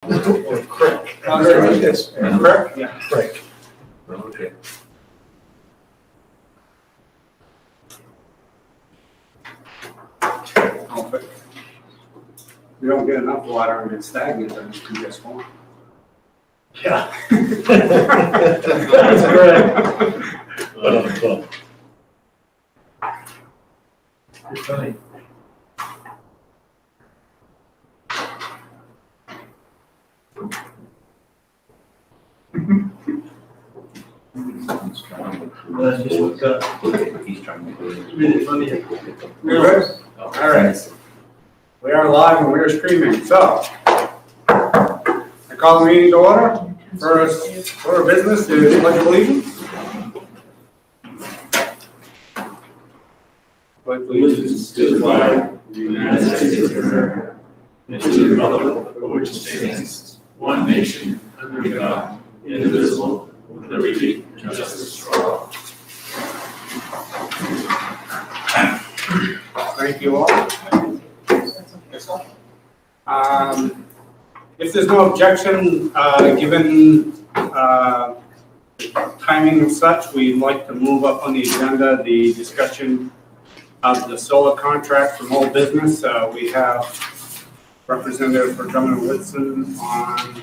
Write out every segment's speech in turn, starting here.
Or Crick. Yes. Crick? Yeah. Crick. Okay. We don't get enough water and it's stagnant, then it's just one. Yeah. That's correct. You're funny. Let's just look up. He's trying to do it. Really funny. You're good? All right. We are live and we are streaming, so. I call the meeting to order. First order of business is pledge of allegiance. Pledge Allegiance to the flag of the United States of America, and to the republic for which it stands, one nation, under God, indivisible, with liberty and justice for all. Thank you all. If there's no objection, given timing and such, we'd like to move up on the agenda the discussion of the solar contract from whole business. We have representative for Drummond and Woodson on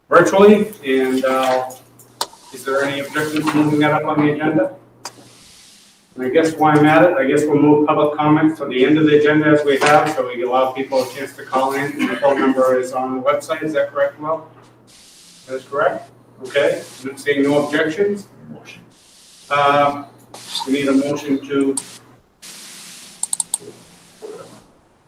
virtually, and is there any objection to moving that up on the agenda? And I guess while I'm at it, I guess we'll move public comments to the end of the agenda as we have, so we allow people a chance to call in. And the phone number is on the website, is that correct, Will? That is correct? Okay, seeing no objections. We need a motion to.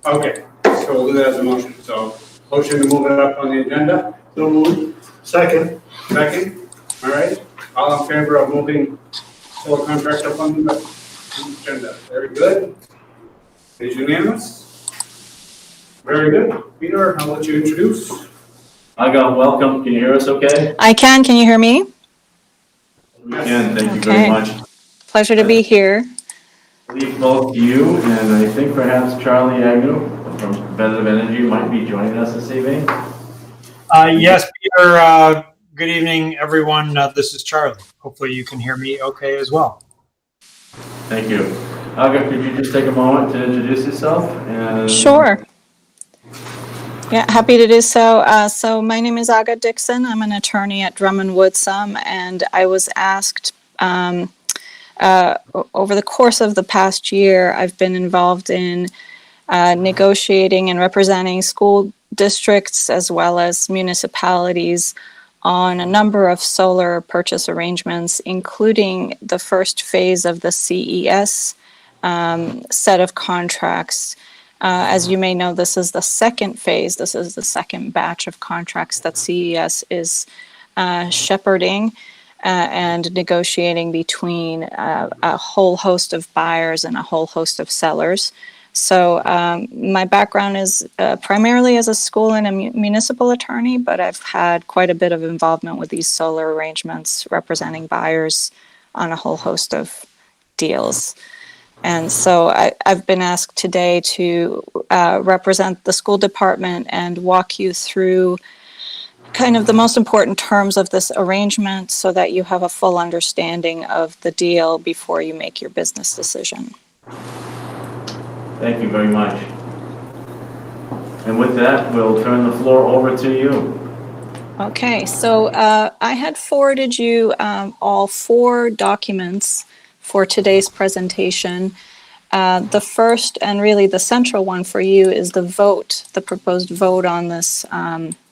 Okay, so we'll do that as a motion. So, motion to move it up on the agenda. So moved. Second. Second. All right. All in favor of moving solar contract up on the agenda? Very good. Is unanimous. Very good. Peter, I'll let you introduce. Welcome. Can you hear us okay? I can. Can you hear me? We can. Thank you Okay. very much. Pleasure to be here. I believe both you and I think perhaps Charlie Agnew from Competitive Energy might be joining us this evening. Yes, Peter. Good evening, everyone. This is Charlie. Hopefully you can hear me okay as well. Thank you. Aga, could you just take a moment to introduce yourself? And Sure. Yeah, happy to do so. So my name is Aga Dixon. I'm an attorney at Drummond Woodson, and I was asked over the course of the past year, I've been involved in negotiating and representing school districts as well as municipalities on a number of solar purchase arrangements, including the first phase of the CES set of contracts. As you may know, this is the second phase. This is the second batch of contracts that CES is shepherding and negotiating between a whole host of buyers and a whole host of sellers. So my background is primarily as a school and a municipal attorney, but I've had quite a bit of involvement with these solar arrangements representing buyers on a whole host of deals. And so I've been asked today to represent the school department and walk you through kind of the most important terms of this arrangement so that you have a full understanding of the deal before you make your business decision. Thank you very much. And with that, we'll turn the floor over to you. Okay, so I had forwarded you all 4 documents for today's presentation. The first and really the central one for you is the proposed vote on this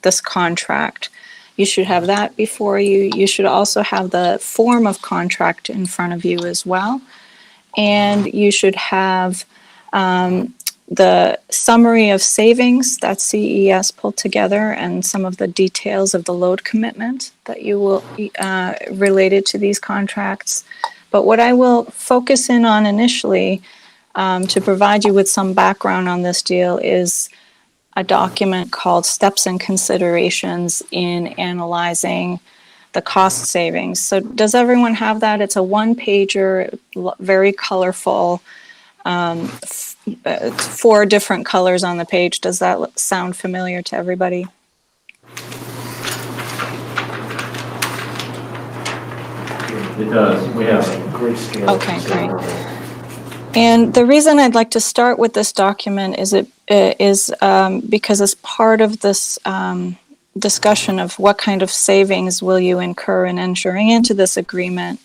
this contract. You should have that before you. You should also have the form of contract in front of you as well. And you should have the summary of savings that CES pulled together and some of the details of the load commitment that you will related to these contracts. But what I will focus in on initially to provide you with some background on this deal is a document called Steps and Considerations in Analyzing the Cost Savings. So does everyone have that? It's a 1-pager, very colorful, 4 different colors on the page. Does that sound familiar to everybody? It does. We have a great scale. Okay, great. And the reason I'd like to start with this document is because as part of this discussion of what kind of savings will you incur in entering into this agreement,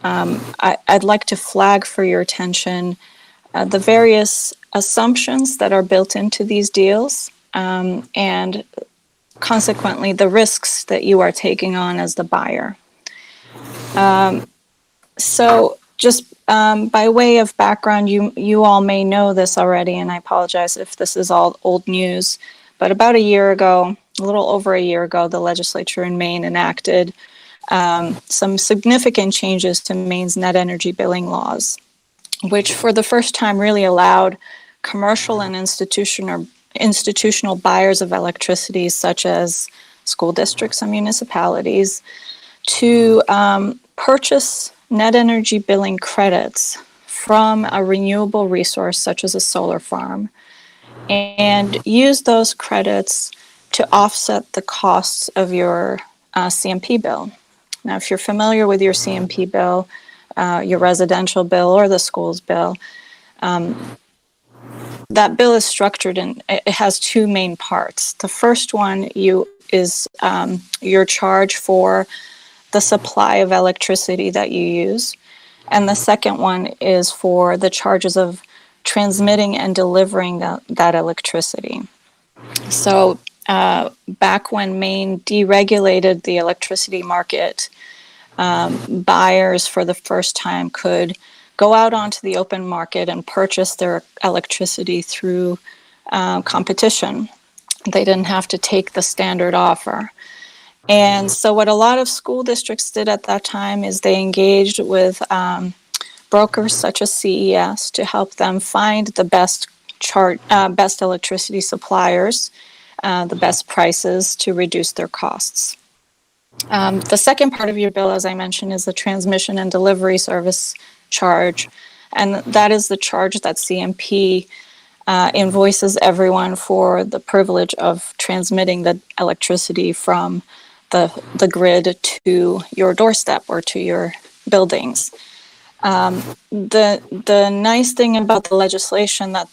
I'd like to flag for your attention the various assumptions that are built into these deals, and consequently the risks that you are taking on as the buyer. So just by way of background, you all may know this already, and I apologize if this is all old news, but about a year ago, a little over a year ago, the legislature in Maine enacted some significant changes to Maine's net energy billing laws, which for the first time really allowed commercial and institutional buyers of electricity, such as school districts and municipalities, to purchase net energy billing credits from a renewable resource such as a solar farm and use those credits to offset the costs of your CMP bill. Now, if you're familiar with your CMP bill, your residential bill or the school's bill, that bill is structured and it has two main parts. The first one is your charge for the supply of electricity that you use. And the second one is for the charges of transmitting and delivering that electricity. So back when Maine deregulated the electricity market, buyers for the first time could go out onto the open market and purchase their electricity through competition. They didn't have to take the standard offer. And so what a lot of school districts did at that time is they engaged with brokers such as CES to help them find the best electricity suppliers, the best prices to reduce their costs. The second part of your bill, as I mentioned, is the transmission and delivery service charge. And that is the charge that CMP invoices everyone for the privilege of transmitting the electricity from the grid to your doorstep or to your buildings. The nice thing about the legislation that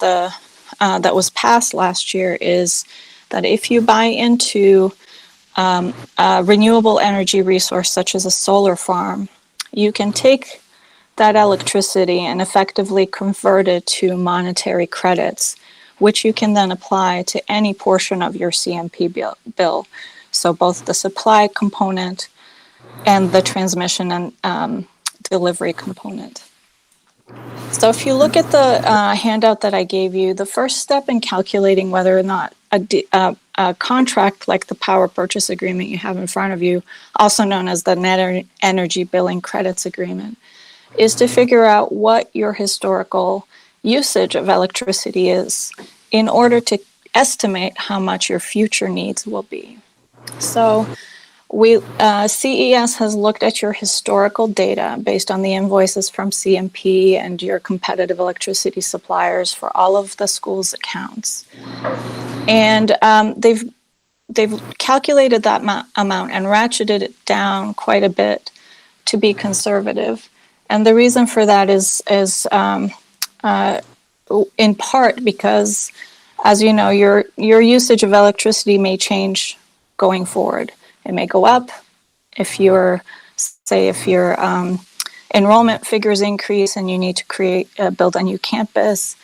was passed last year is that if you buy into a renewable energy resource such as a solar farm, you can take that electricity and effectively convert it to monetary credits, which you can then apply to any portion of your CMP bill. So both the supply component and the transmission and delivery component. So if you look at the handout that I gave you, the first step in calculating whether or not a contract like the power purchase agreement you have in front of you, also known as the net energy billing credits agreement, is to figure out what your historical usage of electricity is in order to estimate how much your future needs will be. So CES has looked at your historical data based on the invoices from CMP and your competitive electricity suppliers for all of the school's accounts. And they've calculated that amount and ratcheted it down quite a bit to be conservative. And the reason for that is in part because, as you know, your usage of electricity may change going forward. It may go up if your enrollment figures increase and you need to build a new campus.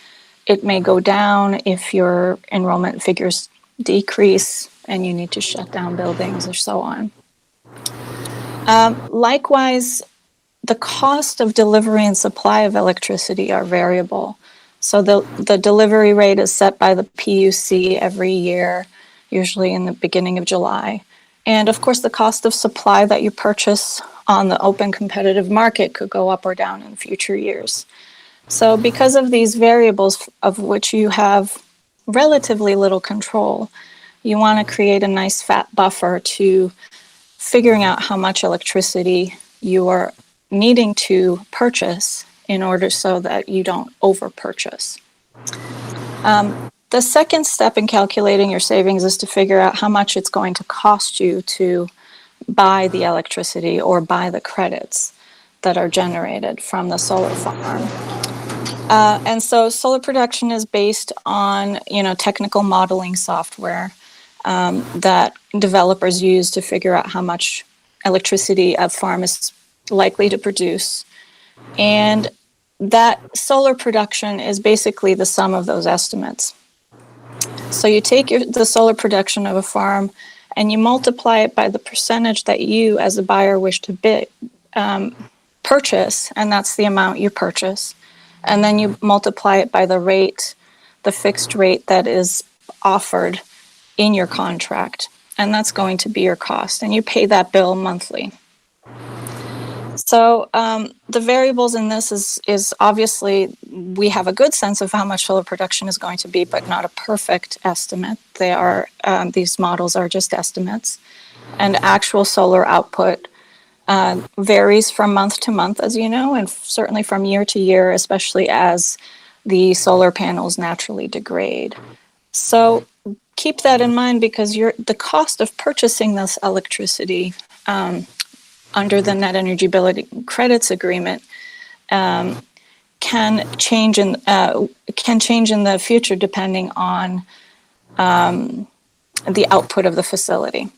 It may go down if your enrollment figures decrease and you need to shut down buildings or so on. Likewise, the cost of delivery and supply of electricity are variable. So the delivery rate is set by the PUC every year, usually in the beginning of July. And of course, the cost of supply that you purchase on the open competitive market could go up or down in future years. So because of these variables of which you have relatively little control, you want to create a nice fat buffer to figuring out how much electricity you are needing to purchase in order so that you don't over-purchase. The second step in calculating your savings is to figure out how much it's going to cost you to buy the electricity or buy the credits. that are generated from the solar farm. And so solar production is based on, technical modeling software that developers use to figure out how much electricity a farm is likely to produce. And that solar production is basically the sum of those estimates. So you take the solar production of a farm and you multiply it by the percentage that you as a buyer wish to purchase, and that's the amount you purchase. And then you multiply it by the rate, the fixed rate that is offered in your contract. And that's going to be your cost. And you pay that bill monthly. So the variables in this is obviously we have a good sense of how much solar production is going to be, but not a perfect estimate. They are these models are just estimates, and actual solar output varies from month to month, as you know, and certainly from year to year, especially as the solar panels naturally degrade. So keep that in mind, because the cost of purchasing this electricity under the net energy billing credits agreement can change in the future depending on the output of the facility.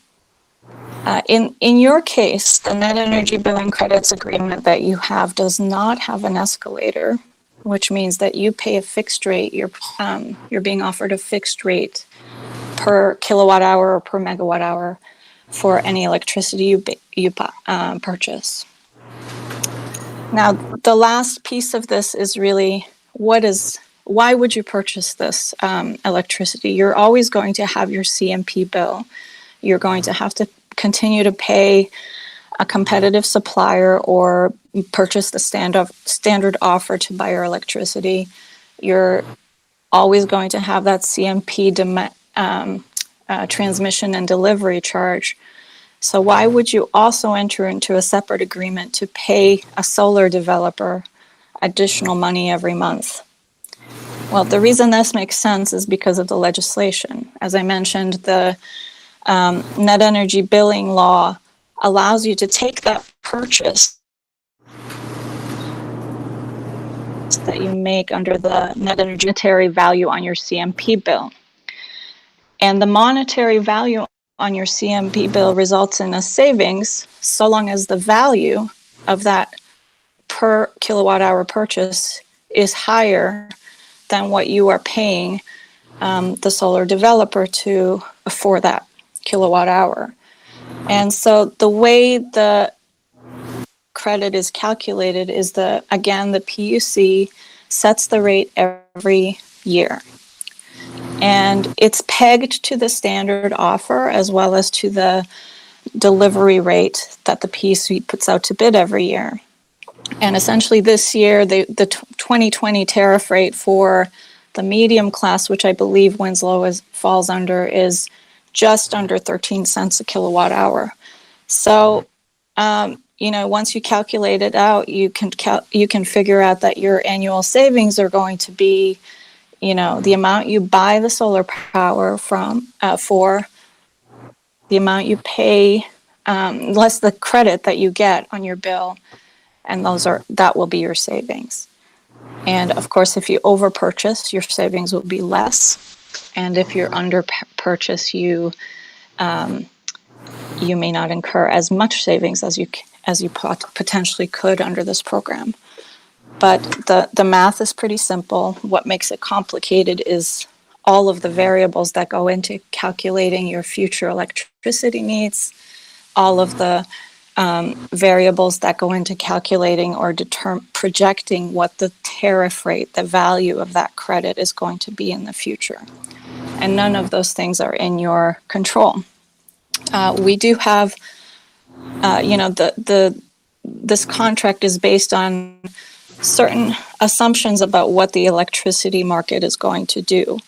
In your case, the net energy billing credits agreement that you have does not have an escalator, which means that you pay a fixed rate. You're being offered a fixed rate per kilowatt hour or per megawatt hour for any electricity you purchase. Now, the last piece of this is really why would you purchase this electricity? You're always going to have your CMP bill. You're going to have to continue to pay a competitive supplier or purchase the standard offer to buy your electricity. You're always going to have that CMP transmission and delivery charge. So why would you also enter into a separate agreement to pay a solar developer additional money every month? Well, the reason this makes sense is because of the legislation. As I mentioned, the net energy billing law allows you to take that purchase that you make under the net energy monetary value on your CMP bill. And the monetary value on your CMP bill results in a savings so long as the value of that per kilowatt hour purchase is higher than what you are paying the solar developer for that kilowatt hour. And so the way the credit is calculated is the PUC sets the rate every year. And it's pegged to the standard offer as well as to the delivery rate that the PUC puts out to bid every year. And essentially this year, the 2020 tariff rate for the medium class, which I believe Winslow falls under, is just under 13 cents a kilowatt hour. So, once you calculate it out, you can figure out that your annual savings are going to be, the amount you buy the solar power from for the amount you pay, less the credit that you get on your bill, and that will be your savings. And of course, if you over purchase, your savings will be less. And if you're under purchase, you may not incur as much savings as you potentially could under this program. But the math is pretty simple. What makes it complicated is all of the variables that go into calculating your future electricity needs, all of the variables that go into calculating or projecting what the tariff rate, the value of that credit is going to be in the future. And none of those things are in your control. We do have, this contract is based on certain assumptions about what the electricity market is going to do.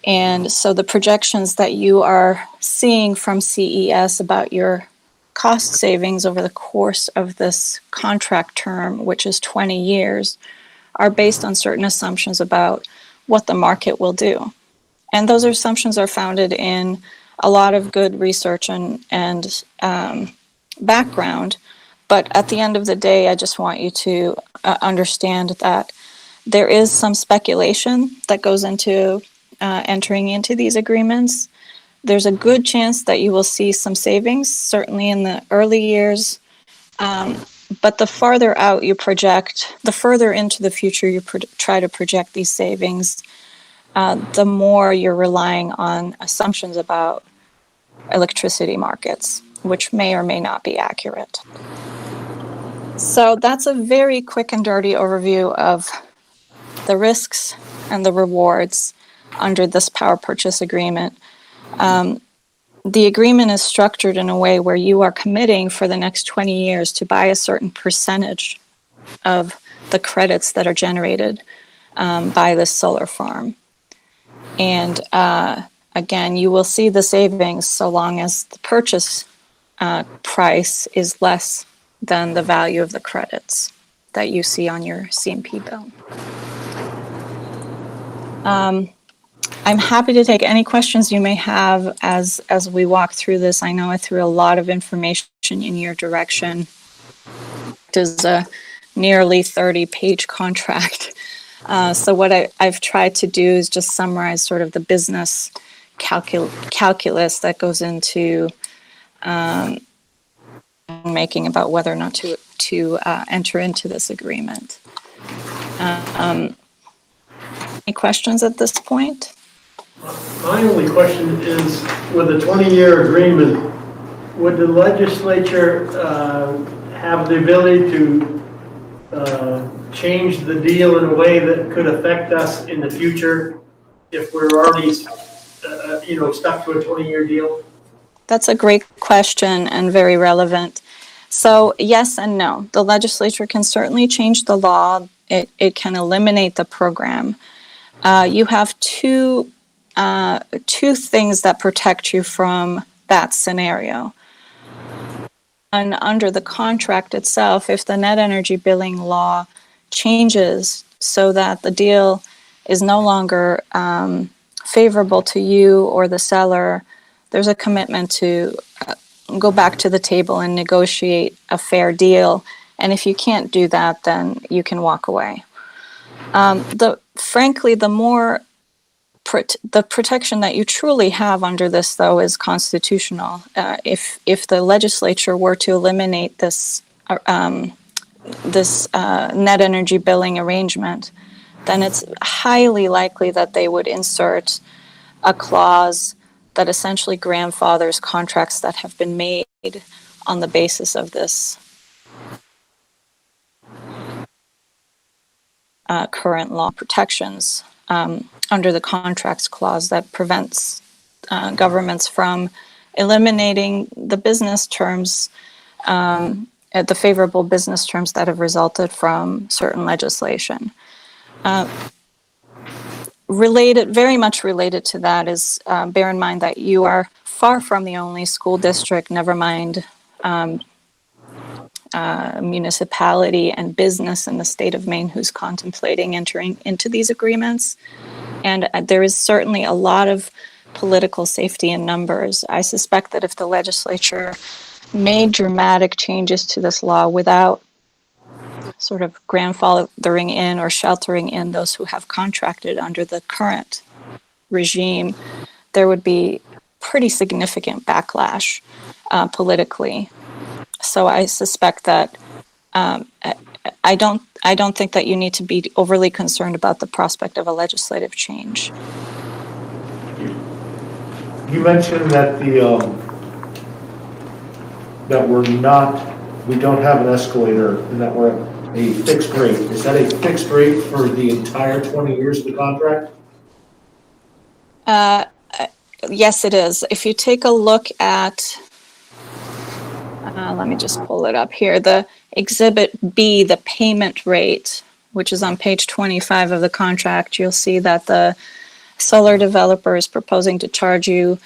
And so the projections that you are seeing from CES about your cost savings over the course of this contract term, which is 20 years, are based on certain assumptions about what the market will do. And those assumptions are founded in a lot of good research and background, But at the end of the day, I just want you to understand that there is some speculation that goes into entering into these agreements. There's a good chance that you will see some savings, certainly in the early years. But the farther out you project, the further into the future you try to project these savings, the more you're relying on assumptions about electricity markets, which may or may not be accurate. So that's a very quick and dirty overview of the risks and the rewards under this power purchase agreement. The agreement is structured in a way where you are committing for the next 20 years to buy a certain percentage of the credits that are generated by this solar farm. And again, you will see the savings so long as the purchase price is less than the value of the credits that you see on your CMP bill. I'm happy to take any questions you may have as we walk through this. I know I threw a lot of information in your direction. It is a nearly 30-page contract. So what I've tried to do is just summarize sort of the business calculus that goes into making about whether or not to enter into this agreement. Any questions at this point? My only question is, with a 20-year agreement, would the legislature have the ability to change the deal in a way that could affect us in the future if we're already, stuck to a 20-year deal? That's a great question and very relevant. So yes and no. The legislature can certainly change the law. It can eliminate the program. You have two things that protect you from that scenario. And under the contract itself, if the net energy billing law changes so that the deal is no longer favorable to you or the seller, there's a commitment to go back to the table and negotiate a fair deal. And if you can't do that, then you can walk away. Frankly, the protection that you truly have under this, though, is constitutional. If the legislature were to eliminate this net energy billing arrangement, then it's highly likely that they would insert a clause that essentially grandfathers contracts that have been made on the basis of this current law protections under the contracts clause that prevents governments from eliminating the business terms, the favorable business terms that have resulted from certain legislation. Very much related to that is bear in mind that you are far from the only school district, never mind municipality and business in the state of Maine who's contemplating entering into these agreements. And there is certainly a lot of political safety in numbers. I suspect that if the legislature made dramatic changes to this law without sort of grandfathering in or sheltering in those who have contracted under the current regime, there would be pretty significant backlash politically. So I suspect that I don't think that you need to be overly concerned about the prospect of a legislative change. You mentioned that we don't have an escalator and that we're at a fixed rate. Is that a fixed rate for the entire 20 years of the contract? Yes, it is. If you take a look at, let me just pull it up here, the Exhibit B, the payment rate, which is on page 25 of the contract, you'll see that the solar developer is proposing to charge you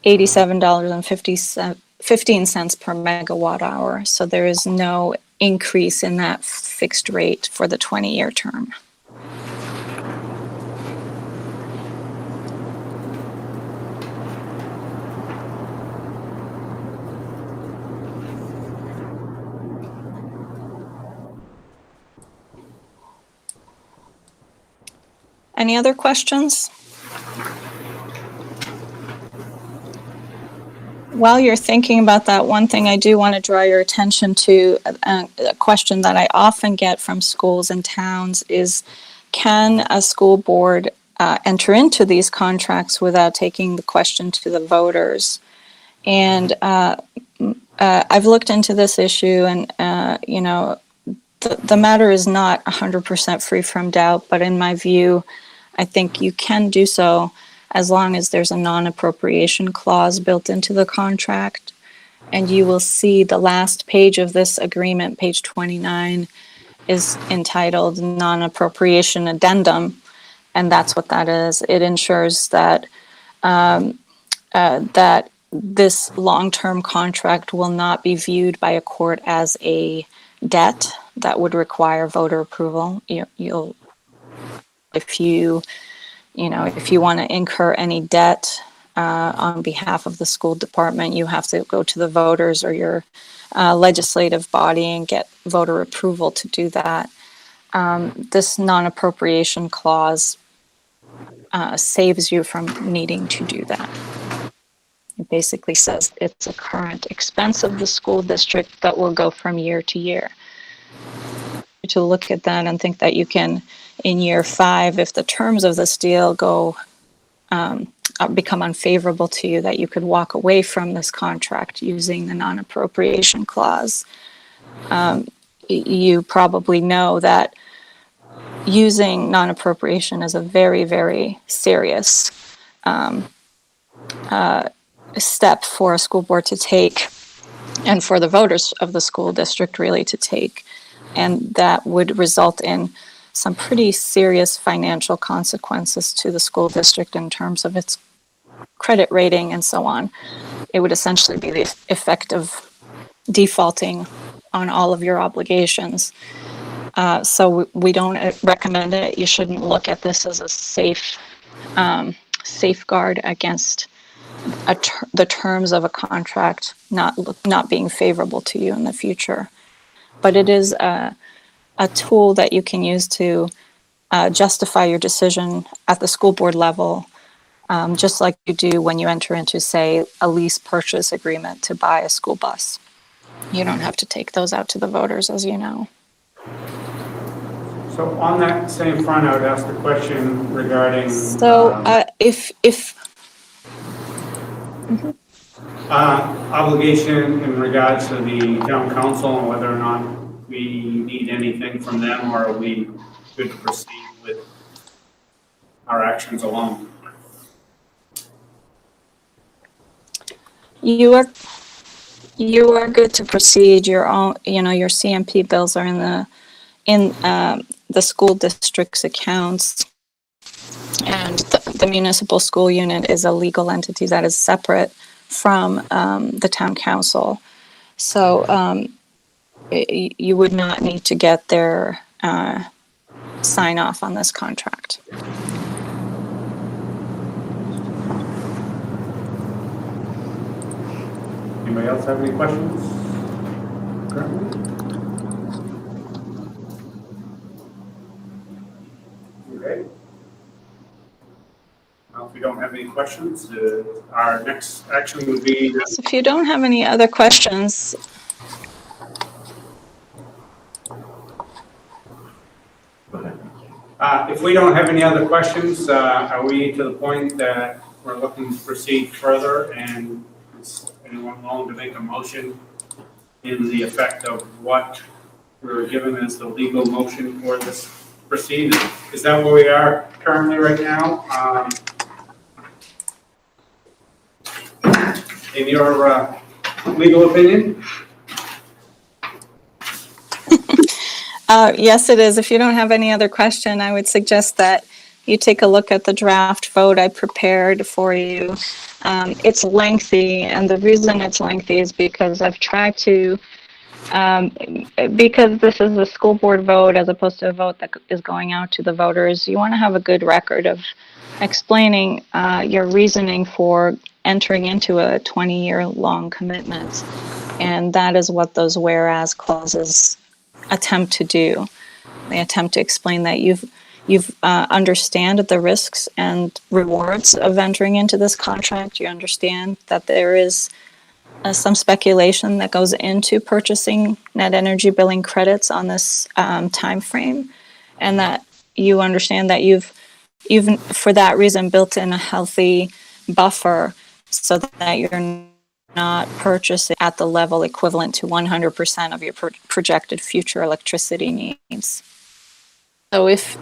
$87.15 per megawatt hour. So there is no increase in that fixed rate for the 20-year term. Any other questions? While you're thinking about that, one thing I do want to draw your attention to, a question that I often get from schools and towns is, can a school board enter into these contracts without taking the question to the voters? And I've looked into this issue, and the matter is not 100% free from doubt, but in my view, I think you can do so as long as there's a non-appropriation clause built into the contract. And you will see the last page of this agreement, page 29, is entitled Non-Appropriation Addendum, and that's what that is. It ensures that that this long-term contract will not be viewed by a court as a debt that would require voter approval. If you want to incur any debt on behalf of the school department, you have to go to the voters or your legislative body and get voter approval to do that. This non-appropriation clause saves you from needing to do that. It basically says it's a current expense of the school district that will go from year to year. To look at that and think that you can, in year 5, if the terms of this deal become unfavorable to you, that you could walk away from this contract using the non-appropriation clause. You probably know that using non-appropriation is a very, very serious step for a school board to take, and for the voters of the school district really to take. And that would result in some pretty serious financial consequences to the school district in terms of its credit rating and so on. It would essentially be the effect of defaulting on all of your obligations. So we don't recommend it. You shouldn't look at this as a safeguard against the terms of a contract not being favorable to you in the future. But it is a tool that you can use to justify your decision at the school board level, just like you do when you enter into, say, a lease purchase agreement to buy a school bus. You don't have to take those out to the voters, as you know. So on that same front, I would ask a question regarding. So obligation in regards to the town council and whether or not we need anything from them, or are we good to proceed with our actions alone? You are good to proceed. Your CMP bills are in the school district's accounts, and the municipal school unit is a legal entity that is separate from the town council. So you would not need to get their sign off on this contract. Anybody else have any questions currently? Okay. Well, if we don't have any questions, our next action would be. So if you don't have any other questions. If we don't have any other questions, are we to the point that we're looking to proceed further, and is anyone willing to make a motion in the effect of what we were given as the legal motion for this proceed? Is that where we are currently right now? In your legal opinion? Yes, it is. If you don't have any other question, I would suggest that you take a look at the draft vote I prepared for you. It's lengthy, and the reason it's lengthy is because I've tried to, because this is a school board vote as opposed to a vote that is going out to the voters, you want to have a good record of explaining your reasoning for entering into a 20-year-long commitment. And that is what those whereas clauses attempt to do. They attempt to explain that you've understand the risks and rewards of entering into this contract. You understand that there is some speculation that goes into purchasing net energy billing credits on this time frame, and that you understand that you've for that reason built in a healthy buffer so that you're not purchasing at the level equivalent to 100% of your projected future electricity needs. So if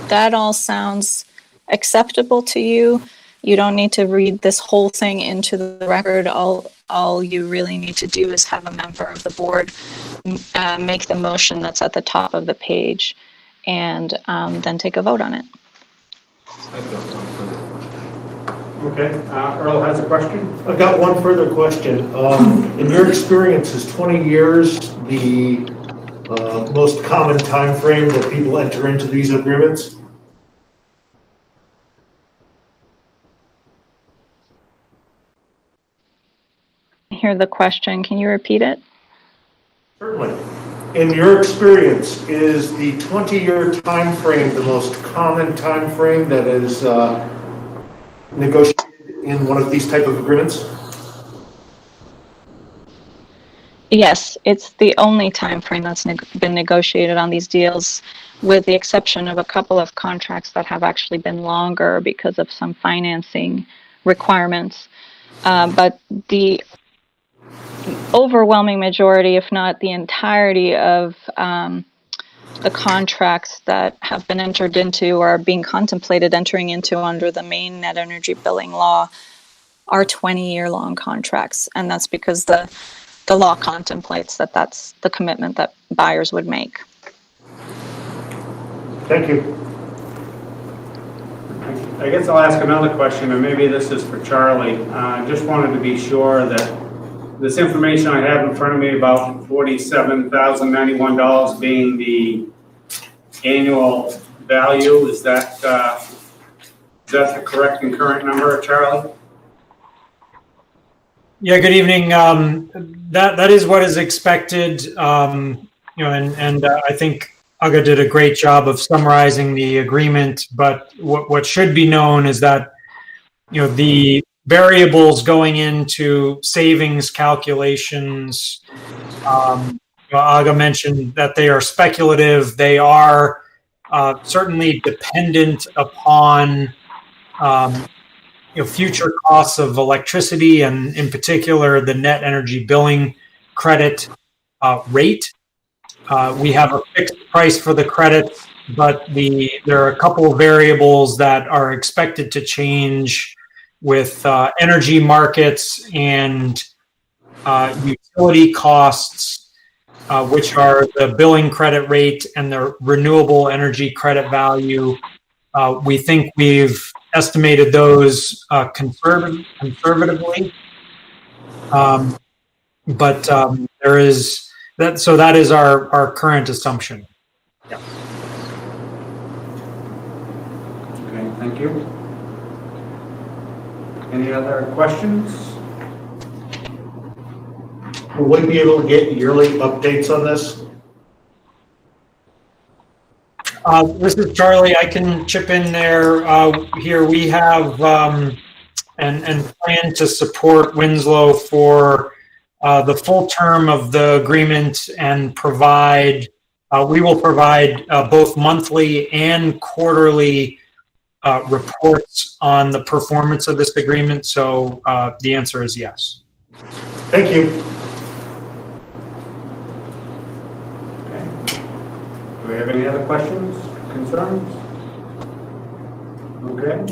that all sounds acceptable to you, you don't need to read this whole thing into the record. All you really need to do is have a member of the board make the motion that's at the top of the page, and then take a vote on it. Okay, Earl has a question? I've got one further question. In your experience, is 20 years the most common time frame that people enter into these agreements? Hear the question. Can you repeat it? Certainly. In your experience, is the 20-year time frame the most common time frame that is negotiated in one of these type of agreements? Yes, it's the only time frame that's been negotiated on these deals, with the exception of a couple of contracts that have actually been longer because of some financing requirements. But the overwhelming majority, if not the entirety of the contracts that have been entered into or are being contemplated entering into under the main net energy billing law are 20-year-long contracts. And that's because the law contemplates that that's the commitment that buyers would make. Thank you. I guess I'll ask another question, and maybe this is for Charlie. Just wanted to be sure that this information I have in front of me about $47,091 being the annual value, is that the correct and current number, Charlie? Yeah, good evening. That is what is expected, and I think Aga did a great job of summarizing the agreement. But what should be known is that the variables going into savings calculations. Aga mentioned that they are speculative. They are certainly dependent upon future costs of electricity, and in particular the net energy billing credit rate. We have a fixed price for the credit, but there are a couple of variables that are expected to change with energy markets and utility costs, which are the billing credit rate and the renewable energy credit value. We think we've estimated those conservatively, but there is that. So that is our current assumption. Yeah. Okay, thank you. Any other questions? Will we be able to get yearly updates on this? This is Charlie. I can chip in there. Here we have and plan to support Winslow for the full term of the agreement, and we will provide both monthly and quarterly reports on the performance of this agreement. So the answer is yes. Thank you. Okay. Do we have any other questions, concerns? Okay.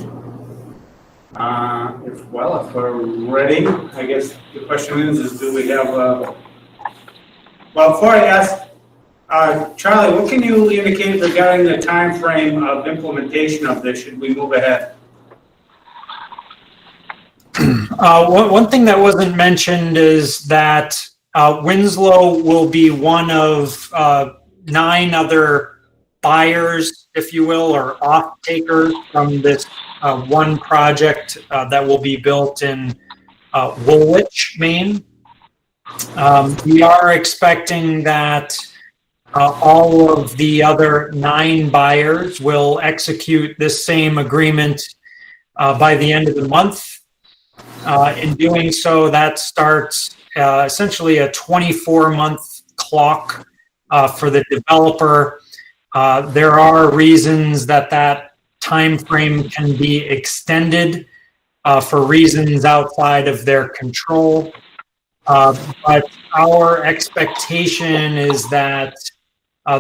If we're ready, I guess the question is do we have well, before I ask, Charlie, what can you indicate regarding the time frame of implementation of this? Should we move ahead? One thing that wasn't mentioned is that Winslow will be one of 9 other buyers, if you will, or off-takers from this one project that will be built in Woolwich, Maine. We are expecting that All of the other 9 buyers will execute this same agreement by the end of the month. In doing so, that starts essentially a 24-month clock for the developer. There are reasons that time frame can be extended for reasons outside of their control. But our expectation is that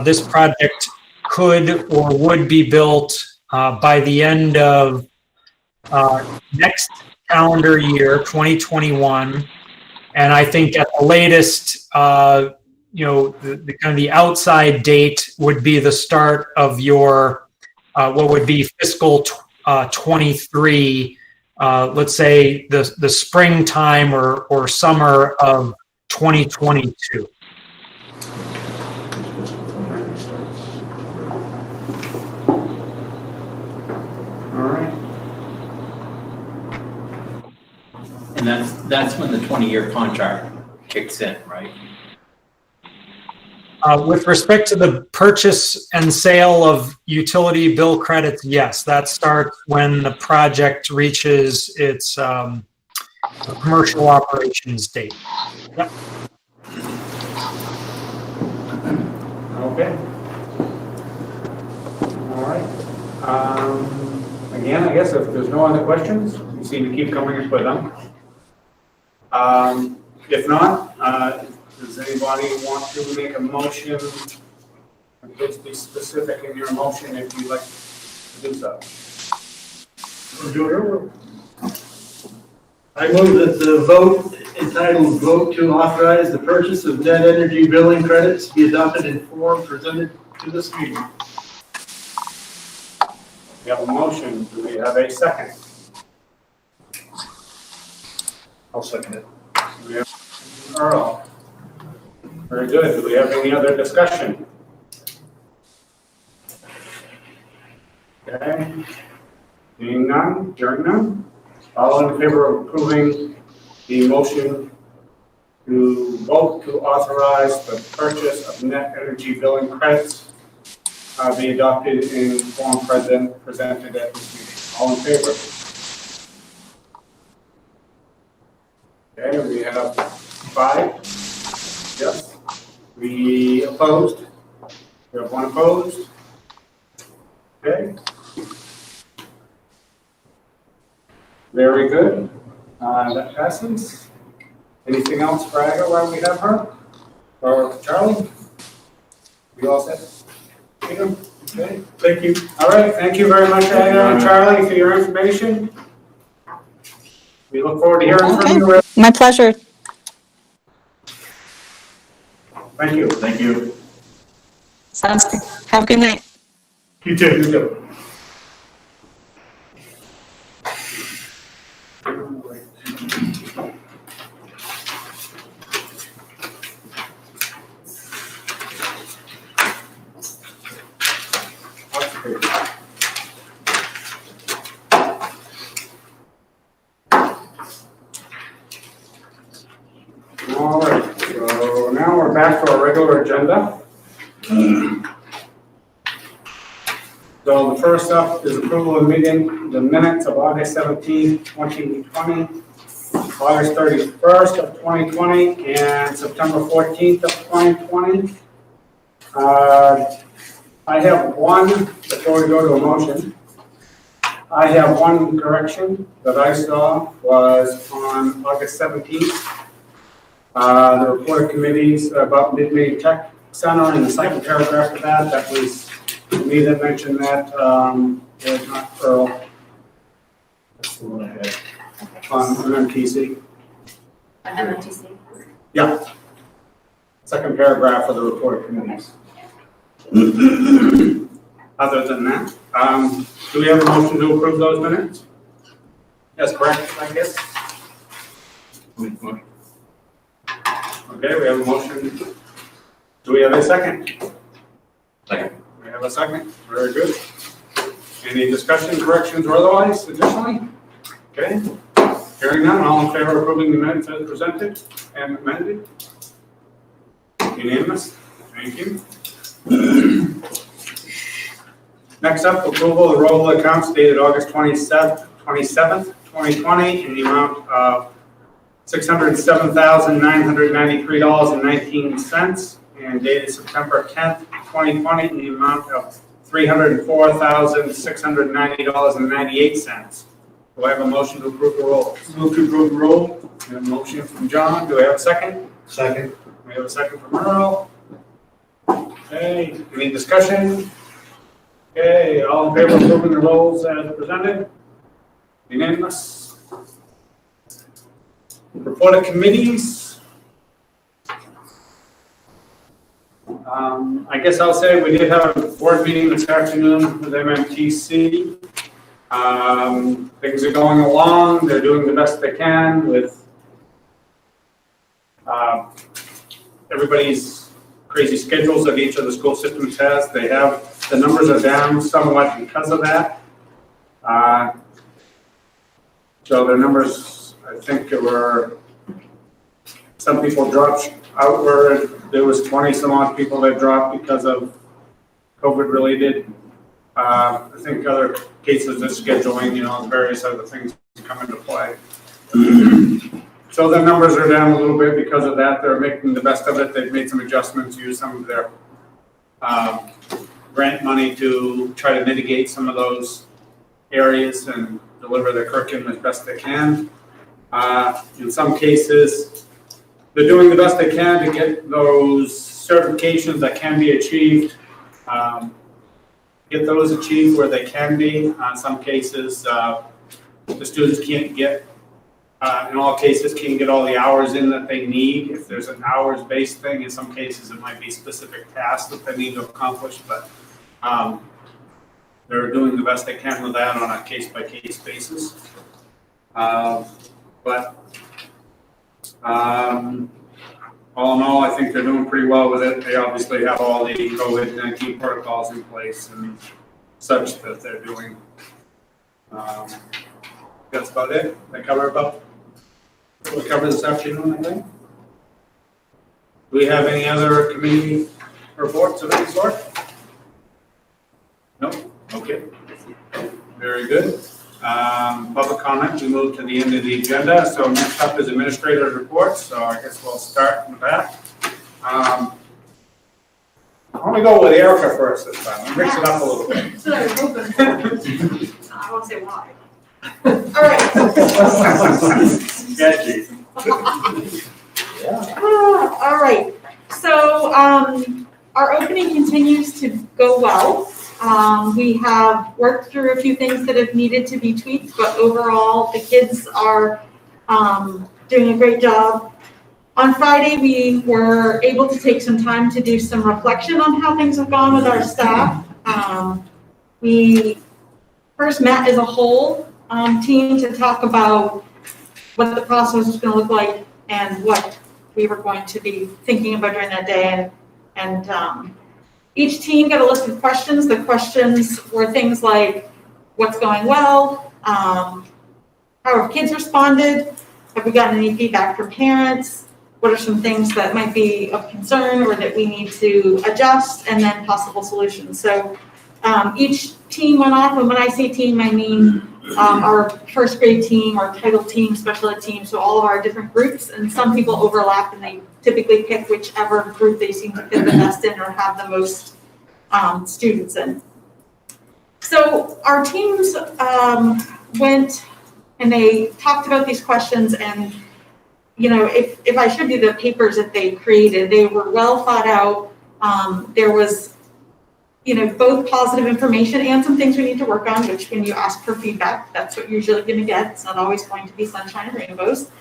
this project could or would be built by the end of next calendar year, 2021. And I think at the latest, the kind of the outside date would be the start of your what would be fiscal 23. Let's say the springtime or summer of 2022. All right. And that's when the 20-year contract kicks in, right? With respect to the purchase and sale of utility bill credits, yes, that starts when the project reaches its commercial operations date. Yep. Okay. All right. Again, I guess if there's no other questions, you seem to keep coming up with them. If not, does anybody want to make a motion? Please be specific in your motion if you'd like to do so. I move that the vote entitled "Vote to Authorize the Purchase of Net Energy Billing Credits" be adopted in form presented to this meeting. We have a motion. Do we have a second? I'll second it. Do we have Earl? Very good. Do we have any other discussion? Okay. Seeing none, hearing none. All in favor of approving the motion to vote to authorize the purchase of net energy billing credits be adopted in form presented at this meeting. All in favor? Okay, we have 5. Yes. We opposed? We have 1 opposed? Okay. Very good. That passes. Anything else for Aga while we have her? Or Charlie? We all set? Peter? Okay, thank you. All right, thank you very much, Aga and Charlie, for your information. We look forward to hearing from you. Okay, my pleasure. Thank you. Thank you. Sounds good. Have a good night. You too. You too. All right, so now we're back to our regular agenda. So the first up is approval of meeting, the minutes of August 17th, 2020, August 31st of 2020, and September 14th of 2020. I have one, before we go to a motion, I have one correction that I saw was on August 17th. The report of committees about Mid-Maine Tech Center, in the second paragraph of that was me that mentioned that, it was not Earl. That's the one I had. On MMTC. MMTC. Yeah. Second paragraph of the report of committees. Other than that, do we have a motion to approve those minutes? That's correct, I guess. Okay, we have a motion. Do we have a second? Second. We have a second. Very good. Any discussion, corrections, or otherwise additionally? Okay. Hearing none, all in favor of approving the minutes as presented and amended? Unanimous. Thank you. Next up, approval of roll accounts dated August 27th, 2020, in the amount of $607,993.19, and dated September 10th, 2020, in the amount of $304,690.98. Do I have a motion to approve the roll? Move to approve the roll. We have a motion from John. Do I have a second? Second. We have a second from Earl. Okay, any discussion? Okay, all in favor of approving the rolls as presented? Unanimous. Report of committees. I guess I'll say we did have a board meeting this afternoon with MMTC. Things are going along. They're doing the best they can with everybody's crazy schedules that each of the school systems has. They have, the numbers are down somewhat because of that. So their numbers, I think there were, some people dropped outward. There was 20 some odd people that dropped because of COVID related. I think other cases of scheduling, various other things come into play. So the numbers are down a little bit because of that. They're making the best of it. They've made some adjustments, used some of their grant money to try to mitigate some of those areas and deliver their curriculum as best they can. In some cases, they're doing the best they can to get those certifications that can be achieved, get those achieved where they can be. In some cases, the students can't get, in all cases, can't get all the hours in that they need. If there's an hours-based thing, in some cases, it might be specific tasks that they need to accomplish, but they're doing the best they can with that on a case-by-case basis. But all in all, I think they're doing pretty well with it. They obviously have all the COVID-19 protocols in place and such that they're doing. That's about it. They cover about what we covered this afternoon, I think. Do we have any other committee reports of any sort? No? Okay. Very good. Public comment, we move to the end of the agenda. So next up is administrator's reports. So I guess we'll start with that. I want to go with Erica first this time. I'll mix it up a little bit. So I was hoping for. I won't say why. All right. Yeah, Jason. All right. So our opening continues to go well. We have worked through a few things that have needed to be tweaked, but overall the kids are doing a great job. On Friday, we were able to take some time to do some reflection on how things have gone with our staff. We first met as a whole team to talk about what the process was going to look like and what we were going to be thinking about during that day. And each team got a list of questions. The questions were things like, what's going well? How have kids responded? Have we gotten any feedback from parents? What are some things that might be of concern or that we need to adjust? And then possible solutions. So each team went off, and when I say team, I mean our first grade team, our title team, special ed team, so all of our different groups, and some people overlap and they typically pick whichever group they seem to fit the best in or have the most students in. So our teams went and they talked about these questions, and if I showed you the papers that they created, they were well thought out. There was both positive information and some things we need to work on, which when you ask for feedback, that's what you're usually going to get. It's not always going to be sunshine and rainbows.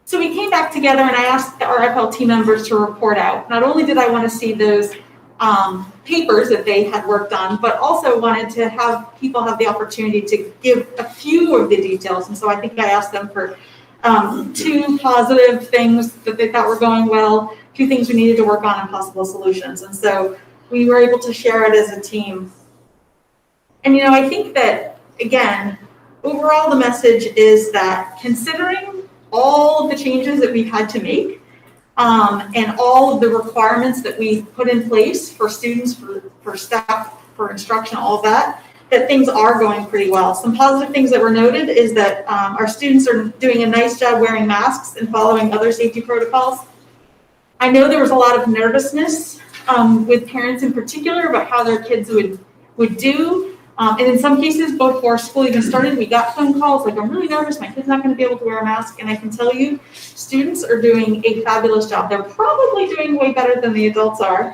So we came back together and I asked our FLT members to report out. Not only did I want to see those papers that they had worked on, but also wanted to have people have the opportunity to give a few of the details. And so I think I asked them for 2 positive things that they thought were going well, 2 things we needed to work on, and possible solutions. And so we were able to share it as a team. And I think that, again, overall the message is that considering all of the changes that we've had to make, and all of the requirements that we put in place for students, for staff, for instruction, all of that things are going pretty well. Some positive things that were noted is that our students are doing a nice job wearing masks and following other safety protocols. I know there was a lot of nervousness with parents in particular about how their kids would do. And in some cases, before school even started, we got phone calls like, I'm really nervous, my kid's not going to be able to wear a mask. And I can tell you, students are doing a fabulous job. They're probably doing way better than the adults are.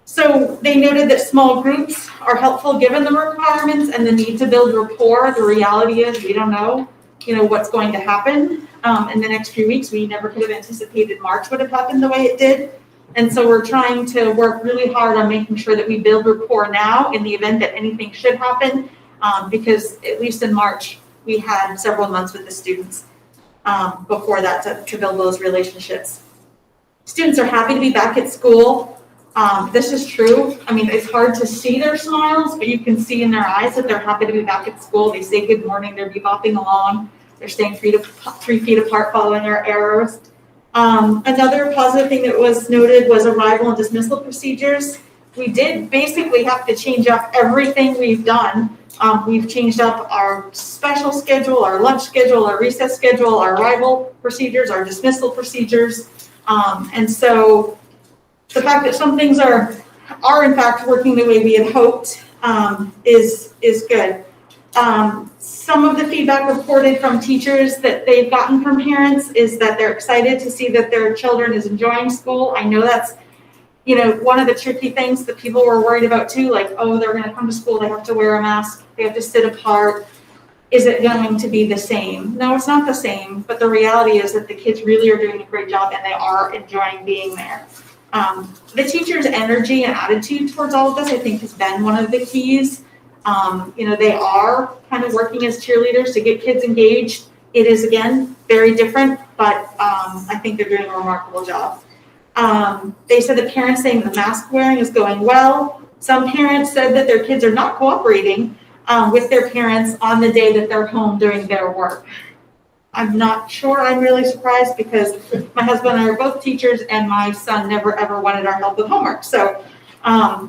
So they noted that small groups are helpful given the requirements and the need to build rapport. The reality is we don't know, what's going to happen in the next few weeks. We never could have anticipated March would have happened the way it did. And so we're trying to work really hard on making sure that we build rapport now in the event that anything should happen, because at least in March, we had several months with the students before that to build those relationships. Students are happy to be back at school. This is true. I mean, it's hard to see their smiles, but you can see in their eyes that they're happy to be back at school. They say good morning, they're bebopping along. They're staying 3 feet apart following our arrows. Another positive thing that was noted was arrival and dismissal procedures. We did basically have to change up everything we've done. We've changed up our special schedule, our lunch schedule, our recess schedule, our arrival procedures, our dismissal procedures. And so the fact that some things are in fact working the way we had hoped is good. Some of the feedback reported from teachers that they've gotten from parents is that they're excited to see that their children is enjoying school. I know that's, one of the tricky things that people were worried about too, like, oh, they're going to come to school, they have to wear a mask, they have to sit apart. Is it going to be the same? No, it's not the same, but the reality is that the kids really are doing a great job and they are enjoying being there. The teachers' energy and attitude towards all of this, I think, has been one of the keys. They are kind of working as cheerleaders to get kids engaged. It is, again, very different, but I think they're doing a remarkable job. They said the parents saying the mask wearing is going well. Some parents said that their kids are not cooperating with their parents on the day that they're home doing their work. I'm not sure. I'm really surprised because my husband and I are both teachers and my son never ever wanted our help with homework. So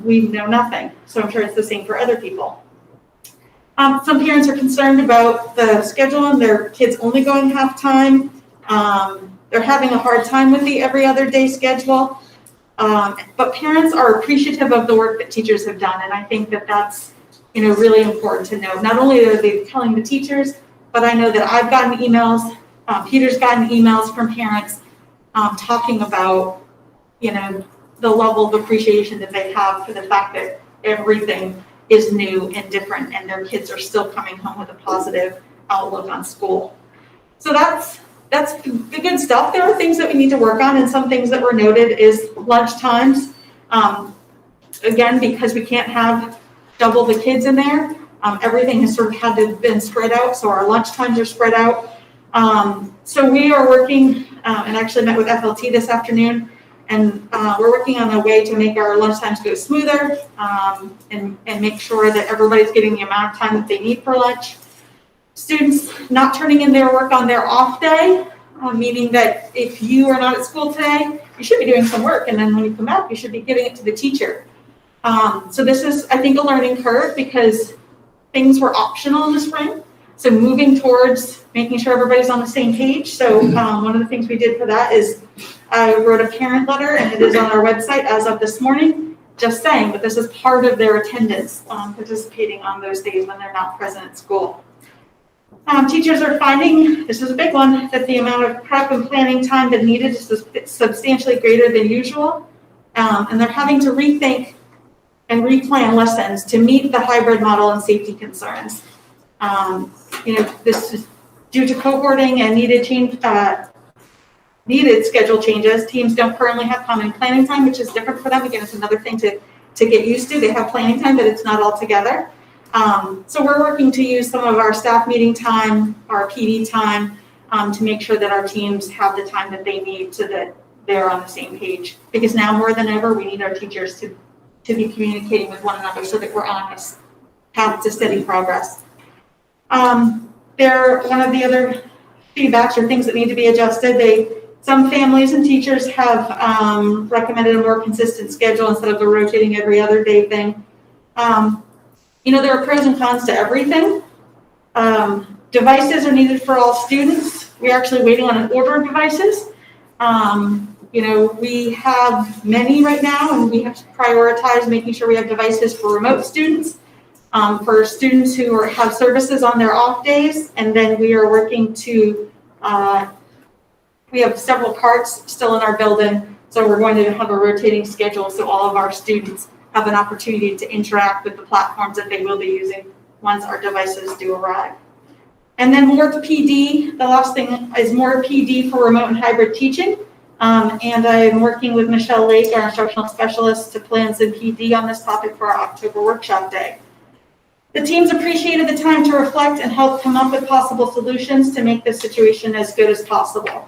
we know nothing. So I'm sure it's the same for other people. Some parents are concerned about the schedule and their kids only going half time. They're having a hard time with the every other day schedule. But parents are appreciative of the work that teachers have done. And I think that that's, really important to know. Not only are they telling the teachers, but I know that I've gotten emails, Peter's gotten emails from parents talking about, the level of appreciation that they have for the fact that everything is new and different and their kids are still coming home with a positive outlook on school. So that's the good stuff. There are things that we need to work on, and some things that were noted is lunch times. Again, because we can't have double the kids in there, everything has sort of had to have been spread out, so our lunch times are spread out. So we are working, and actually met with FLT this afternoon, and we're working on a way to make our lunch times go smoother and make sure that everybody's getting the amount of time that they need for lunch. Students not turning in their work on their off day, meaning that if you are not at school today, you should be doing some work, and then when you come back, you should be giving it to the teacher. So this is, I think, a learning curve because things were optional in the spring. So moving towards making sure everybody's on the same page. So one of the things we did for that is I wrote a parent letter, and it is on our website as of this morning, just saying that this is part of their attendance, participating on those days when they're not present at school. Teachers are finding, this is a big one, that the amount of prep and planning time that needed is substantially greater than usual. And they're having to rethink and replan lessons to meet the hybrid model and safety concerns. This is due to cohorting and needed schedule changes. Teams don't currently have common planning time, which is different for them. Again, it's another thing to get used to. They have planning time, but it's not all together. So we're working to use some of our staff meeting time, our PD time, to make sure that our teams have the time that they need so that they're on the same page. Because now more than ever, we need our teachers to be communicating with one another so that we're on this path to steady progress. One of the other feedbacks or things that need to be adjusted, they Some families and teachers have recommended a more consistent schedule instead of the rotating every other day thing. There are pros and cons to everything. Devices are needed for all students. We're actually waiting on an order of devices. We have many right now, and we have to prioritize making sure we have devices for remote students, for students who have services on their off days, and then we are working to, we have several carts still in our building, so we're going to have a rotating schedule so all of our students have an opportunity to interact with the platforms that they will be using once our devices do arrive. And then more PD, the last thing is more PD for remote and hybrid teaching. And I am working with Michelle Lake, our instructional specialist, to plan some PD on this topic for our October workshop day. The teams appreciated the time to reflect and help come up with possible solutions to make this situation as good as possible.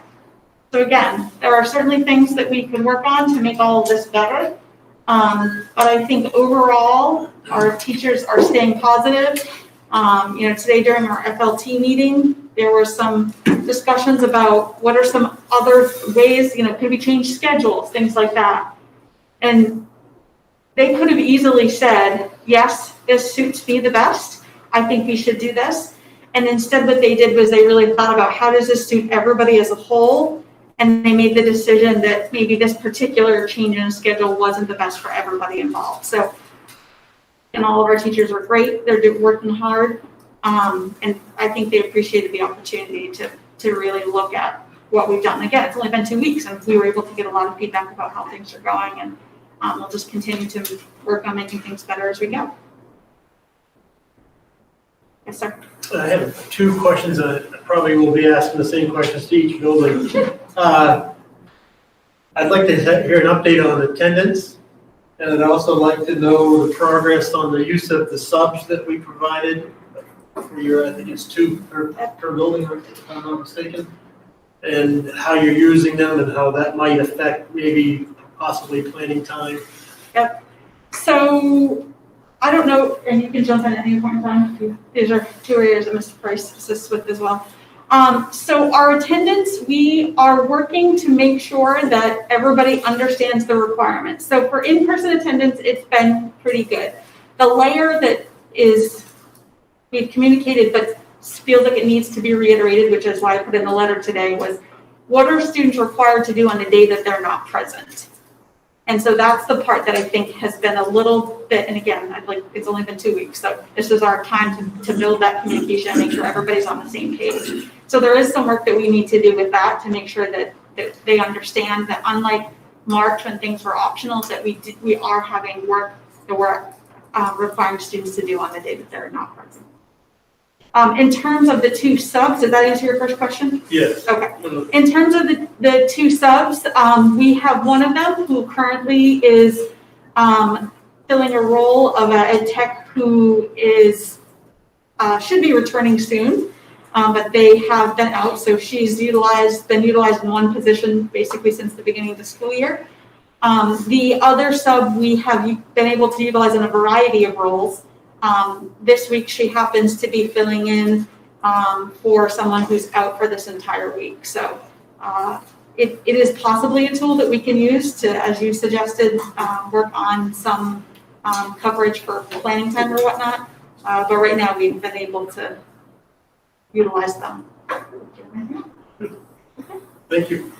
So again, there are certainly things that we can work on to make all of this better. But I think overall, our teachers are staying positive. Today during our FLT meeting, there were some discussions about what are some other ways, could we change schedules, things like that. And they could have easily said, yes, this suits me the best. I think we should do this. And instead what they did was they really thought about how does this suit everybody as a whole? And they made the decision that maybe this particular change in schedule wasn't the best for everybody involved. So, and all of our teachers are great. They're working hard. And I think they appreciated the opportunity to really look at what we've done. Again, it's only been 2 weeks and we were able to get a lot of feedback about how things are going. And we'll just continue to work on making things better as we go. Yes, sir. I have 2 questions. I probably will be asking the same questions to each building. I'd like to hear an update on attendance, and I'd also like to know the progress on the use of the subs that we provided for your, I think it's 2 per building, if I'm not mistaken, and how you're using them and how that might affect maybe possibly planning time. Yep. So I don't know, and you can jump in at any point in time. These are 2 areas that Mr. Price assists with as well. So our attendance, we are working to make sure that everybody understands the requirements. So for in-person attendance, it's been pretty good. The layer that we've communicated but feels like it needs to be reiterated, which is why I put in the letter today, was what are students required to do on the day that they're not present? And so that's the part that I think has been a little bit, and again, it's only been 2 weeks, so this is our time to build that communication and make sure everybody's on the same page. So there is some work that we need to do with that to make sure that they understand that unlike March when things were optional, that we are having work that we're requiring students to do on the day that they're not present. In terms of the 2 subs, does that answer your first question? Yes. Okay. In terms of the 2 subs, we have one of them who currently is filling a role of an ed tech who should be returning soon, but they have been out. So she's been utilized in one position basically since the beginning of the school year. The other sub we have been able to utilize in a variety of roles. This week she happens to be filling in for someone who's out for this entire week. So it is possibly a tool that we can use to, as you suggested, work on some coverage for planning time or whatnot. But right now we've been able to utilize them. Thank you.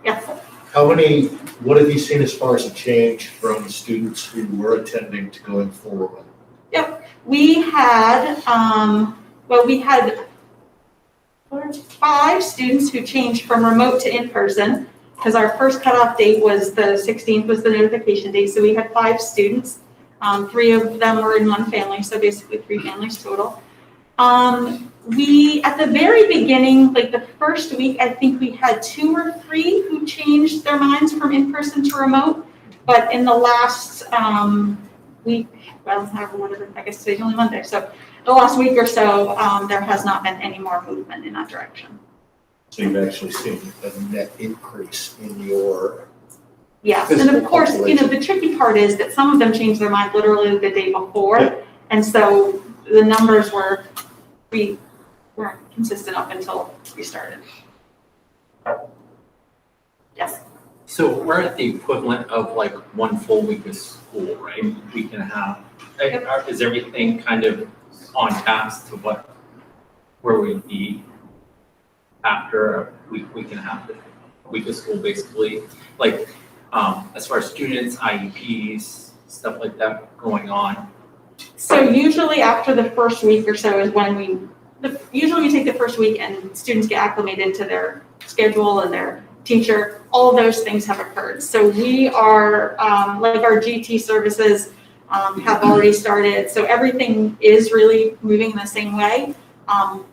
Yes. What have you seen as far as a change from students who were attending to going forward? Yep. We had 5 students who changed from remote to in-person because our first cutoff date was the 16th was the notification date. So we had 5 students. 3 of them were in one family, so basically 3 families total. We, at the very beginning, like the first week, I think we had 2 or 3 who changed their minds from in-person to remote. But in the last week, I guess today's only Monday, so the last week or so, there has not been any more movement in that direction. So you've actually seen a net increase in your... Yes, and of course, the tricky part is that some of them changed their mind literally the day before, Yeah. and so the numbers weren't consistent up until we started. Yes. So we're at the equivalent of like 1 full week of school, right? Week and a half. Is everything kind of on task to where we'd be after a week and a half, week of school, basically? Like, as far as students, IEPs, stuff like that going on? So usually after the first week or so is when usually we take the first week and students get acclimated to their schedule and their teacher. All of those things have occurred. So we are, like our GT services have already started. So everything is really moving the same way.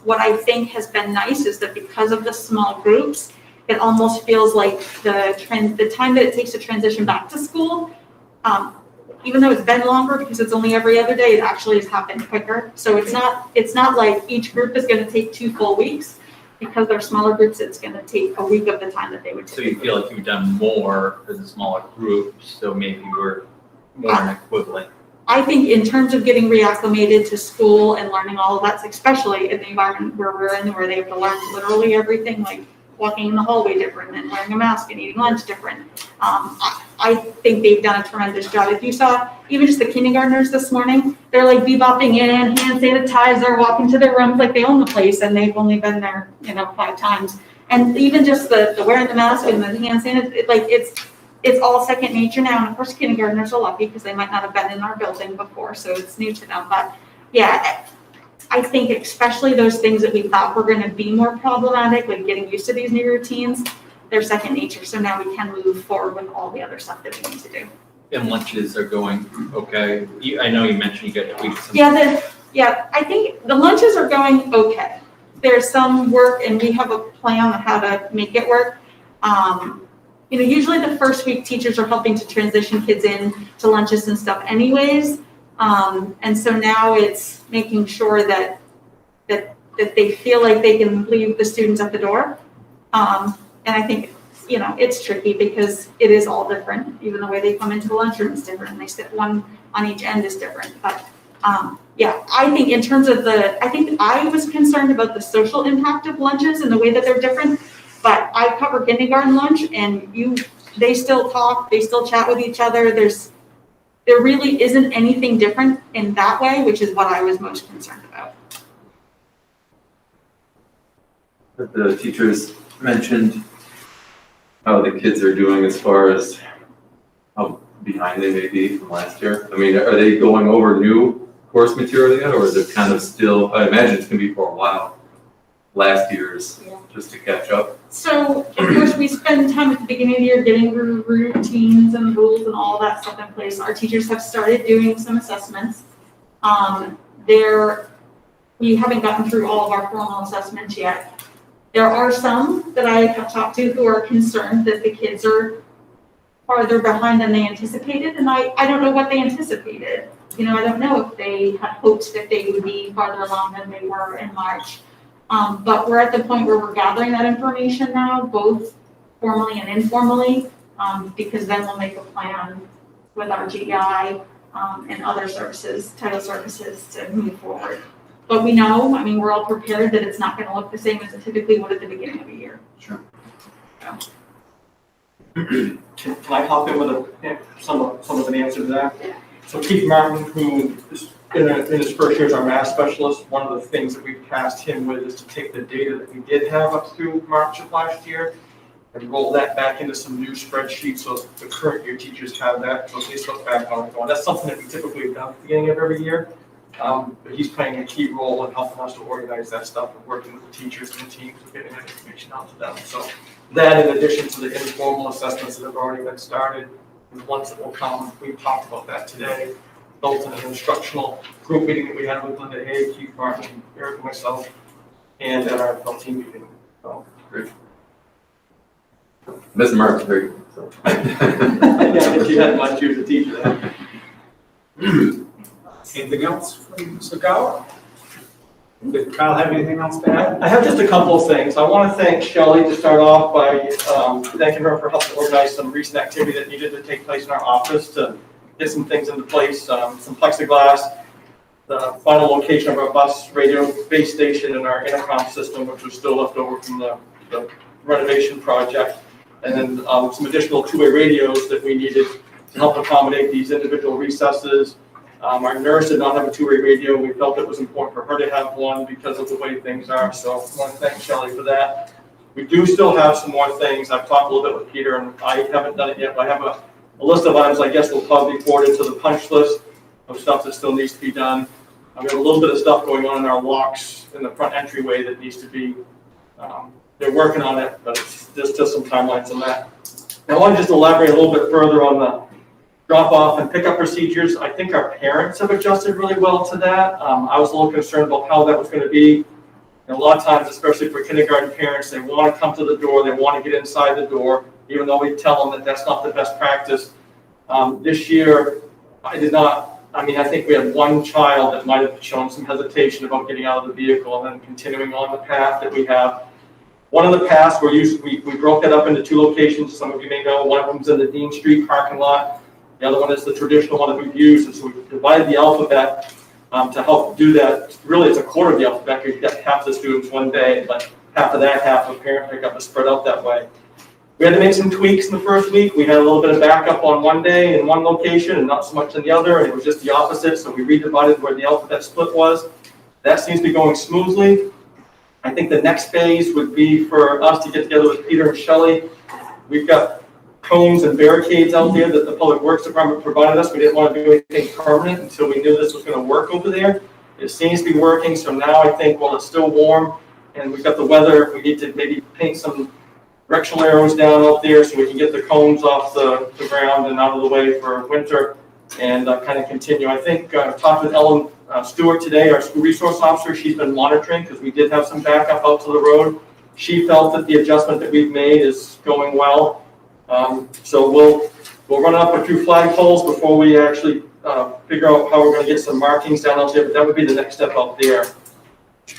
What I think has been nice is that because of the small groups, it almost feels like the time that it takes to transition back to school, even though it's been longer because it's only every other day, it actually has happened quicker. So it's not like each group is going to take 2 full weeks. Because they're smaller groups, it's going to take a week of the time that they would take. So you feel like you've done more for the smaller groups, so maybe we're more an equivalent? I think in terms of getting reacclimated to school and learning all of that, especially in the environment where we're in, where they have to learn literally everything, like walking in the hallway different and wearing a mask and eating lunch different. I think they've done a tremendous job. If you saw even just the kindergartners this morning, they're like bebopping in, hand sanitizer, walking to their rooms like they own the place and they've only been there, 5 times. And even just the wearing the mask and the hand sanitizer, like it's all second nature now. And of course, kindergartners are lucky because they might not have been in our building before, so it's new to them. But yeah, I think especially those things that we thought were going to be more problematic, like getting used to these new routines, they're second nature. So now we can move forward with all the other stuff that we need to do. And lunches are going okay. I know you mentioned you got tweaks. Yeah, I think the lunches are going okay. There's some work, and we have a plan on how to make it work. Usually the first week teachers are helping to transition kids in to lunches and stuff anyways. And so now it's making sure that they feel like they can leave the students at the door. And I think, it's tricky because it is all different. Even the way they come into the lunchroom is different. They sit one on each end is different. But I think in terms of I was concerned about the social impact of lunches and the way that they're different. But I cover kindergarten lunch and they still talk, they still chat with each other. There really isn't anything different in that way, which is what I was most concerned about. The teachers mentioned how the kids are doing as far as how behind they may be from last year. I mean, are they going over new course material yet, or is it kind of still, I imagine it's going to be for a while, last year's, just to catch up? So, of course, we spend time at the beginning of the year getting routines and rules and all that stuff in place. Our teachers have started doing some assessments. We haven't gotten through all of our formal assessments yet. There are some that I have talked to who are concerned that the kids are farther behind than they anticipated, and I don't know what they anticipated. I don't know if they had hoped that they would be farther along than they were in March. But we're at the point where we're gathering that information now, both formally and informally, because then we'll make a plan with our GI and other services, title services, to move forward. But we know, we're all prepared that it's not going to look the same as it typically would at the beginning of the year. Sure. Can I hop in with some of an answer to that? Yeah. So Keith Martin, who is in his first year as our math specialist, one of the things that we've tasked him with is to take the data that we did have up through March of last year and roll that back into some new spreadsheets so the current year teachers have that, so they look back on it. That's something that we typically have done at the beginning of every year. But he's playing a key role in helping us to organize that stuff and working with the teachers and the teams and getting that information out to them. So that, in addition to the informal assessments that have already been started, and the ones that will come, we've talked about that today, both in an instructional group meeting that we had with Linda Hay, Keith Martin, Eric, and myself, and at our team meeting. So Great. Mr. Mark's very good. So. if you had much years to teach that. Anything else from Mr. Kyle? Did Kyle have anything else to add? I have just a couple of things. I want to thank Shelley to start off by thanking her for helping organize some recent activity that needed to take place in our office to get some things into place, some plexiglass, the final location of our bus radio base station and our intercom system, which was still left over from the renovation project. and then some additional two-way radios that we needed to help accommodate these individual recesses. Our nurse did not have a two-way radio. We felt it was important for her to have one because of the way things are. So I want to thank Shelley for that. We do still have some more things. I've talked a little bit with Peter, and I haven't done it yet, but I have a list of items I guess we'll probably forward into the punch list of stuff that still needs to be done. We have a little bit of stuff going on in our locks in the front entryway that needs to be, they're working on it, but there's just some timelines on that. Now, I want to just elaborate a little bit further on the drop-off and pickup procedures. I think our parents have adjusted really well to that. I was a little concerned about how that was going to be. And a lot of times, especially for kindergarten parents, they want to come to the door, they want to get inside the door, even though we tell them that that's not the best practice. This year, I think we had one child that might have shown some hesitation about getting out of the vehicle and then continuing on the path that we have. One of the paths we broke that up into two locations. Some of you may know, one of them is in the Dean Street parking lot. The other one is the traditional one that we've used. And so we divided the alphabet to help do that. Really, it's a quarter of the alphabet. You get half the students one day, but half of that, half of parent pickup is spread out that way. We had to make some tweaks in the first week. We had a little bit of backup on one day in one location and not so much in the other, and it was just the opposite, so we redivided where the alphabet split was. That seems to be going smoothly. I think the next phase would be for us to get together with Peter and Shelley. We've got cones and barricades out there that the Public Works Department provided us. We didn't want to do anything permanent until we knew this was going to work over there. It seems to be working, so now I think while it's still warm and we've got the weather, we need to maybe paint some directional arrows down out there so we can get the cones off the ground and out of the way for winter and kind of continue. I think I talked with Ellen Stewart today, our school resource officer. She's been monitoring because we did have some backup out to the road. She felt that the adjustment that we've made is going well. So we'll run up a few flagpoles before we actually figure out how we're going to get some markings down out there, but that would be the next step out there.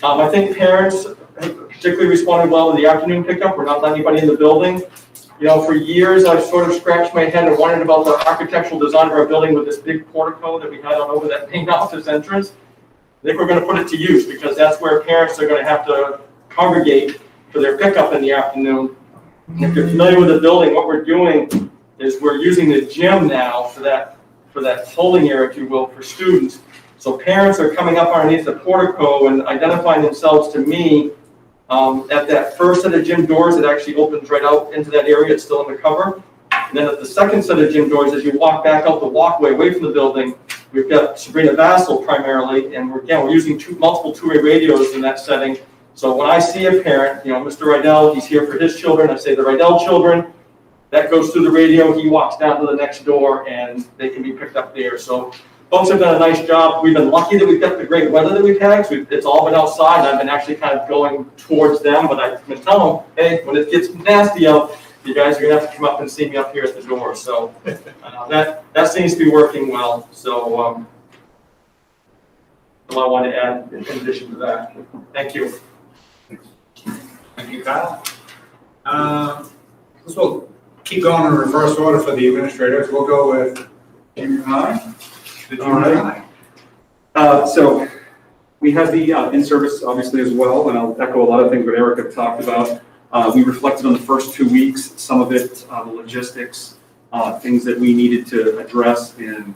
I think parents particularly responded well to the afternoon pickup. We're not letting anybody in the building. You know, for years, I've sort of scratched my head and wondered about the architectural design of our building with this big portico that we had on over that main office entrance. I think we're going to put it to use because that's where parents are going to have to congregate for their pickup in the afternoon. And if you're familiar with the building, what we're doing is we're using the gym now for that holding area, if you will, for students. So parents are coming up underneath the portico and identifying themselves to me at that first set of gym doors that actually opens right out into that area. It's still undercover. And then at the second set of gym doors, as you walk back out the walkway away from the building, we've got Sabrina Vassal primarily, and we're using multiple two-way radios in that setting. So when I see a parent, you know, Mr. Rydell, he's here for his children. I say the Rydell children. That goes through the radio. He walks down to the next door, and they can be picked up there. So folks have done a nice job. We've been lucky that we've got the great weather that we've had. So it's all been outside, and I've been actually kind of going towards them. But I've been telling them, hey, when it gets nasty out, you guys are going to have to come up and see me up here at the door. So that seems to be working well. So I want to add in addition to that. Thank you. Thank you, Kyle. This will keep going in reverse order for the administrators. We'll go with junior high. The junior high. So we have the in-service obviously as well, and I'll echo a lot of things that Erica talked about. We reflected on the first 2 weeks, some of it, the logistics, things that we needed to address and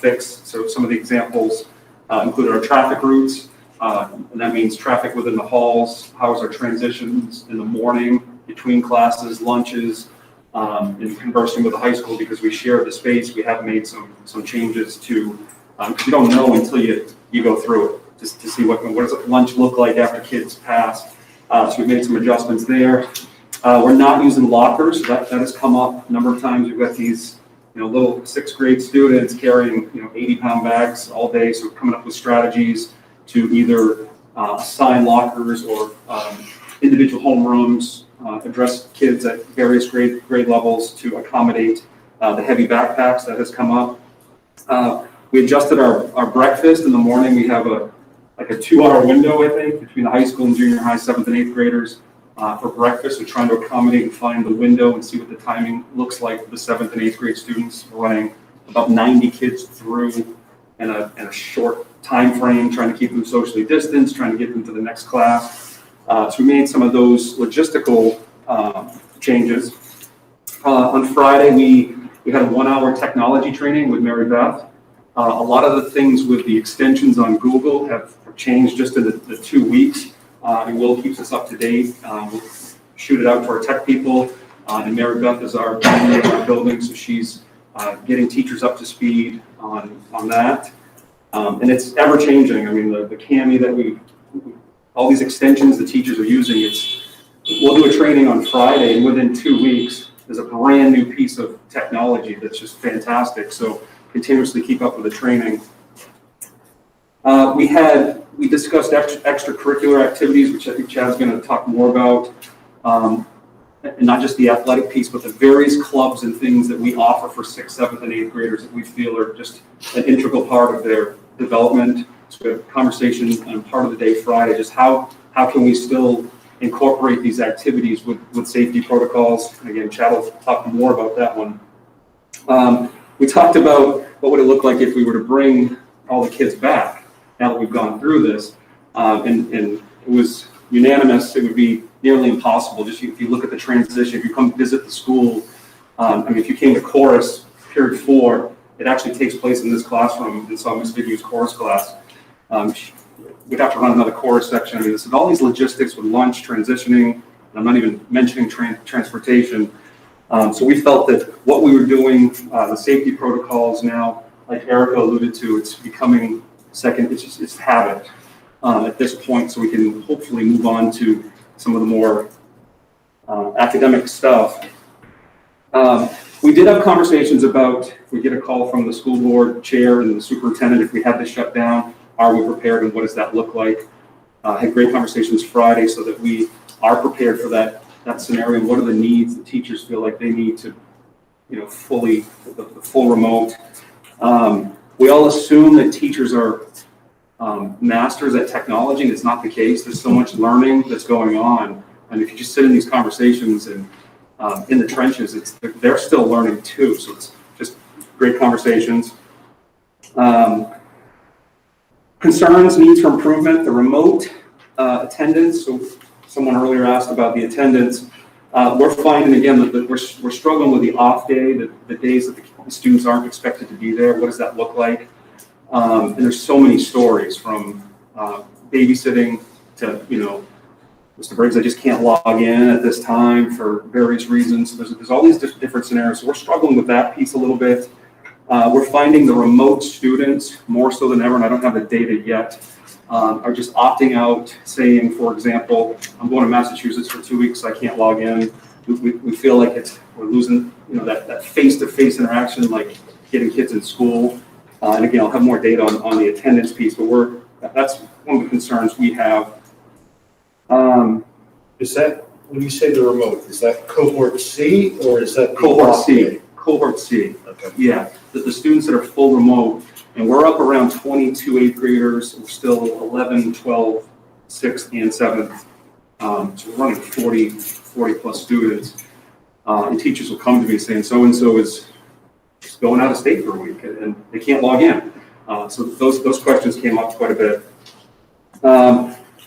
fix. So some of the examples included our traffic routes, and that means traffic within the halls, how is our transitions in the morning, between classes, lunches, and conversing with the high school because we share the space. We have made some changes to, because you don't know until you go through it, just to see what does lunch look like after kids pass. So we've made some adjustments there. We're not using lockers. That has come up a number of times. We've got these, little 6th grade students carrying, 80-pound bags all day. So we're coming up with strategies to either assign lockers or individual homerooms, address kids at various grade levels to accommodate the heavy backpacks that has come up. We adjusted our breakfast in the morning. We have a 2-hour window, I think, between the high school and junior high 7th and 8th graders for breakfast. We're trying to accommodate and find the window and see what the timing looks like for the 7th and 8th grade students. We're running about 90 kids through in a short time frame, trying to keep them socially distanced, trying to get them to the next class. So we made some of those logistical changes. On Friday, we had a 1-hour technology training with Mary Beth. A lot of the things with the extensions on Google have changed just in the 2 weeks. And Will keeps us up to date. We'll shoot it out to our tech people. And Mary Beth is our leader in our building, so she's getting teachers up to speed on that. And it's ever changing. I mean, the Cami that all these extensions the teachers are using, we'll do a training on Friday, and within 2 weeks, there's a brand new piece of technology that's just fantastic. So continuously keep up with the training. We discussed extracurricular activities, which I think Chad's going to talk more about, and not just the athletic piece, but the various clubs and things that we offer for 6th, 7th, and 8th graders that we feel are just an integral part of their development. So we have a conversation on part of the day Friday, just how can we still incorporate these activities with safety protocols. And again, Chad will talk more about that one. We talked about what would it look like if we were to bring all the kids back now that we've gone through this. And it was unanimous, it would be nearly impossible. Just if you look at the transition, if you come visit the school, if you came to chorus period 4, it actually takes place in this classroom, and so Ms. Viggy's chorus class. We'd have to run another chorus section. I mean, this is all these logistics with lunch, transitioning, and I'm not even mentioning transportation. So we felt that what we were doing, the safety protocols now, like Erica alluded to, it's becoming second, it's habit at this point, so we can hopefully move on to some of the more academic stuff. We did have conversations about, if we get a call from the school board chair and the superintendent, if we had to shut down, are we prepared and what does that look like? Had great conversations Friday so that we are prepared for that scenario, and what are the needs that teachers feel like they need to, the full remote. We all assume that teachers are masters at technology, and it's not the case. There's so much learning that's going on, and if you just sit in these conversations and in the trenches, they're still learning too. So it's just great conversations. Concerns, needs for improvement, the remote attendance. So someone earlier asked about the attendance. We're finding again that we're struggling with the off day, the days that the students aren't expected to be there. What does that look like? And there's so many stories from babysitting to, Mr. Briggs, I just can't log in at this time for various reasons. There's all these different scenarios. So we're struggling with that piece a little bit. We're finding the remote students more so than ever, and I don't have the data yet, are just opting out, saying, for example, I'm going to Massachusetts for 2 weeks, so I can't log in. We feel like we're losing, that face-to-face interaction, like getting kids in school. And again, I'll have more data on the attendance piece, but that's one of the concerns we have. Is that, when you say the remote, is that cohort C or is that Cohort C? Cohort C. Okay. Yeah, the students that are full remote, and we're up around 22 8th graders. We're still 11, 12, 6th, and 7th. So we're running 40 plus students. And teachers will come to me saying, so-and-so is going out of state for a week and they can't log in. So those questions came up quite a bit.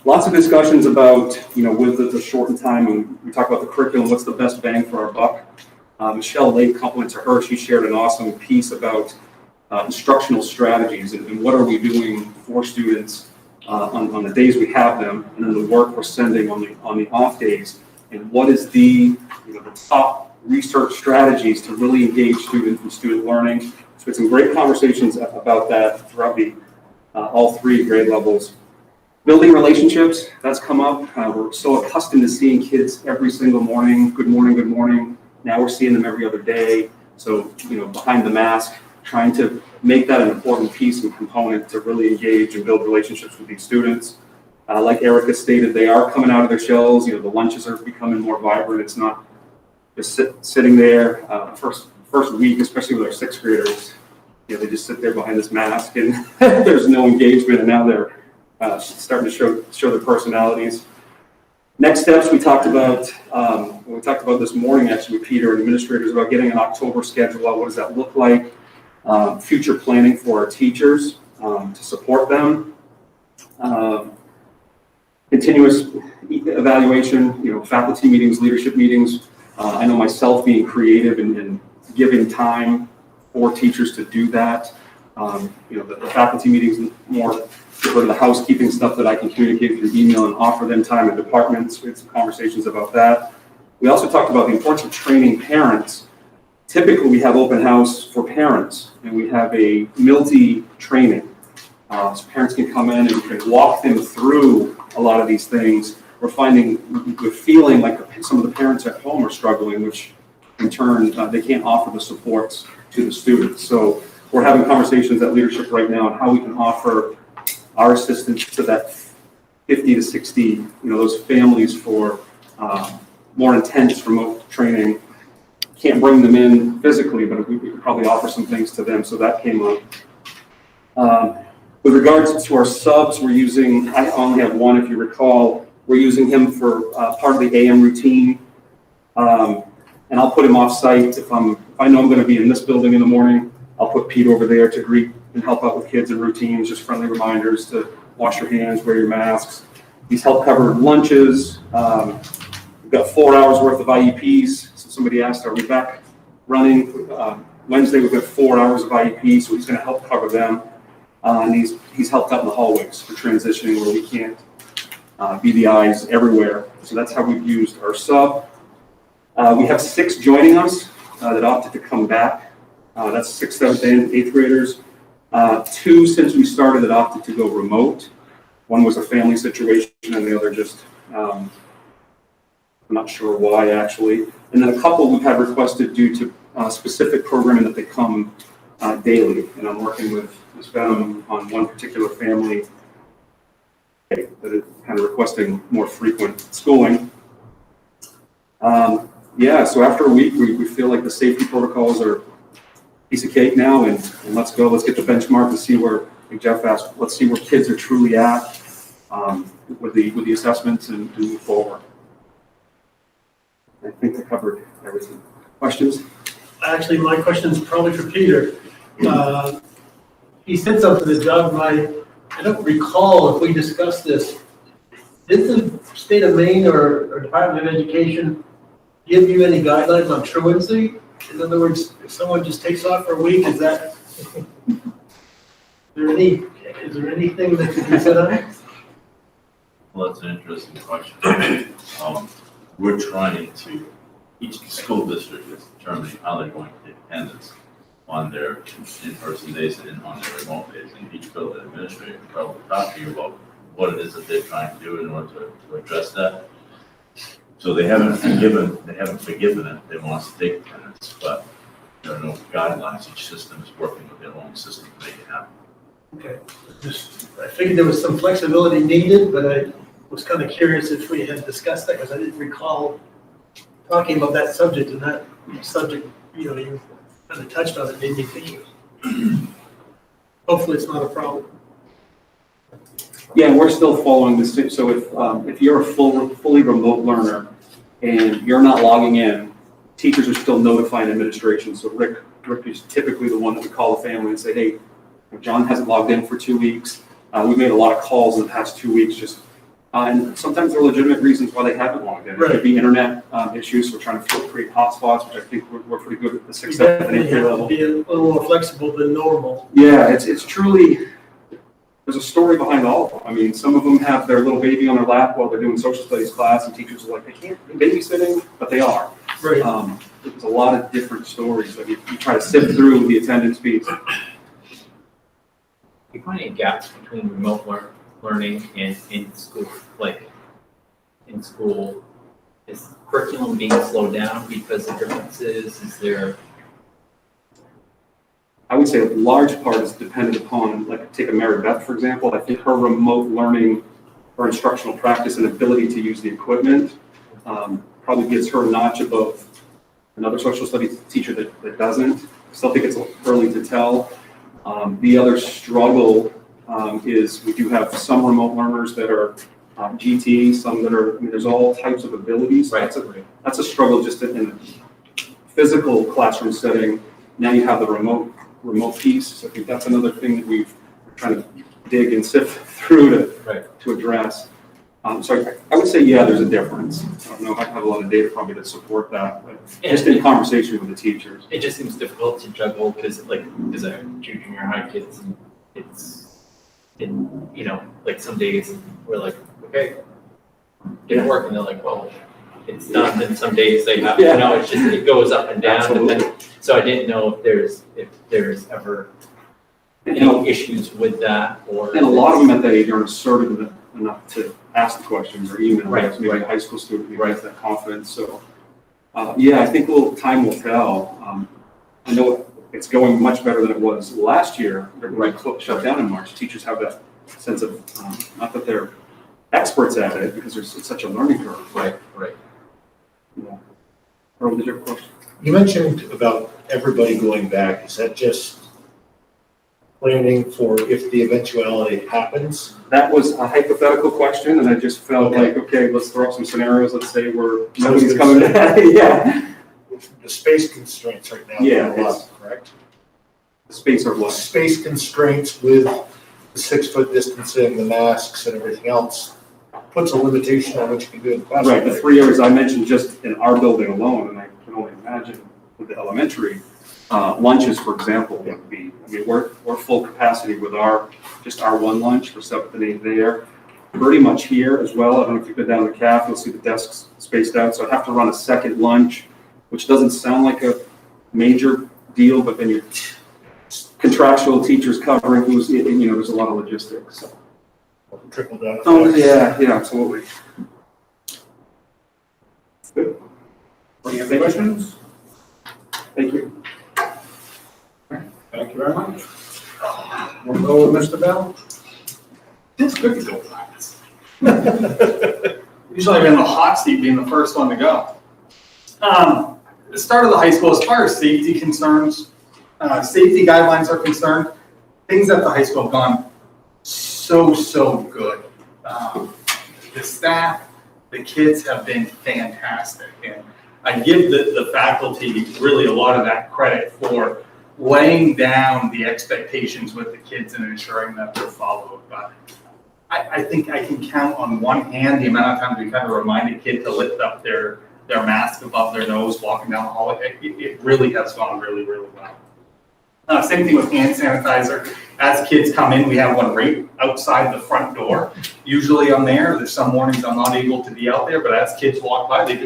Lots of discussions about, with the shortened time, and we talk about the curriculum, what's the best bang for our buck. Michelle Lake, compliment to her, she shared an awesome piece about instructional strategies and what are we doing for students on the days we have them, and then the work we're sending on the off days, and what is the top research strategies to really engage students and student learning. So we had some great conversations about that throughout all 3 grade levels. Building relationships, that's come up. We're so accustomed to seeing kids every single morning. Good morning, good morning. Now we're seeing them every other day. So, behind the mask, trying to make that an important piece and component to really engage and build relationships with these students. Like Erica stated, they are coming out of their shells. The lunches are becoming more vibrant. It's not just sitting there. First week, especially with our 6th graders, they just sit there behind this mask and there's no engagement, and now they're starting to show their personalities. Next steps, we talked about this morning actually with Peter and administrators about getting an October schedule out. What does that look like? Future planning for our teachers to support them. Continuous evaluation, faculty meetings, leadership meetings. I know myself being creative and giving time for teachers to do that. The faculty meetings more refer to the housekeeping stuff that I can communicate through email and offer them time in departments. We had some conversations about that. We also talked about the importance of training parents. Typically, we have open house for parents, and we have a MILTI training. So parents can come in and we can walk them through a lot of these things. We're feeling like some of the parents at home are struggling, which in turn, they can't offer the supports to the students. So we're having conversations at leadership right now on how we can offer our assistance to that 50 to 60, those families for more intense remote training. Can't bring them in physically, but we could probably offer some things to them. So that came up. With regards to our subs, I only have one, if you recall. We're using him for part of the AM routine. And I'll put him off site if I know I'm going to be in this building in the morning. I'll put Pete over there to greet and help out with kids and routines, just friendly reminders to wash your hands, wear your masks. He's helped cover lunches. We've got 4 hours worth of IEPs. So somebody asked, are we back running? Wednesday, we've got 4 hours of IEPs, so he's going to help cover them. And he's helped out in the hallways for transitioning where we can't be the eyes everywhere. So that's how we've used our sub. We have 6 joining us that opted to come back. That's 6th, 7th, and 8th graders. 2 since we started that opted to go remote. One was a family situation and the other just, I'm not sure why actually. And then a couple we've had requested due to specific programming that they come daily. And I'm working with Ms. Benham on one particular family that is kind of requesting more frequent schooling. So after a week, we feel like the safety protocols are a piece of cake now, and let's go. Let's get the benchmark to see where, like Jeff asked, let's see where kids are truly at with the assessments and move forward. I think I covered everything. Questions? Actually, my question is probably for Peter. He said something to the job, I don't recall if we discussed this. Did the state of Maine or Department of Education give you any guidelines on truancy? In other words, if someone just takes off for a week, is there anything that you consider? Well, that's an interesting question. We're trying to, each school district is determining how they're going to take attendance on their in-person days and on their remote days. And each building administrator can probably talk to you about what it is that they're trying to do in order to address that. So they haven't forgiven it. They want us to take attendance, but there are no guidelines. Each system is working with their own system to make it happen. Okay, I figured there was some flexibility needed, but I was kind of curious if we had discussed that because I didn't recall talking about that subject, and that subject, you kind of touched on it, made me think. Hopefully it's not a problem. Yeah, we're still following this. So if you're a fully remote learner and you're not logging in, teachers are still notifying administration. So Rick is typically the one that would call the family and say, hey, John hasn't logged in for 2 weeks. We've made a lot of calls in the past 2 weeks, and sometimes there are legitimate reasons why they haven't logged in. Right. It could be internet issues. We're trying to create hotspots, which I think we're pretty good at the 6th, 7th, and 8th grade level. Be a little more flexible than normal. Yeah, it's truly, there's a story behind all of them. I mean, some of them have their little baby on their lap while they're doing social studies class, and teachers are like, they can't be babysitting, but they are. Right. There's a lot of different stories that you try to sift through the attendance piece. Do you find any gaps between remote learning and in school? Like in school, is curriculum being slowed down because of differences? Is there? I would say a large part is dependent upon, like, take Mary Beth, for example. I think her remote learning, her instructional practice and ability to use the equipment probably gets her a notch above another social studies teacher that doesn't. I still think it's early to tell. The other struggle is we do have some remote learners that are GT, some that are, there's all types of abilities. Right. That's a struggle just in a physical classroom setting. Now you have the remote piece. So I think that's another thing that we're trying to dig and sift through to address. So I would say, yeah, there's a difference. I don't know if I have a lot of data probably to support that, but just in conversation with the teachers. It just seems difficult to juggle because as a junior high kids, like some days we're like, okay, didn't work, and they're like, well, it's done. Then some days they have, it's just, it goes up and down. And then, so I didn't know if there's ever any issues with that, or. And a lot of them at that age aren't assertive enough to ask the questions or email. Right, Maybe right. a high school student maybe has that confidence. So, yeah, I think time will tell. I know it's going much better than it was last year. Everybody shut down in March. Teachers have that sense of, not that they're experts at it, because it's such a learning curve. Right. Yeah. Earl, did you have a question? You mentioned about everybody going back. Is that just planning for if the eventuality happens? That was a hypothetical question, and I just felt like, okay, let's throw up some scenarios. Let's say nobody's coming back. Yeah. The space constraints right now. Yeah, are a lot, correct? The space or what? Space constraints with the 6 foot distancing, the masks, and everything else puts a limitation on what you can do in the classroom. Right, the 3 areas I mentioned just in our building alone, and I can only imagine with the elementary, lunches, for example, would be, we're full capacity with our one lunch for 7th and 8th there. Pretty much here as well. I don't know if you've been down to the caf, you'll see the desks spaced out. So I have to run a second lunch, which doesn't sound like a major deal, but then you're contractual teachers covering who's, there's a lot of logistics. So. Trickle down. Oh, yeah, absolutely. Good. Any other questions? Thank you. Thank you very much. We'll go with Mr. Bell. This cookie go fast. Usually I'm in the hot seat being the first one to go. The start of the high school, as far as safety concerns, safety guidelines are concerned, things at the high school have gone so good. The staff, the kids have been fantastic. And I give the faculty really a lot of that credit for laying down the expectations with the kids and ensuring that they're followed. But I think I can count on one hand the amount of times we kind of remind a kid to lift up their mask above their nose walking down the hall. It really has gone really well. Same thing with hand sanitizer. As kids come in, we have one right outside the front door. Usually I'm there. There's some mornings I'm not able to be out there, but as kids walk by, they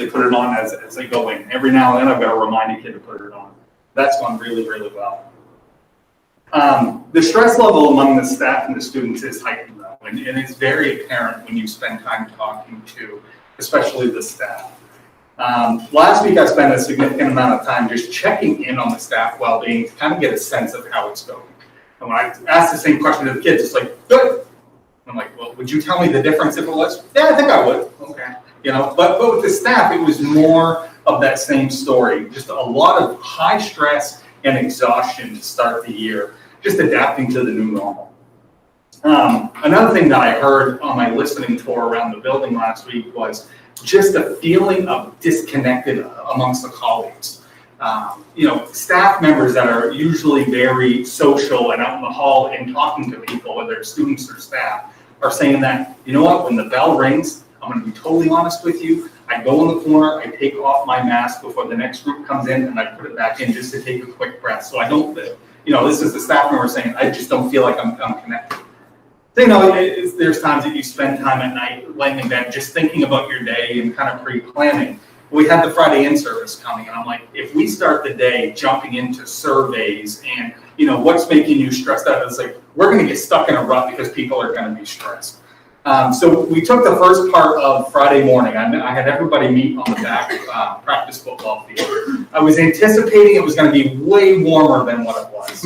put it on as they go in. Every now and then I've got to remind a kid to put it on. That's gone really well. The stress level among the staff and the students is heightened though, and it's very apparent when you spend time talking to, especially the staff. Last week I spent a significant amount of time just checking in on the staff well-being to kind of get a sense of how it's going. And when I asked the same question to the kids, it's like, good. I'm like, well, would you tell me the difference if it was? Yeah, I think I would. Okay. But with the staff, it was more of that same story. Just a lot of high stress and exhaustion to start the year, just adapting to the new normal. Another thing that I heard on my listening tour around the building last week was just a feeling of disconnected amongst the colleagues. Staff members that are usually very social and out in the hall and talking to people, whether it's students or staff, are saying that, you know what, when the bell rings, I'm going to be totally honest with you, I go in the corner, I take off my mask before the next group comes in, and I put it back in just to take a quick breath. So I don't, this is the staff member saying, I just don't feel like I'm connected. There's times that you spend time at night laying in bed just thinking about your day and kind of pre-planning. We had the Friday in-service coming, and I'm like, if we start the day jumping into surveys and, what's making you stressed out, it's like, we're going to get stuck in a rut because people are going to be stressed. So we took the first part of Friday morning. I had everybody meet on the back practice football field. I was anticipating it was going to be way warmer than what it was.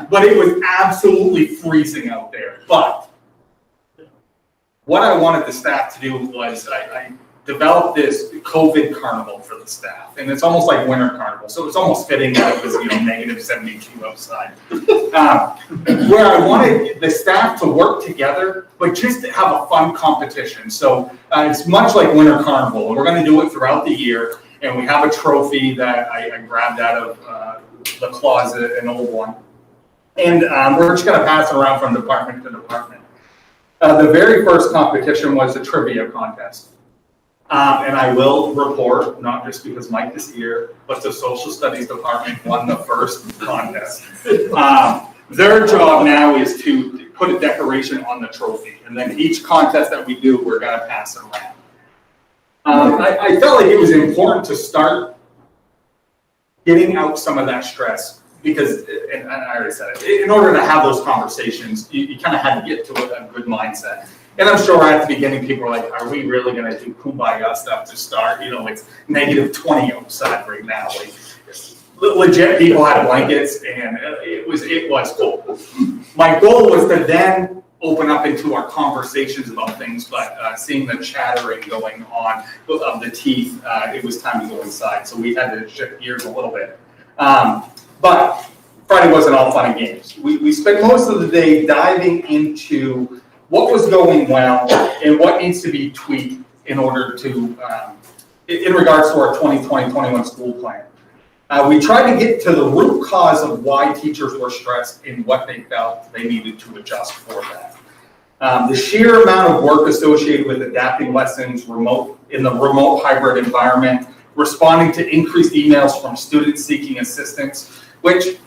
But it was absolutely freezing out there. But what I wanted the staff to do was I developed this COVID carnival for the staff. And it's almost like winter carnival. So it's almost fitting that it was, negative 72 outside. Where I wanted the staff to work together, but just to have a fun competition. So it's much like winter carnival. We're going to do it throughout the year. And we have a trophy that I grabbed out of the closet, an old one. And we're just going to pass it around from department to department. The very first competition was a trivia contest. And I will report, not just because Mike is here, but the social studies department won the first contest. Their job now is to put a decoration on the trophy, and then each contest that we do, we're gonna pass it around. I felt like it was important to start getting out some of that stress because, and I already said it, in order to have those conversations, you kind of had to get to a good mindset. And I'm sure at the beginning, people were like, are we really gonna do kumbaya stuff to start? You know, it's -20 outside right now. Like, legit, people had blankets and it was cool. My goal was to then open up into our conversations about things, but seeing the chattering going on of the teeth, it was time to go inside. So we had to shift gears a little bit. But Friday wasn't all fun and games. We spent most of the day diving into what was going well and what needs to be tweaked in order to, in regards to our 2020-21 school plan. We tried to get to the root cause of why teachers were stressed and what they felt they needed to adjust for that. The sheer amount of work associated with adapting lessons in the remote hybrid environment, responding to increased emails from students seeking assistance, which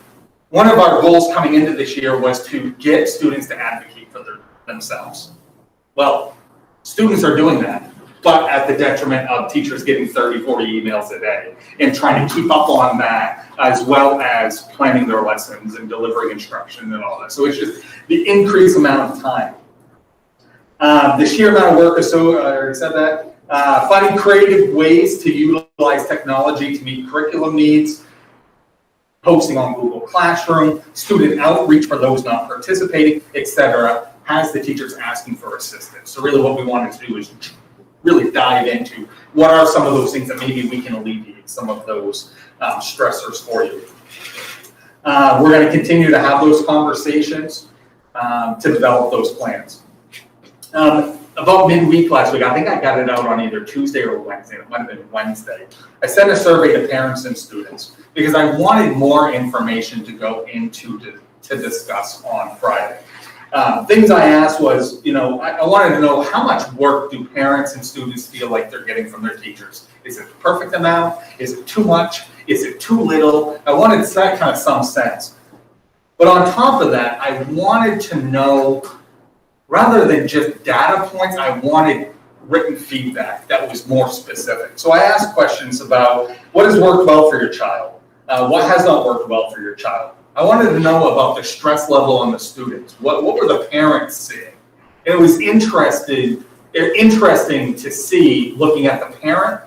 one of our goals coming into this year was to get students to advocate for themselves. Well, students are doing that, but at the detriment of teachers getting 30, 40 emails a day and trying to keep up on that, as well as planning their lessons and delivering instruction and all that. So it's just the increased amount of time. The sheer amount of work, finding creative ways to utilize technology to meet curriculum needs, posting on Google Classroom, student outreach for those not participating, etc., has the teachers asking for assistance. So really what we wanted to do is really dive into what are some of those things that maybe we can alleviate some of those stressors for you. We're going to continue to have those conversations to develop those plans. About midweek last week, I think I got it out on either Tuesday or Wednesday. It might have been Wednesday. I sent a survey to parents and students because I wanted more information to go into to discuss on Friday. Things I asked was, I wanted to know how much work do parents and students feel like they're getting from their teachers? Is it the perfect amount? Is it too much? Is it too little? I wanted that kind of some sense. But on top of that, I wanted to know, rather than just data points, I wanted written feedback that was more specific. So I asked questions about what has worked well for your child? What has not worked well for your child? I wanted to know about the stress level on the students. What were the parents seeing? And it was interesting to see, looking at the parent,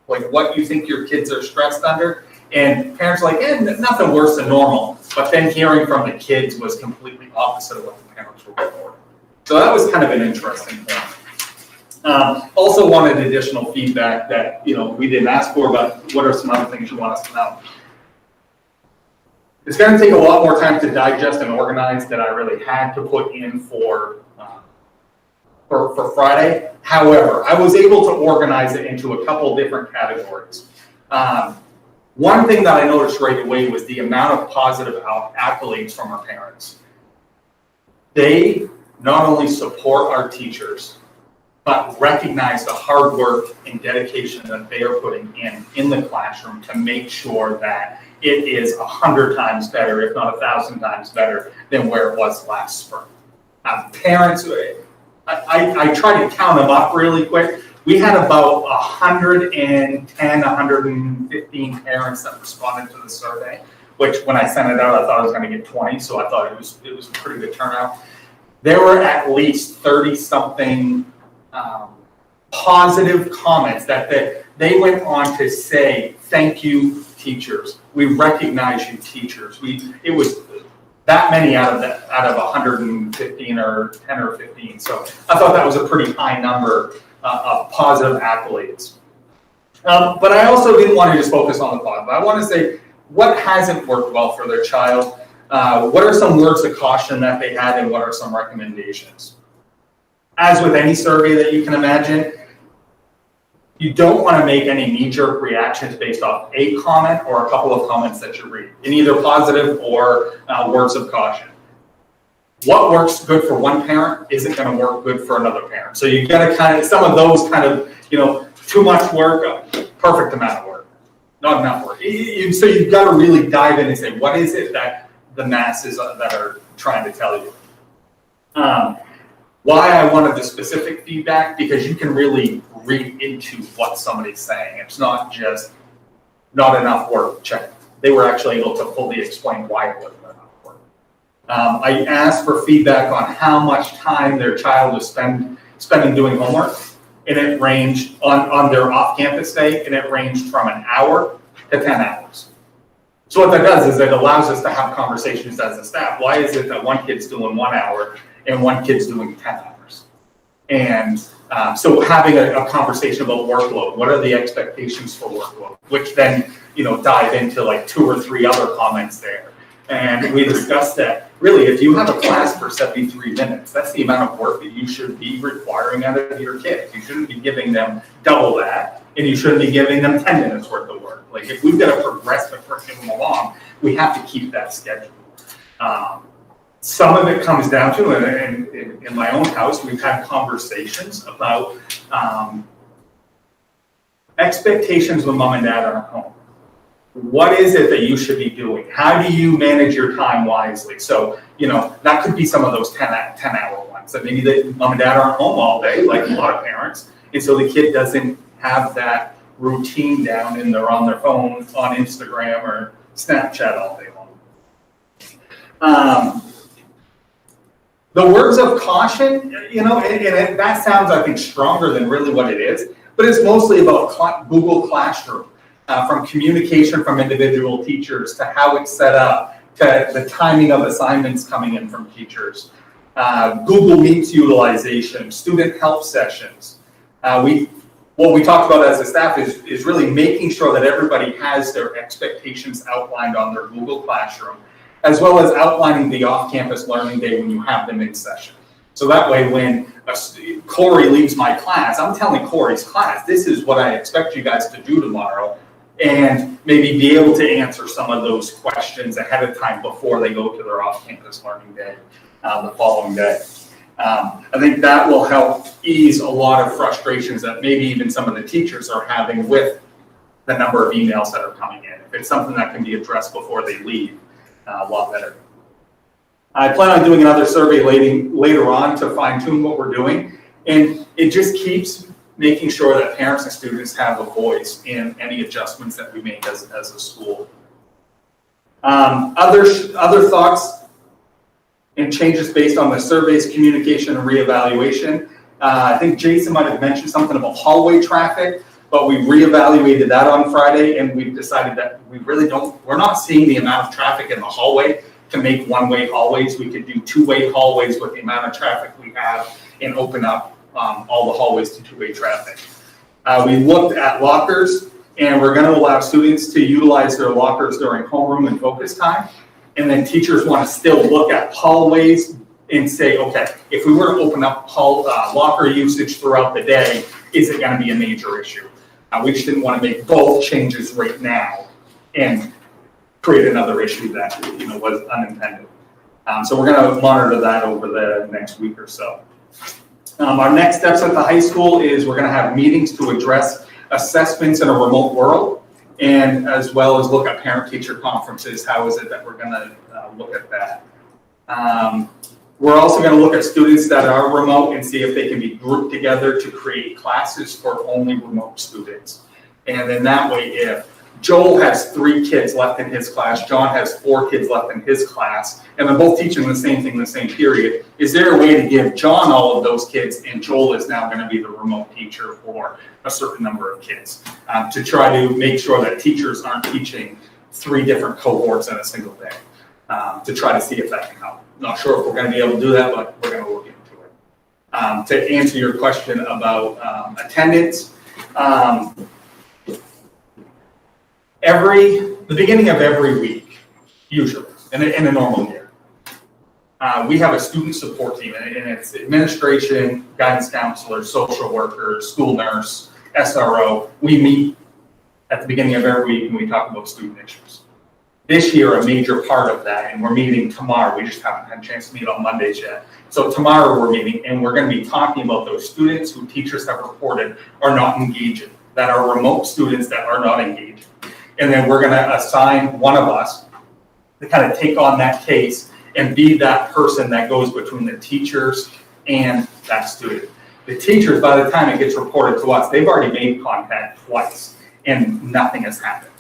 like what you think your kids are stressed under, and parents are like, nothing worse than normal. But then hearing from the kids was completely opposite of what the parents were reporting. So that was kind of an interesting point. Also wanted additional feedback that we didn't ask for, but what are some other things you want us to know? It's going to take a lot more time to digest and organize than I really had to put in for Friday. However, I was able to organize it into a couple different categories. One thing that I noticed right away was the amount of positive accolades from our parents. They not only support our teachers, but recognize the hard work and dedication that they are putting in the classroom to make sure that it is 100 times better, if not 1,000 times better than where it was last spring. Parents, I tried to count them up really quick. We had about 110, 115 parents that responded to the survey, which when I sent it out, I thought I was going to get 20, so I thought it was a pretty good turnout. There were at least 30-something positive comments that they went on to say, thank you, teachers. We recognize you, teachers. It was that many out of 115 or 10 or 15. So I thought that was a pretty high number of positive accolades. But I also didn't want to just focus on the positive. I want to say what hasn't worked well for their child. What are some words of caution that they had, and what are some recommendations? As with any survey that you can imagine, you don't want to make any knee-jerk reactions based off a comment or a couple of comments that you read, in either positive or words of caution. what works good for one parent isn't gonna work good for another parent. So you gotta kind of, some of those kind of, too much work, perfect amount of work, not enough work. So you've gotta really dive in and say, what is it that the masses that are trying to tell you? Why I wanted the specific feedback, because you can really read into what somebody's saying. It's not just not enough work, check. They were actually able to fully explain why it wasn't enough work. I asked for feedback on how much time their child was spending doing homework, and it ranged on their off-campus day, and it ranged from an hour to 10 hours. So what that does is it allows us to have conversations as a staff. Why is it that one kid's doing 1 hour and one kid's doing 10 hours? And so having a conversation about workload, what are the expectations for workload, which then, dive into like 2 or 3 other comments there. And we discussed that really, if you have a class for 73 minutes, that's the amount of work that you should be requiring out of your kids. You shouldn't be giving them double that, and you shouldn't be giving them 10 minutes worth of work. Like if we've got to progress the curriculum along, we have to keep that schedule. Some of it comes down to, and in my own house, we've had conversations about expectations when mom and dad aren't home. What is it that you should be doing? How do you manage your time wisely? So, that could be some of those 10-hour ones. That maybe the mom and dad aren't home all day, like a lot of parents, and so the kid doesn't have that routine down and they're on their phone, on Instagram or Snapchat all day long. The words of caution, and that sounds, I think, stronger than really what it is, but it's mostly about Google Classroom. From communication from individual teachers to how it's set up, to the timing of assignments coming in from teachers, Google Meets utilization, student help sessions. What we talked about as a staff is really making sure that everybody has their expectations outlined on their Google Classroom, as well as outlining the off-campus learning day when you have them in session. So that way when Corey leaves my class, I'm telling Corey's class, this is what I expect you guys to do tomorrow, and maybe be able to answer some of those questions ahead of time before they go to their off-campus learning day the following day. I think that will help ease a lot of frustrations that maybe even some of the teachers are having with the number of emails that are coming in. If it's something that can be addressed before they leave, a lot better. I plan on doing another survey later on to fine-tune what we're doing, and it just keeps making sure that parents and students have a voice in any adjustments that we make as a school. Other thoughts and changes based on the surveys, communication, and reevaluation. I think Jason might have mentioned something about hallway traffic, but we reevaluated that on Friday, and we've decided that we're not seeing the amount of traffic in the hallway to make one-way hallways. We could do two-way hallways with the amount of traffic we have and open up all the hallways to two-way traffic. We looked at lockers, and we're going to allow students to utilize their lockers during homeroom and focus time. And then teachers want to still look at hallways and say, okay, if we were to open up locker usage throughout the day, is it going to be a major issue? We just didn't want to make both changes right now and create another issue that was unintended. So we're going to monitor that over the next week or so. Our next steps at the high school is we're going to have meetings to address assessments in a remote world, and as well as look at parent-teacher conferences. How is it that we're going to look at that? We're also going to look at students that are remote and see if they can be grouped together to create classes for only remote students. And then that way, if Joel has 3 kids left in his class, John has 4 kids left in his class, and they're both teaching the same thing in the same period, is there a way to give John all of those kids, and Joel is now going to be the remote teacher for a certain number of kids, to try to make sure that teachers aren't teaching 3 different cohorts in a single day, to try to see if that can help. Not sure if we're going to be able to do that, but we're going to look into it. To answer your question about attendance, the beginning of every week, usually, in a normal year, we have a student support team, and it's administration, guidance counselor, social worker, school nurse, SRO. We meet at the beginning of every week and we talk about student issues. this year a major part of that, and we're meeting tomorrow. We just haven't had a chance to meet on Mondays yet. So tomorrow we're meeting, and we're going to be talking about those students who teachers have reported are not engaging, that are remote students that are not engaging. And then we're going to assign one of us to kind of take on that case and be that person that goes between the teachers and that student. The teachers, by the time it gets reported to us, they've already made contact twice and nothing has happened.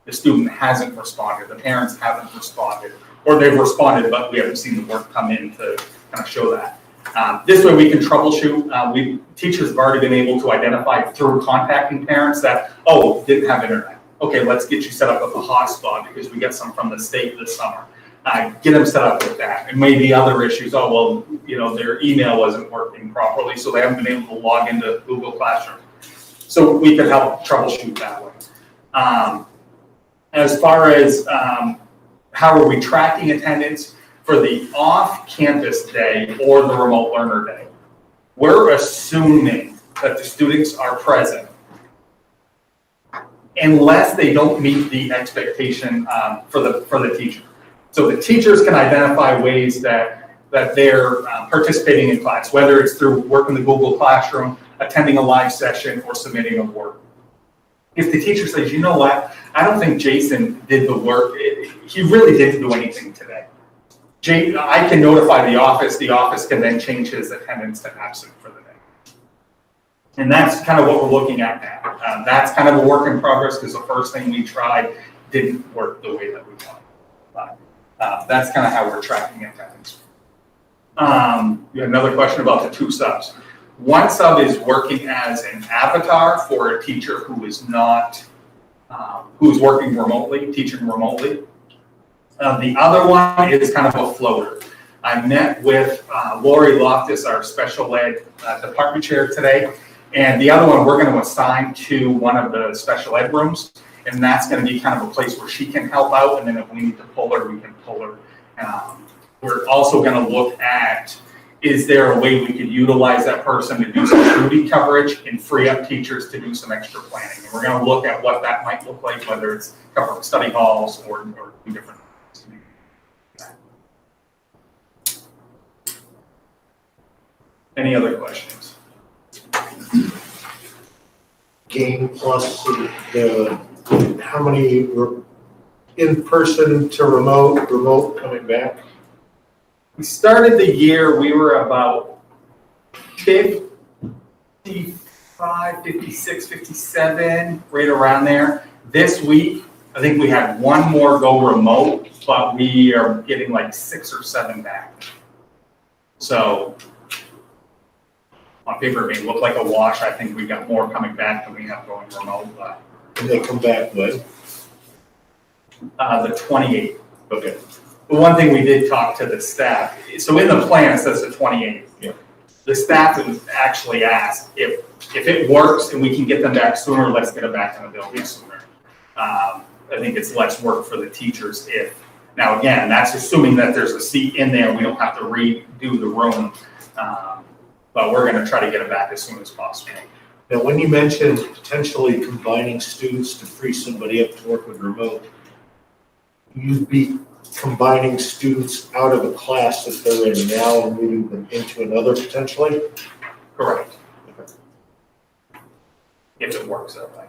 The student hasn't responded, the parents haven't responded, or they've responded, but we haven't seen the work come in to kind of show that. This way we can troubleshoot. Teachers have already been able to identify through contacting parents that, oh, didn't have internet. Okay, let's get you set up with a hotspot because we get some from the state this summer. Get them set up with that. And maybe other issues, oh, well, their email wasn't working properly, so they haven't been able to log into Google Classroom. So we can help troubleshoot that way. As far as how are we tracking attendance for the off-campus day or the remote learner day, we're assuming that the students are present unless they don't meet the expectation for the teacher. So the teachers can identify ways that they're participating in class, whether it's through work in the Google Classroom, attending a live session, or submitting a work. If the teacher says, you know what, I don't think Jason did the work, he really didn't do anything today. I can notify the office can then change his attendance to absent for the day. And that's kind of what we're looking at now. That's kind of a work in progress because the first thing we tried didn't work the way that we wanted. But that's kind of how we're tracking attendance. You had another question about the 2 subs. One sub is working as an avatar for a teacher who is not, who's working remotely, teaching remotely. The other one is kind of a floater. I met with Lori Loftus, our special ed department chair today, and the other one we're going to assign to one of the special ed rooms, and that's going to be kind of a place where she can help out, and then if we need to pull her, we can pull her. We're also going to look at, is there a way we could utilize that person to do some duty coverage and free up teachers to do some extra planning? And we're going to look at what that might look like, whether it's covering study halls or different things. Any other questions? Game plus how many were in person to remote coming back? We started the year, we were about 55, 56, 57, right around there. This week, I think we had one more go remote, but we are getting like 6 or 7 back. So on paper, it may look like a wash. I think we got more coming back than we have going remote. But And they come back when? The 28th. Okay. The one thing we did talk to the staff, so in the plan it says the 28th. Yeah. The staff was actually asked if it works and we can get them back sooner, let's get them back in the building sooner. I think it's less work for the teachers if, now again, that's assuming that there's a seat in there, we don't have to redo the room, but we're gonna try to get them back as soon as possible. Now, when you mentioned potentially combining students to free somebody up to work with remote, you'd be combining students out of a class that they're in now and moving them into another potentially? Correct. Okay. If it works that way.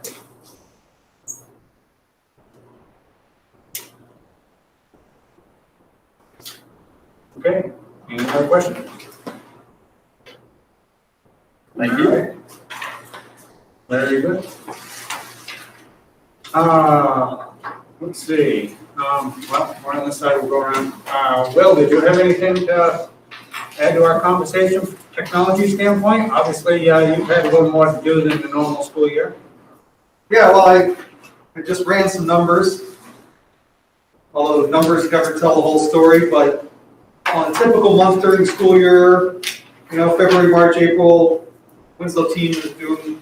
Okay, any other questions? Thank you. Very good. Let's see, well, one on this side, we'll go around. Will, did you have anything to add to our conversation from a technology standpoint? Obviously, you've had a little more to do than the normal school year. Yeah, well, I just ran some numbers, although the numbers never tell the whole story, but on a typical month during the school year, February, March, April, Winslow team is doing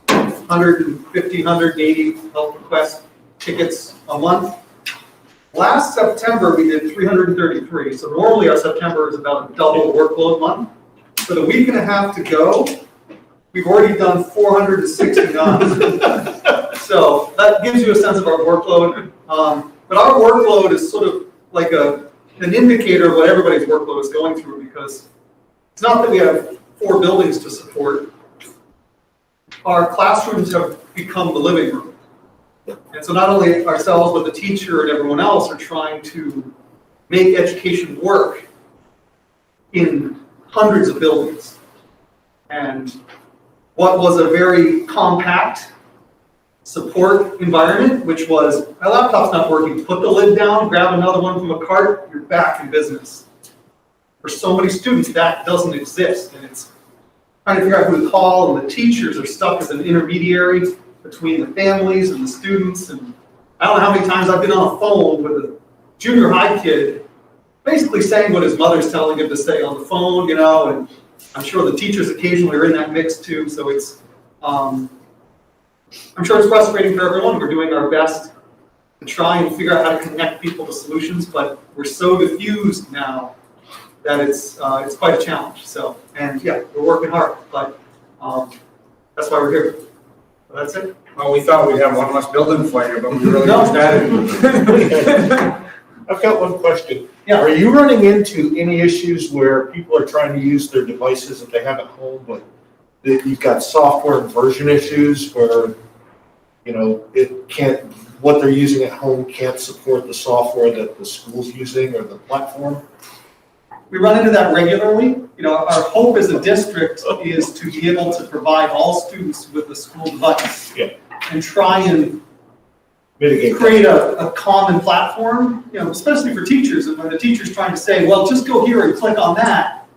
150, 180 help request tickets a month. Last September, we did 333. So normally our September is about a double workload month. For the week and a half to go, we've already done 469. So that gives you a sense of our workload. But our workload is sort of like an indicator of what everybody's workload is going through, because it's not that we have 4 buildings to support. Our classrooms have become the living room. And so not only ourselves, but the teacher and everyone else are trying to make education work in hundreds of buildings. And what was a very compact support environment, which was, my laptop's not working, put the lid down, grab another one from a cart, you're back in business. For so many students, that doesn't exist, and it's trying to figure out who to call, and the teachers are stuck as an intermediary between the families and the students. And I don't know how many times I've been on a phone with a junior high kid, basically saying what his mother's telling him to say on the phone, and I'm sure the teachers occasionally are in that mix too, so it's, I'm sure it's frustrating for everyone. We're doing our best to try and figure out how to connect people to solutions, but we're so diffused now that it's quite a challenge. So, and yeah, we're working hard, but that's why we're here. So that's it. Well, we thought we'd have one less building for you, but we really No. started. I've got one question. Yeah. Are you running into any issues where people are trying to use their devices that they have at home, but that you've got software and version issues where, it can't, what they're using at home can't support the software that the school's using or the platform? We run into that regularly. Our hope as a district is to be able to provide all students with a school device. Yeah. And try and Mitigate that. create a common platform, especially for teachers. And when the teacher's trying to say, well, just go here and click on that.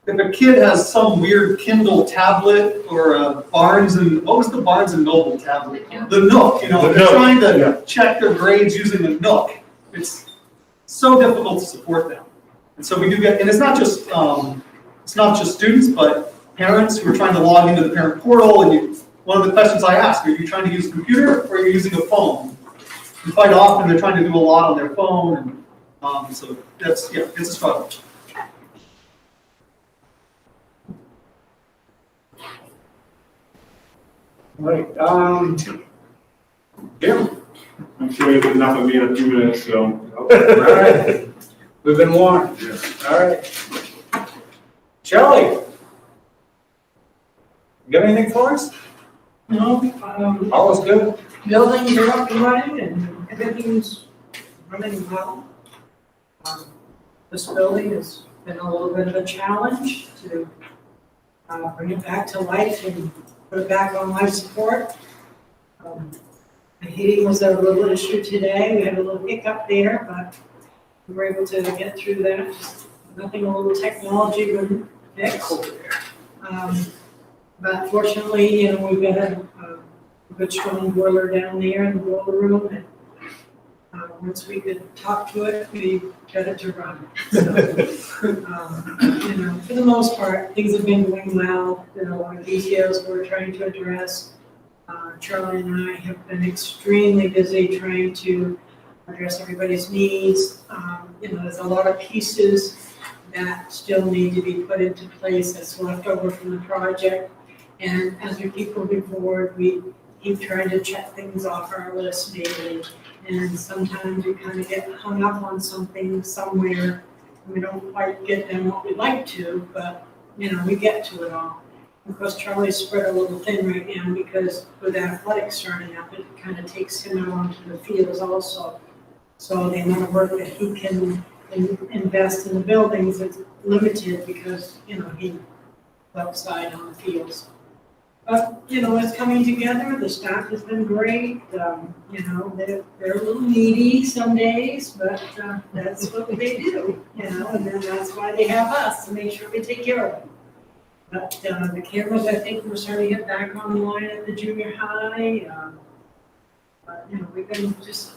If a kid has some weird Kindle tablet or a what was the Barnes and Noble tablet? The Nook, The they're Nook, trying to yeah. check their grades using the Nook. It's so difficult to support them. And so we do get, and it's not just students, but parents who are trying to log into the parent portal. And one of the questions I ask, are you trying to use a computer or are you using a phone? And quite often they're trying to do a lot on their phone. And so it's a struggle. Right, Jim. I'm sure you have enough of me in a few minutes, so. All right, we've been warned. All right. Shelley, you got anything for us? No, All is good? buildings are up and running and everything's running well. This building has been a little bit of a challenge to bring it back to life and put it back on life support. The heating was a little issue today. We had a little hiccup there, but we were able to get through that. Nothing a little technology wouldn't fix. But fortunately, we've got a good strong boiler down there in the boiler room. And once we could talk to it, we got it to run. So, for the most part, things have been going well. There are a lot of details we're trying to address. Charlie and I have been extremely busy trying to address everybody's needs. There's a lot of pieces that still need to be put into place that's left over from the project. And as we keep moving forward, we keep trying to check things off our list daily. And sometimes we kind of get hung up on something somewhere. We don't quite get done what we'd like to, but, we get to it all. Of course, Charlie's spread a little thin right now because with athletics starting up, it kind of takes him out onto the fields also. So the amount of work that he can invest in the buildings is limited because, he's outside on the fields. But, it's coming together. The staff has been great. They're a little needy some days, but that's what they do, and then that's why they have us to make sure we take care of them. But the cameras, I think, we're starting to get back online at the junior high. But, we've been just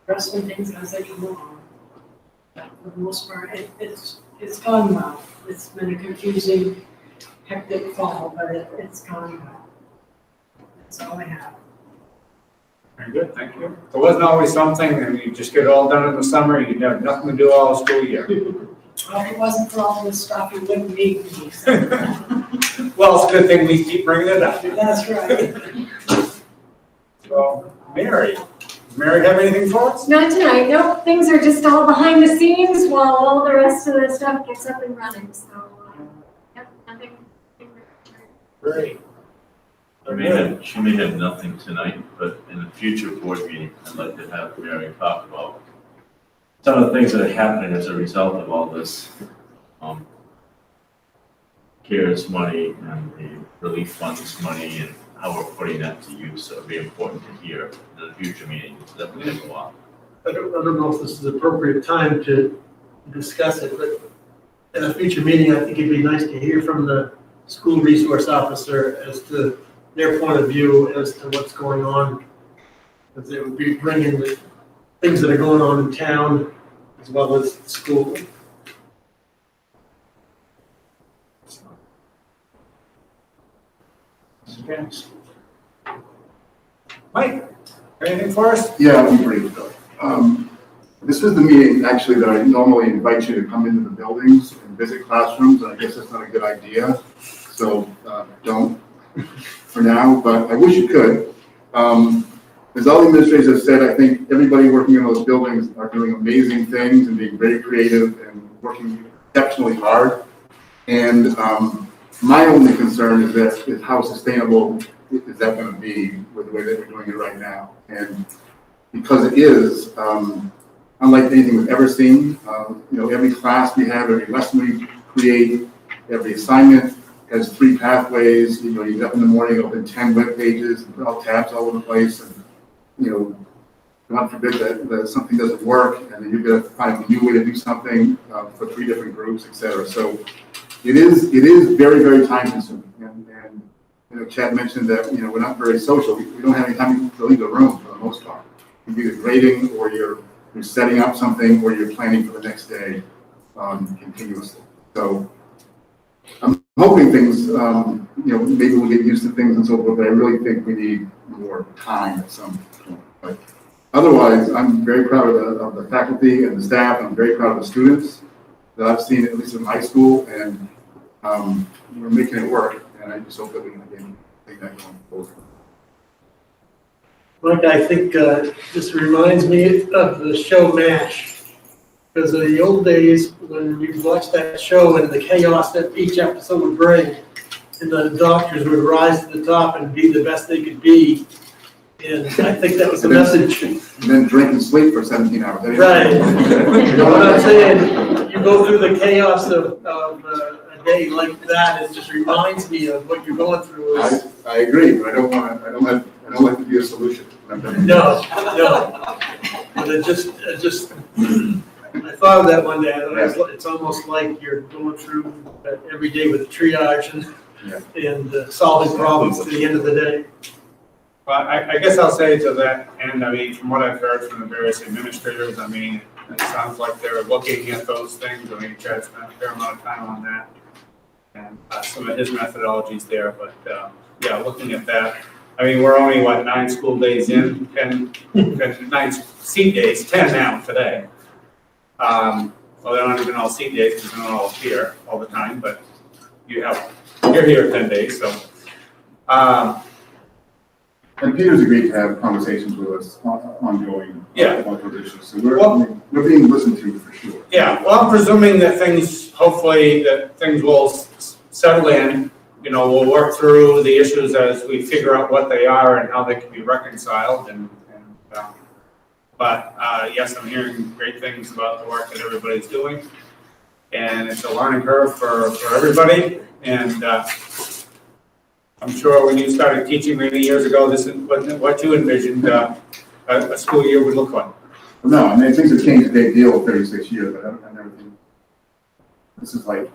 wrestling things as they come along. But for the most part, it's gone well. It's been a confusing, hectic fall, but it's gone well. That's all I have. Very good, thank you. There wasn't always something, and you just get it all done in the summer, you'd have nothing to do all school year. Well, if it wasn't for all this stuff, you wouldn't need me. So. Well, it's a good thing we keep bringing it up. That's right. So, Mary, Mary have anything for us? Not tonight, no, things are just all behind the scenes while all the rest of the stuff gets up and running, so, yep, nothing. Great. She may have nothing tonight, but in a future board meeting, I'd like to have Mary talk about some of the things that are happening as a result of all this CARES money and the relief funds money and how we're putting that to use. So it'd be important to hear in a future meeting. It's definitely going to go on. I don't know if this is the appropriate time to discuss it, but in a future meeting, I think it'd be nice to hear from the school resource officer as to their point of view as to what's going on. Because it would be bringing the things that are going on in town as well as school. Mike, anything for us? Yeah, I'll be brief though. This is the meeting actually that I normally invite you to come into the buildings and visit classrooms, and I guess that's not a good idea. So don't for now, but I wish you could. As all the administrators have said, I think everybody working in those buildings are doing amazing things and being very creative and working exceptionally hard. And my only concern is how sustainable is that going to be with the way that we're doing it right now. And because it is, unlike anything we've ever seen, every class we have, every lesson we create, every assignment has 3 pathways. You get up in the morning, open 10 web pages, and all tabs all over the place, and God forbid that something doesn't work, and then you've got to find a new way to do something for 3 different groups, et cetera. So it is very, very time consuming. And Chad mentioned that we're not very social. We don't have any time to leave the room for the most part. You're either grading, or you're setting up something, or you're planning for the next day continuously. So I'm hoping things, maybe we'll get used to things and so forth, but I really think we need more time at some point. But otherwise, I'm very proud of the faculty and the staff. I'm very proud of the students that I've seen, at least in my school, and we're making it work. And I just hope that we can again take that going forward. Mike, I think this reminds me of the show MASH. Because in the old days, when you watched that show and the chaos that each episode would bring, and the doctors would rise to the top and be the best they could be. And I think that was the message. And then drink and sleep for 17 hours. Right. You know what I'm saying? You go through the chaos of a day like that, it just reminds me of what you're going through. I agree, but I don't like to be a solution. No. But it just I thought of that one day. It's almost like you're going through that every day with triage and solving problems at the end of the day. Well, I guess I'll say to that end, from what I've heard from the various administrators, it sounds like they're looking at those things. Chad spent a fair amount of time on that, and some of his methodologies there. But looking at that, we're only 9 school days in, 9 seat days, 10 now today. Well, they're not even all seat days because they're not all here all the time, but you're here 10 days, so. And Peter's agreed to have conversations with us ongoing about those issues. So we're being listened to for sure. Yeah, well, I'm presuming that hopefully things will settle in. We'll work through the issues as we figure out what they are and how they can be reconciled. But yes, I'm hearing great things about the work that everybody's doing. And it's a learning curve for everybody. And I'm sure when you started teaching many years ago, this is what you envisioned a school year would look like. No, things have changed a great deal in 36 years, but I never think this is like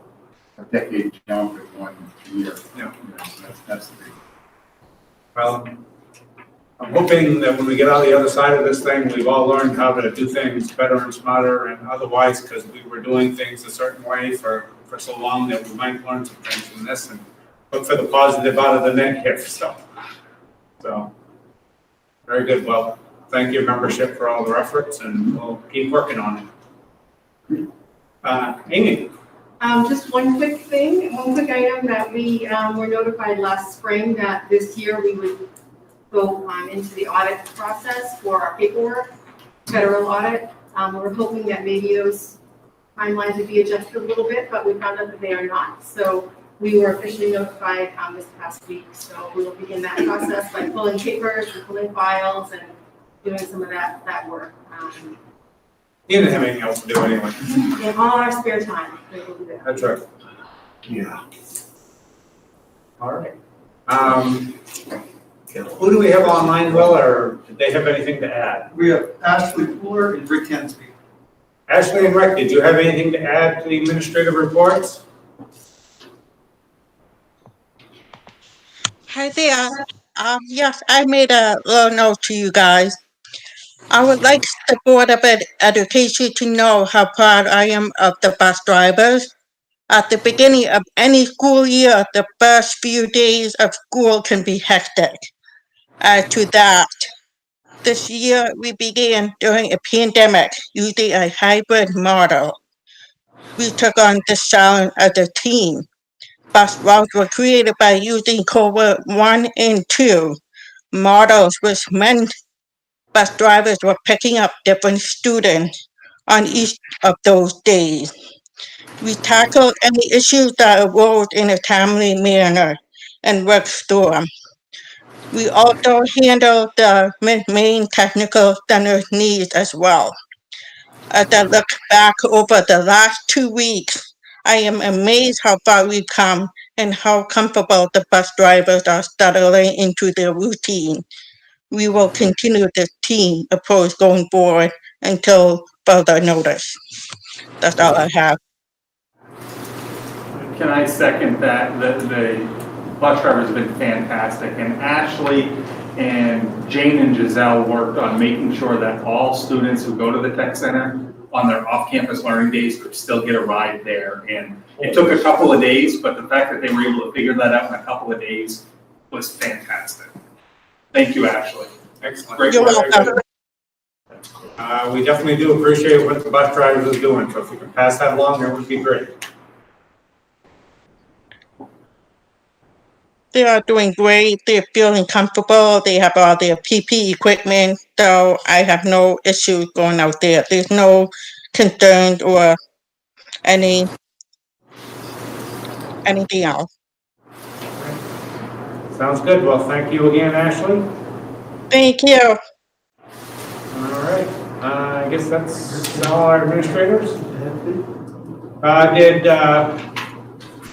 a decade jump in 1 year. Yeah. That's the big. Well, I'm hoping that when we get on the other side of this thing, we've all learned how to do things better and smarter and otherwise, because we were doing things a certain way for so long that we might learn some things from this and look for the positive out of the net here. So very good. Well, thank you, membership, for all their efforts, and we'll keep working on it. Amy. Just one quick item that we were notified last spring that this year we would go into the audit process for our paperwork, federal audit. We're hoping that maybe those timelines would be adjusted a little bit, but we found out that they are not. So we were officially notified this past week. So we will begin that process by pulling papers and pulling files and doing some of that work. You didn't have anything else to do anyway. In all our spare time, we will do that. That's right. Yeah. All right. Who do we have online, Will, or did they have anything to add? We have Ashley Fuller and Rick Hensby. Ashley and Rick, did you have anything to add to the administrative reports? Hi there. Yes, I made a little note to you guys. I would like the Board of Education to know how proud I am of the bus drivers. At the beginning of any school year, the first few days of school can be hectic. Add to that, this year we began during a pandemic using a hybrid model. We took on this challenge as a team. Bus routes were created by using COVID 1 and 2 models, which meant bus drivers were picking up different students on each of those days. We tackled any issues that arose in a timely manner and worked through them. We also handled the main technical center needs as well. As I look back over the last 2 weeks, I am amazed how far we've come and how comfortable the bus drivers are settling into their routine. We will continue this team approach going forward until further notice. That's all I have. Can I second that? The bus drivers have been fantastic, and Ashley and Jane and Giselle worked on making sure that all students who go to the tech center on their off-campus learning days could still get a ride there. And it took a couple of days, but the fact that they were able to figure that out in a couple of days was fantastic. Thank you, Ashley. Excellent. Great You're work. welcome. We definitely do appreciate what the bus drivers are doing, so if we can pass that along, that would be great. They are doing great. They're feeling comfortable. They have all their PP equipment, so I have no issues going out there. There's no concerns or anything else. Sounds good. Well, thank you again, Ashley. Thank you. All right. I guess that's all our administrators.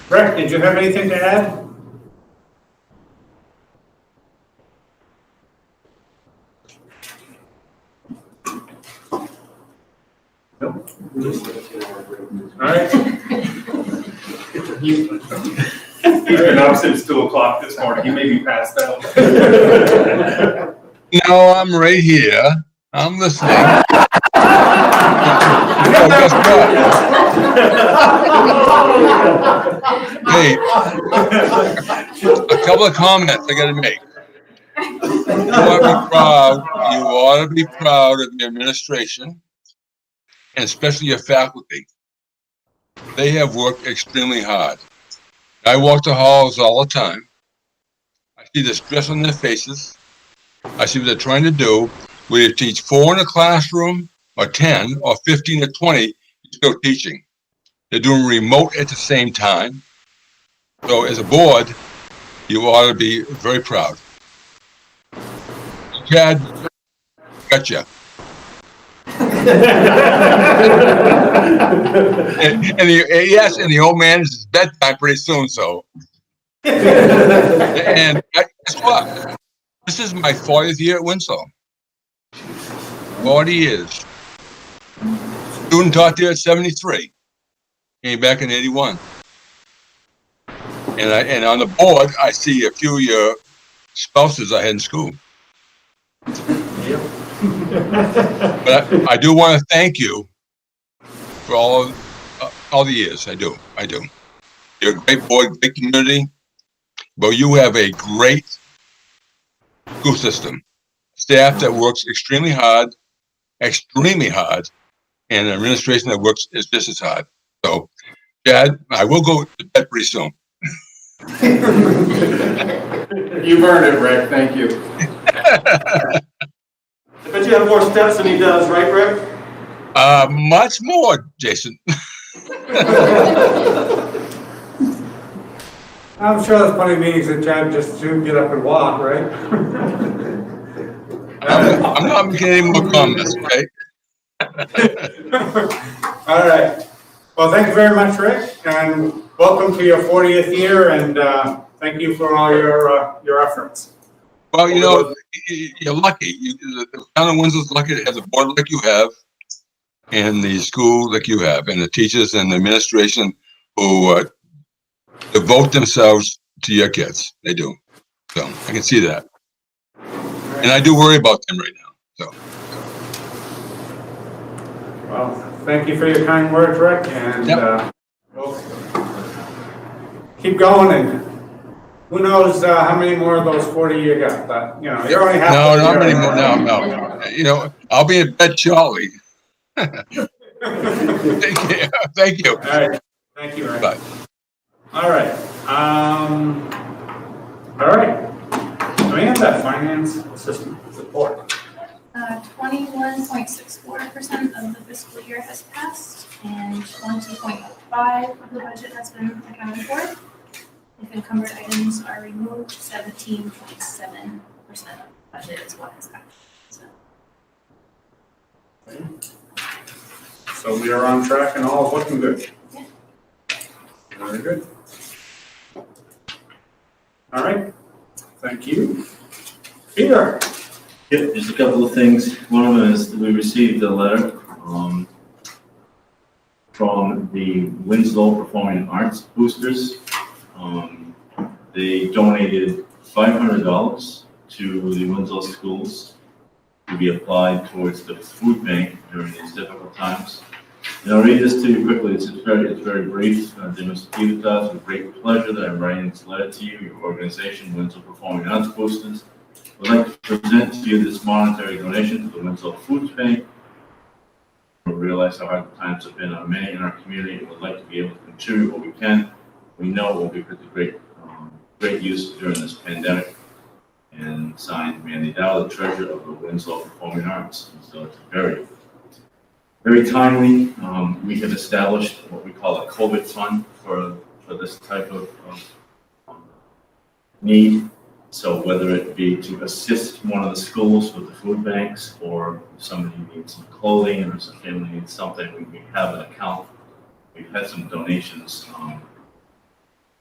Rick, did you have anything to add? Nope. All right. He's been up since 2:00 this morning. He may be passed out. No, I'm right here. I'm listening. Oh, guess what? Hey, a couple of comments I gotta make. You ought to be proud of your administration, and especially your faculty. They have worked extremely hard. I walk the halls all the time. I see the stress on their faces. I see what they're trying to do. Whether you teach 4 in a classroom, or 10, or 15 or 20, you're still teaching. They're doing remote at the same time. So as a board, you ought to be very proud. Chad, gotcha. Yes, and the old man is bedtime pretty soon, so. And guess what? This is my 40th year at Winslow. 40 years. Student taught there at 73. Came back in 81. And on the board, I see a few of your spouses I had in school. But I do want to thank you for all the years. I do. You're a great board, great community. But you have a great school system, staff that works extremely hard, and an administration that works just as hard. So, Chad, I will go to bed pretty soon. You've earned it, Rick. Thank you. I bet you have more steps than he does, right, Rick? Much more, Jason. I'm sure there's plenty of meetings that Chad just soon get up and walk, right? I'm not making any more comments, okay? All right. Well, thank you very much, Rick, and welcome to your 40th year, and thank you for all your efforts. Well, you know, you're lucky. The town of Winslow's lucky to have the board like you have, and the school like you have, and the teachers and the administration who devote themselves to your kids. They do. So I can see that. And I do worry about them right now. So. Well, thank you for your kind words, Rick, and we'll keep going, and who knows how many more of those 40 you got, but, you know, you're only half. No, not many more. No. You know, I'll be in bed shortly. Thank you. Thank you. All right. Thank you, Rick. Bye. All right. Amanda, finance assistant support. 21.64% of the fiscal year has passed, and 20.5% of the budget has been accounted for. If encumbered items are removed, 17.7% of the budget is what has passed. So we are on track and all is looking good. Yeah. Very good. All right. Thank you. Peter. Yep, just a couple of things. One of them is that we received a letter from the Winslow Performing Arts Boosters. They donated $500 to the Winslow schools to be applied towards the food bank during these difficult times. And I'll read this to you quickly. It's very brief. Dear Mr. Peter, it's with great pleasure that I'm writing this letter to you, your organization, Winslow Performing Arts Boosters. I'd like to present to you this monetary donation to the Winslow Food Bank. We realize how hard the times have been on many in our community and would like to be able to contribute what we can. We know it will be put to great use during this pandemic. And signed, Mandy Dow, the treasurer of the Winslow Performing Arts. And so it's very timely. We have established what we call a COVID fund for this type of need. So whether it be to assist one of the schools with the food banks, or if somebody needs some clothing, or some family needs something, we have an account. We've had some donations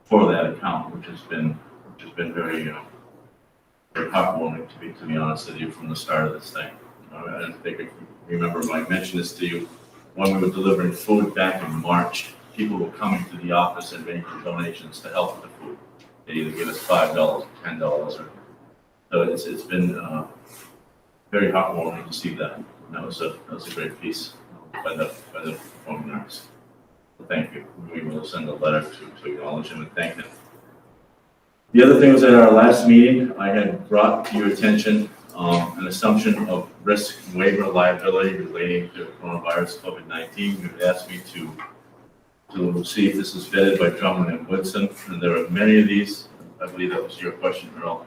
for that account, which has been very heartwarming, to be honest with you, from the start of this thing. I don't think if you remember when I mentioned this to you, when we were delivering food back in March, people were coming to the office and making donations to help with the food. They either give us $5 or $10, or so it's been very heartwarming to see that. And that was a great piece by the Performing Arts. So thank you. We will send a letter to acknowledge him and thank him. The other thing was at our last meeting, I had brought to your attention an assumption of risk waiver liability relating to coronavirus COVID-19. You had asked me to see if this was vetted by Drummond and Woodson, and there are many of these. I believe that was your question, Earl.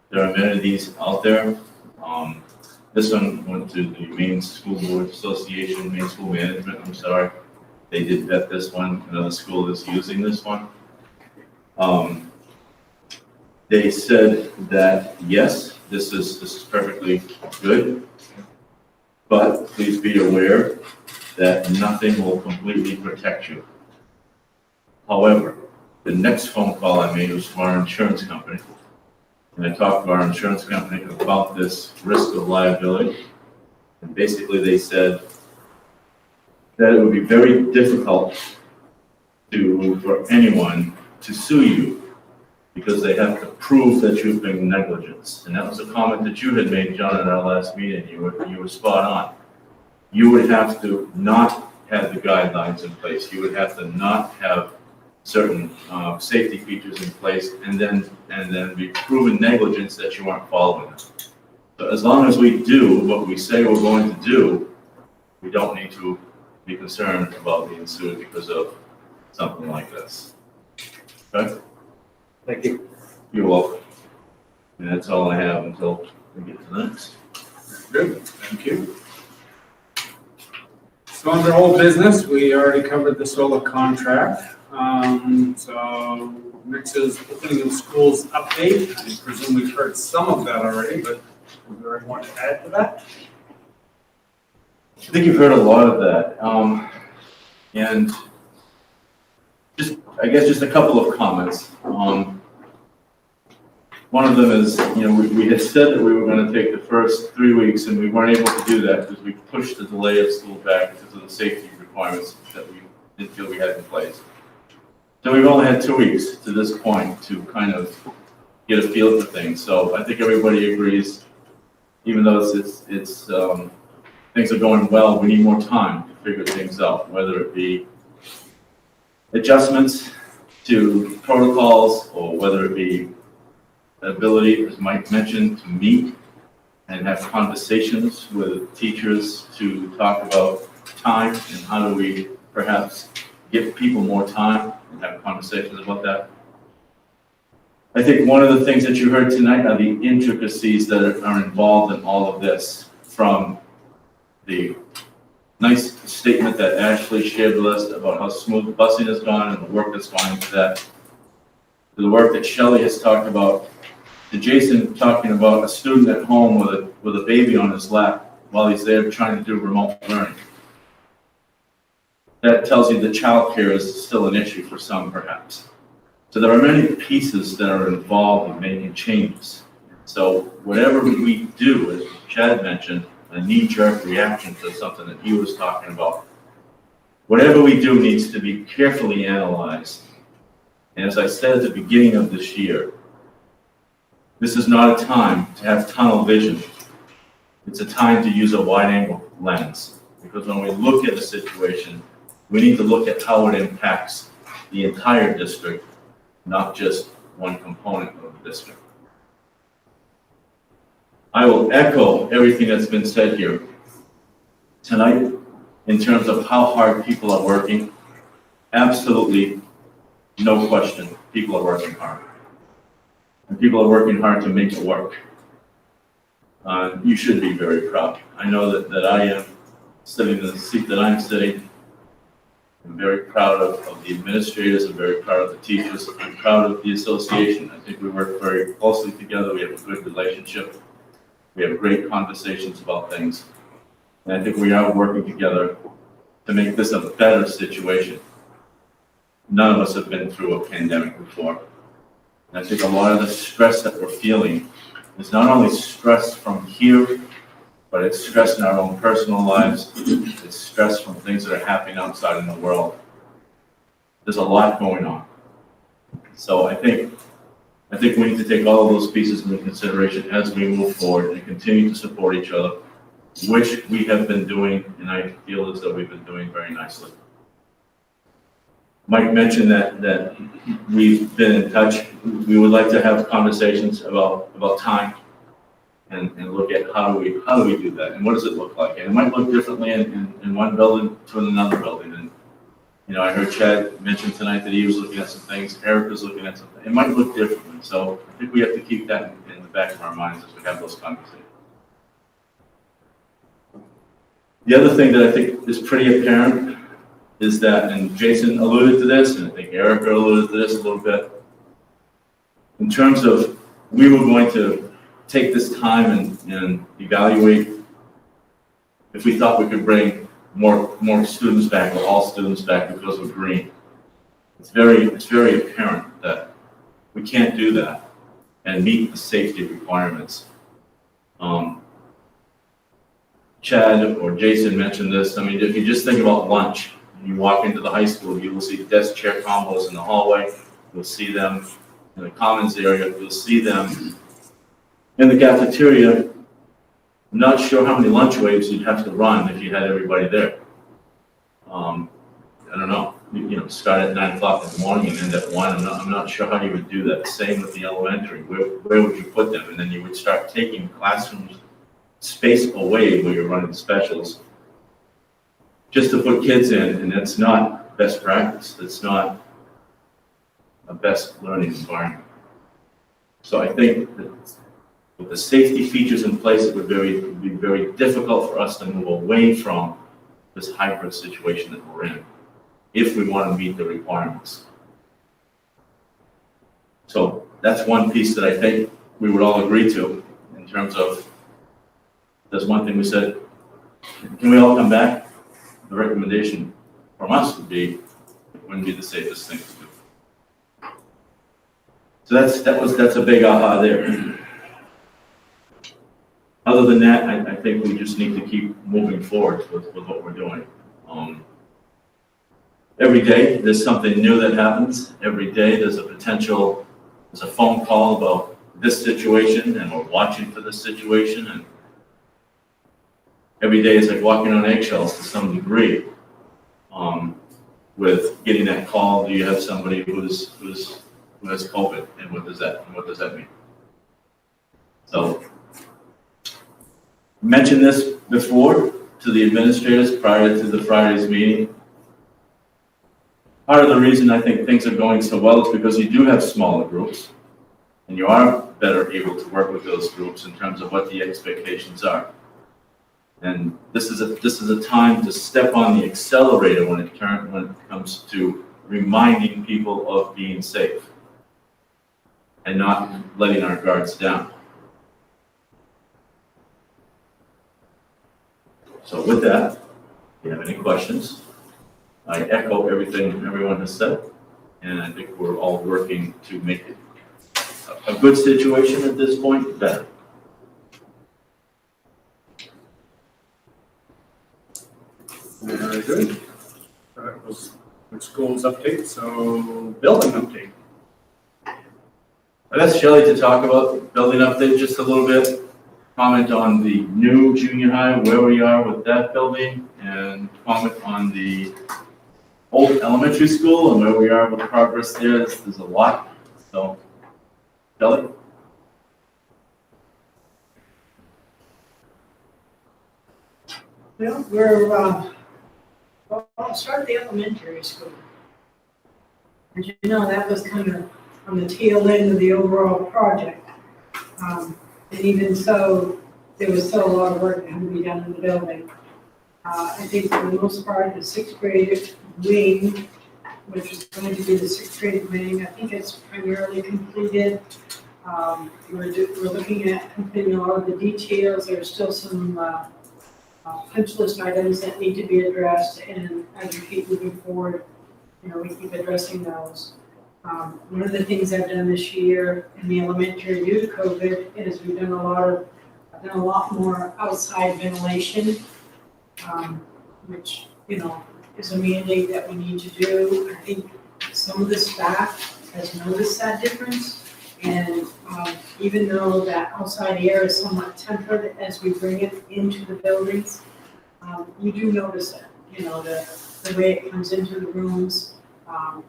There are many of these out there. This one went to the Maine School Board Association, Maine School Management, I'm sorry. They did vet this one. Another school is using this one. They said that, yes, this is perfectly good, but please be aware that nothing will completely protect you. However, the next phone call I made was from our insurance company, and I talked to our insurance company about this risk of liability, and basically they said that it would be very difficult for anyone to sue you, because they have to prove that you've been negligent. And that was a comment that you had made, John, at our last meeting. You were spot on. You would have to not have the guidelines in place. You would have to not have certain safety features in place, and then be proven negligence that you aren't following them. So as long as we do what we say we're going to do, we don't need to be concerned about being sued because of something like this. Okay? Thank you. You're welcome. And that's all I have until we get to the next. Good, thank you. So under old business, we already covered the solar contract. So next is opening of schools update. I presume we've heard some of that already, but is there anyone to add to that? I think you've heard a lot of that. And I guess just a couple of comments. One of them is, we had said that we were going to take the first 3 weeks, and we weren't able to do that because we pushed the delay of school back because of the safety requirements that we didn't feel we had in place. So we've only had 2 weeks to this point to kind of get a feel for things. So I think everybody agrees, even though it's things are going well, we need more time to figure things out, whether it be adjustments to protocols or whether it be ability, as Mike mentioned, to meet and have conversations with teachers to talk about time and how do we perhaps give people more time and have conversations about that. I think one of the things that you heard tonight are the intricacies that are involved in all of this, from the nice statement that Ashley shared with us about how smooth the busing has gone and the work that's gone into that, to the work that Shelley has talked about, to Jason talking about a student at home with a baby on his lap while he's there trying to do remote learning. That tells you that childcare is still an issue for some, perhaps. So there are many pieces that are involved in making changes. So whatever we do, as Chad mentioned, a knee-jerk reaction to something that he was talking about, whatever we do needs to be carefully analyzed. And as I said at the beginning of this year, this is not a time to have tunnel vision. It's a time to use a wide-angle lens. Because when we look at a situation, we need to look at how it impacts the entire district, not just one component of the district. I will echo everything that's been said here tonight in terms of how hard people are working. Absolutely, no question, people are working hard. And people are working hard to make it work. You should be very proud. I know that I am sitting in the seat that I'm sitting. I'm very proud of the administrators. I'm very proud of the teachers. I'm proud of the association. I think we work very closely together. We have a good relationship. We have great conversations about things. And I think we are working together to make this a better situation. None of us have been through a pandemic before. And I think a lot of the stress that we're feeling is not only stress from here, but it's stress in our own personal lives. It's stress from things that are happening outside in the world. There's a lot going on. So I think we need to take all of those pieces into consideration as we move forward and continue to support each other, which we have been doing, and I feel as though we've been doing very nicely. Mike mentioned that we've been in touch. We would like to have conversations about time and look at how do we do that and what does it look like. And it might look differently in one building to another building. And I heard Chad mention tonight that he was looking at some things. Eric was looking at something. It might look differently. So I think we have to keep that in the back of our minds as we have those conversations. The other thing that I think is pretty apparent is that, and Jason alluded to this, and I think Erica alluded to this a little bit, in terms of we were going to take this time and evaluate if we thought we could bring more students back or all students back because we're green. It's very apparent that we can't do that and meet the safety requirements. Chad or Jason mentioned this. I mean, if you just think about lunch, and you walk into the high school, you will see desk chair combos in the hallway. You'll see them in the commons area. You'll see them in the cafeteria. I'm not sure how many lunch waves you'd have to run if you had everybody there. I don't know. Start at 9 o'clock in the morning and end at 1. I'm not sure how you would do that. Same with the elementary. Where would you put them? And then you would start taking classrooms space away where you're running specials just to put kids in, and that's not best practice. That's not a best learning environment. So I think that with the safety features in place, it would be very difficult for us to move away from this hybrid situation that we're in, if we want to meet the requirements. So that's one piece that I think we would all agree to in terms of, that's one thing we said, can we all come back? The recommendation from us would be, it wouldn't be the safest thing to do. So that's a big aha there. Other than that, I think we just need to keep moving forward with what we're doing. Every day, there's something new that happens. Every day, there's a phone call about this situation, and we're watching for this situation, and every day it's like walking on eggshells to some degree. With getting that call, do you have somebody who has COVID, and what does that mean? So, mentioned this before to the administrators prior to the Friday's meeting. Part of the reason I think things are going so well is because you do have smaller groups, and you are better able to work with those groups in terms of what the expectations are. And this is a time to step on the accelerator when it comes to reminding people of being safe and not letting our guards down. So with that, if you have any questions, I echo everything everyone has said, and I think we're all working to make it a good situation at this point better. Very good. That was the school's update, so building update. I'd ask Shelley to talk about building update just a little bit, comment on the new junior high, where we are with that building, and comment on the old elementary school and where we are with progress there. There's a lot, so Shelley? Well, well, I'll start the elementary school. As you know, that was kind of on the tail end of the overall project. And even so, there was still a lot of work that had to be done in the building. I think for the most part, the sixth grade wing, which is going to be the sixth grade wing, I think it's primarily completed. We're looking at completing a lot of the details. There's still some punch list items that need to be addressed, and as we keep moving forward, we keep addressing those. One of the things I've done this year in the elementary due to COVID is we've done a lot more outside ventilation, which, is a mandate that we need to do. I think some of the staff has noticed that difference. And even though that outside air is somewhat tempered as we bring it into the buildings, you do notice it, the way it comes into the rooms,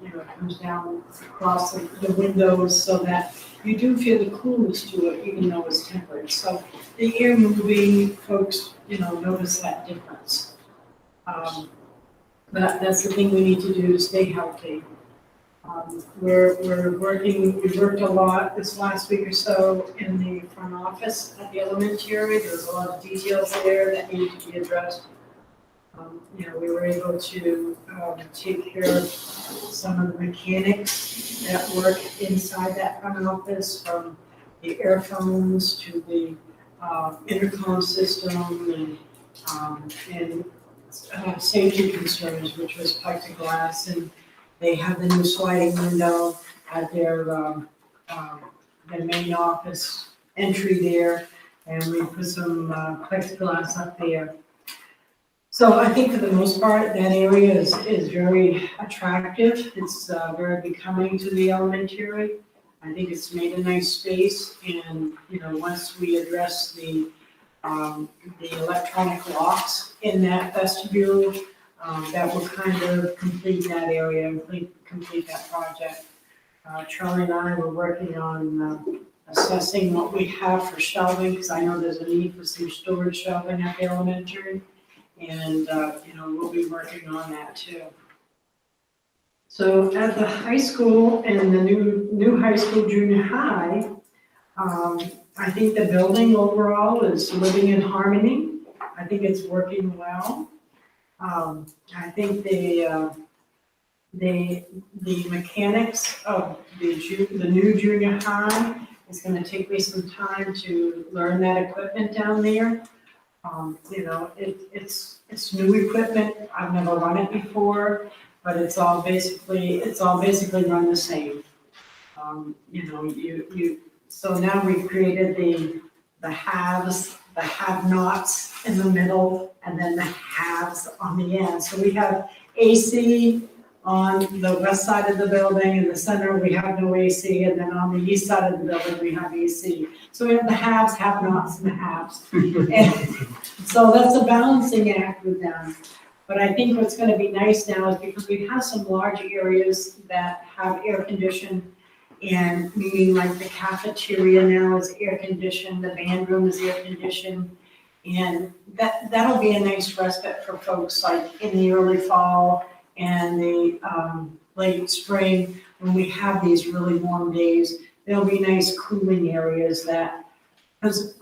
it comes down across the windows so that you do feel the coolness to it, even though it's tempered. So the air moving, folks, notice that difference. But that's the thing we need to do to stay healthy. We're working, we worked a lot this last week or so in the front office at the elementary. There's a lot of details there that need to be addressed. We were able to take care of some of the mechanics that work inside that front office, from the airphones to the intercom system and safety concerns, which was plexiglass, and they have the new sliding window at their main office entry there, and we put some plexiglass up there. So I think for the most part, that area is very attractive. It's very becoming to the elementary. I think it's made a nice space, and once we address the electronic locks in that vestibule, that will kind of complete that area and complete that project. Charlie and I were working on assessing what we have for shelving, because I know there's a need for some storage shelving at the elementary, and we'll be working on that too. So at the high school and the new high school, junior high, I think the building overall is living in harmony. I think it's working well. I think the mechanics of the new junior high is gonna take me some time to learn that equipment down there. You know, it's new equipment, I've never run it before, but it's all basically run the same. You know, so now we've created the haves, the have-nots in the middle, and then the haves on the end. So we have AC on the west side of the building. In the center, we have no AC, and then on the east side of the building, we have AC. So we have the haves, have-nots, and the haves. And so that's a balancing act with them. But I think what's gonna be nice now is because we have some large areas that have air conditioning, and meaning like the cafeteria now is air conditioned, the band room is air conditioned. And that'll be a nice respite for folks like in the early fall and the late spring, when we have these really warm days. There'll be nice cooling areas that, because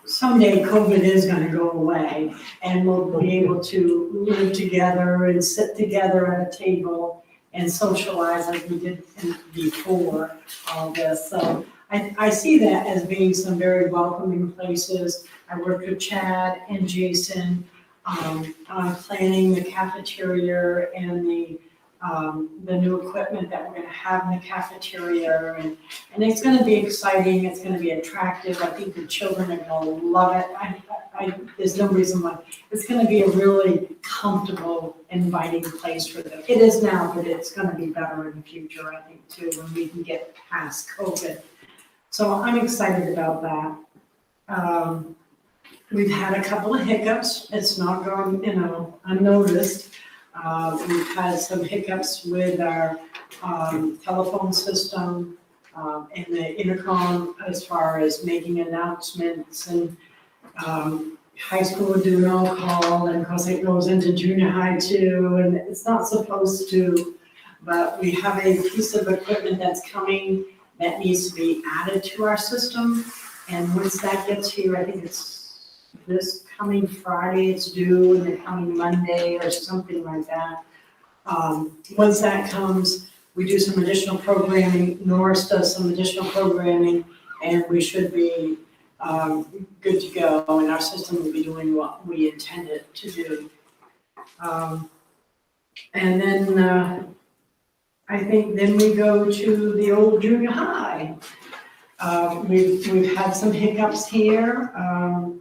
someday COVID is gonna go away and we'll be able to live together and sit together at a table and socialize like we did before all this. So I see that as being some very welcoming places. I worked with Chad and Jason on planning the cafeteria and the new equipment that we're gonna have in the cafeteria. And it's gonna be exciting, it's gonna be attractive. I think the children are gonna love it. There's no reason why. It's gonna be a really comfortable, inviting place for them. It is now, but it's gonna be better in the future, I think, too, when we can get past COVID. So I'm excited about that. We've had a couple of hiccups. It's not going, unnoticed. We've had some hiccups with our telephone system and the intercom as far as making announcements, and high school would do an all-call, and of course it goes into junior high too, and it's not supposed to, but we have a piece of equipment that's coming that needs to be added to our system, and once that gets here, I think it's this coming Friday it's due, and the coming Monday or something like that. Once that comes, we do some additional programming, Norris does some additional programming, and we should be good to go, and our system will be doing what we intend it to do. And then I think then we go to the old junior high. We've had some hiccups here.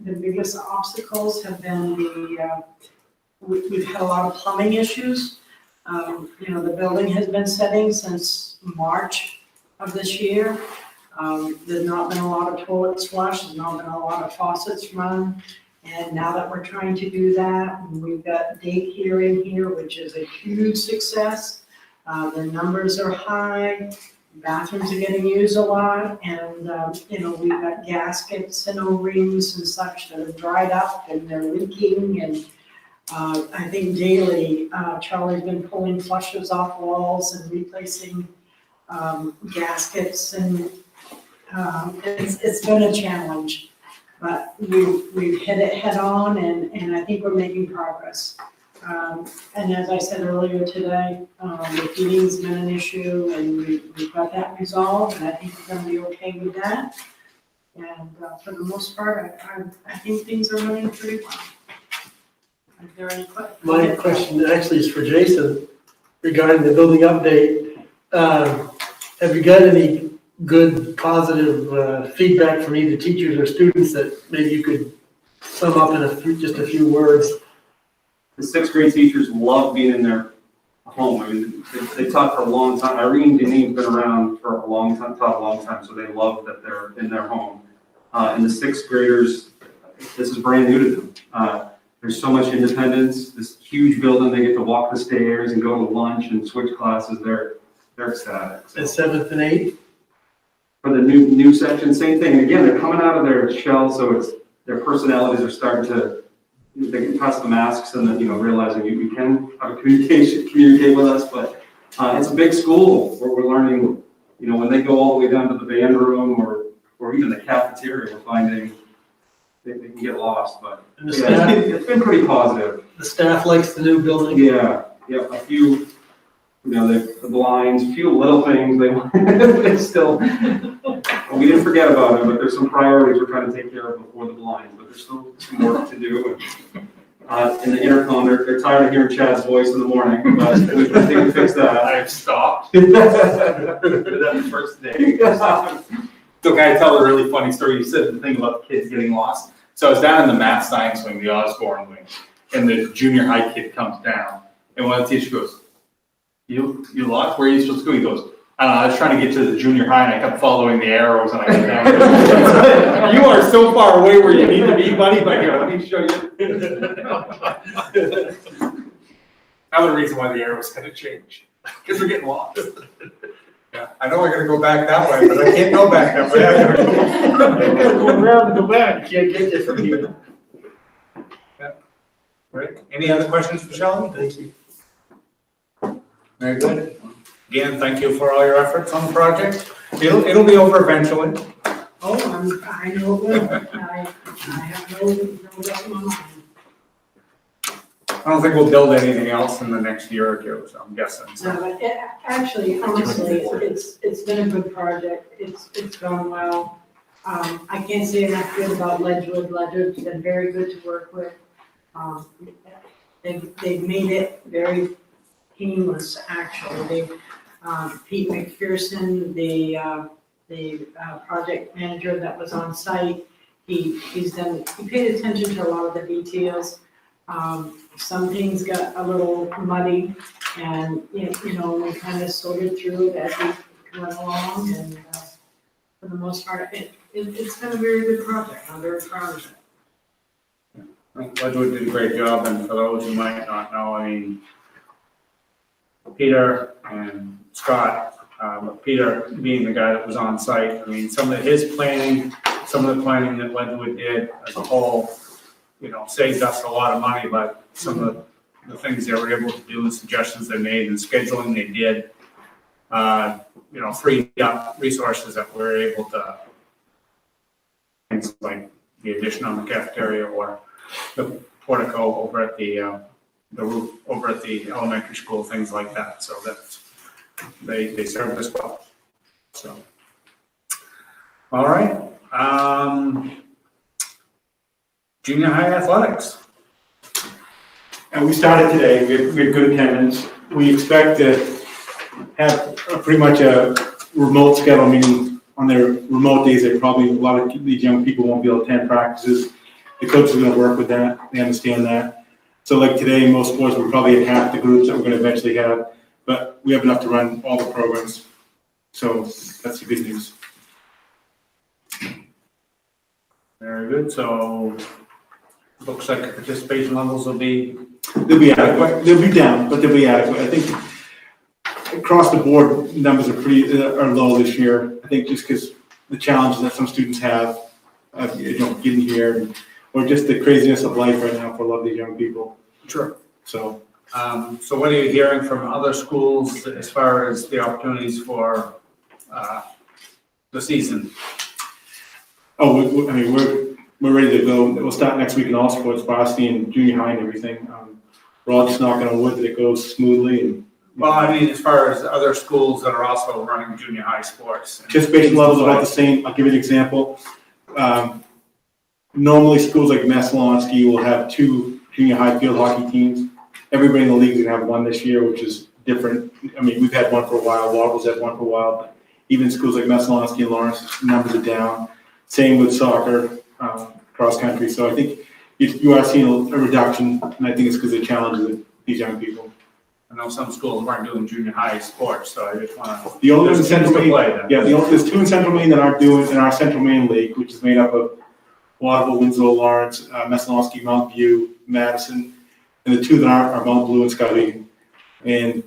The biggest obstacles have been we've had a lot of plumbing issues. The building has been setting since March of this year. There's not been a lot of toilets flushed, there's not been a lot of faucets run. And now that we're trying to do that, we've got daycare in here, which is a huge success. The numbers are high, bathrooms are getting used a lot, and, we've got gaskets and O-rings and such that have dried up and they're leaking. And I think daily, Charlie's been pulling flushes off walls and replacing gaskets, and it's been a challenge, but we've hit it head on, and I think we're making progress. And as I said earlier today, the heating's been an issue, and we've got that resolved, and I think we're gonna be okay with that. And for the most part, I think things are running pretty well. Are there any questions? My question actually is for Jason regarding the building update. Have you got any good, positive feedback from either teachers or students that maybe you could sum up in just a few words? The sixth grade teachers love being in their home. I mean, they taught for a long time. Irene Deneen's been around for a long time, taught a long time, so they love that they're in their home. And the sixth graders, this is brand new to them. There's so much independence, this huge building, they get to walk the stairs and go to lunch and switch classes. They're ecstatic. So. And 7th and 8th? For the new section, same thing. And again, they're coming out of their shell, so their personalities are starting to, they can pass the masks and then, realizing you can have a communicate with us, but it's a big school where we're learning, when they go all the way down to the band room or or even the cafeteria, we're finding they can get lost, but And the yeah, staff, it's been pretty positive. the staff likes the new building? Yeah, a few, the blinds, a few little things, they still, we didn't forget about them, but there's some priorities we're trying to take care of before the blinds, but there's still some work to do. In the intercom, they're tired of hearing Chad's voice in the morning, but we think we fix that. I've stopped. Did that the first day. So can I tell a really funny story? You said the thing about the kids getting lost. So I was down in the math science wing, the Osborne wing, and the junior high kid comes down, and one of the teachers goes, you lost? Where are you supposed to go? He goes, I don't know, I was trying to get to the junior high, and I kept following the arrows, and I got down. You are so far away where you need to be, buddy, but here, let me show you. Another reason why the arrows kind of change, because we're getting lost. Yeah, I know I gotta go back that way, but I can't go back that way. I gotta Go around and go back, you can't get there from here. Right, any other questions for Shelley? Thank you. Very good. Again, thank you for all your efforts on the project. It'll be over eventually. Oh, I know it will. I have no doubt in my mind. I don't think we'll build anything else in the next year or two, so I'm guessing. No, but actually, honestly, it's been a good project. It's gone well. I can't say enough good about Ledgewood. Ledgewood's been very good to work with. They've made it very painless, actually. Pete McPherson, the project manager that was on site, he paid attention to a lot of the details. Some things got a little muddy, and we kind of sorted through it as we went along, and for the most part, it's been a very good project. I'm very proud of it. Ledgewood did a great job, and for those who might not know, I mean, Peter and Scott, Peter being the guy that was on site, I mean, some of his planning, some of the planning that Ledgewood did as a whole, saved us a lot of money, but some of the things they were able to do, the suggestions they made, and scheduling they did, freed up resources that we're able to, things like the addition on the cafeteria or the portico over at the roof over at the elementary school, things like that. So that they served us well. So, all right. Junior high athletics. And we started today. We had good attendance. We expect to have pretty much a remote schedule, meaning on their remote days, a lot of these young people won't be able to attend practices. The coach is going to work with that. They understand that. So like today, most sports, we're probably at half the groups that we're going to eventually have, but we have enough to run all the programs. So that's the good news. Very good. So looks like the participation levels will be. They'll be adequate. They'll be down, but they'll be adequate. I think across the board, numbers are low this year. I think just because the challenges that some students have, getting here, or just the craziness of life right now for a lot of these young people. Sure. So what are you hearing from other schools as far as the opportunities for the season? Oh, we're ready to go. We'll start next week in all sports, varsity and junior high and everything. We're all just knocking on wood that it goes smoothly. And well, I mean, as far as other schools that are also running junior high sports. Participation levels are about the same. I'll give you an example. Normally, schools like Maslonsky will have 2 junior high field hockey teams. Everybody in the league is going to have 1 this year, which is different. I mean, we've had 1 for a while. Waterville's had 1 for a while. But even schools like Maslonsky and Lawrence, numbers are down. Same with soccer, cross country. So I think you are seeing a reduction, and I think it's because of the challenges of these young people. I know some schools aren't doing junior high sports, so I just want to. The only ones in Central Maine, there's 2 in Central Maine that aren't doing in our Central Maine League, which is made up of Waterville, Winslow, Lawrence, Maslonsky, Mount View, Madison, and the 2 that aren't are Mount Blue and Scotty. And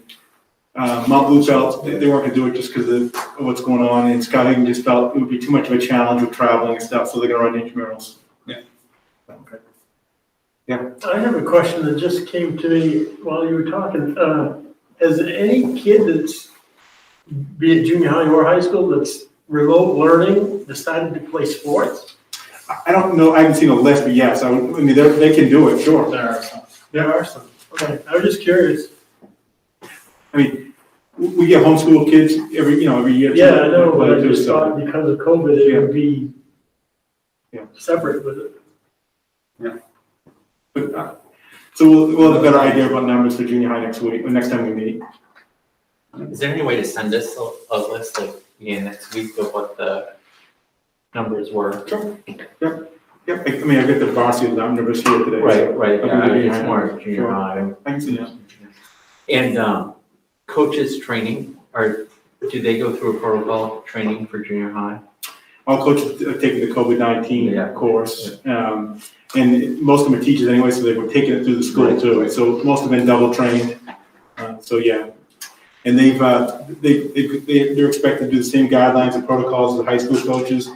Mount Blue felt they weren't going to do it just because of what's going on, and Scotty just felt it would be too much of a challenge with traveling and stuff, so they're going to run intramurals. Yeah. Okay. Yeah. I have a question that just came to me while you were talking. Has any kid that's, be it junior high or high school, that's remote learning decided to play sports? I don't know, I haven't seen a list, but yes, I mean, they can do it, sure. There are some. There are some. Okay, I was just curious. I mean, we get homeschool kids every year. Yeah, I know, but I too, just so- thought because of COVID, it would be separate with it. But, so we'll have a better idea about numbers for junior high next week, or next time we meet. Is there any way to send us a list like, next week of what the numbers were? Sure. Yep, I mean, I got the varsity numbers here today. so Right, I'll give you the it's junior more high. junior Sure. high. I can see that. And coaches training, do they go through a protocol training for junior high? All coaches are taking the COVID-19 course, and most of them are teachers anyway, so they were taking it through the school too. So most have been double trained. So yeah, and they're expected to do the same guidelines and protocols as the high school coaches,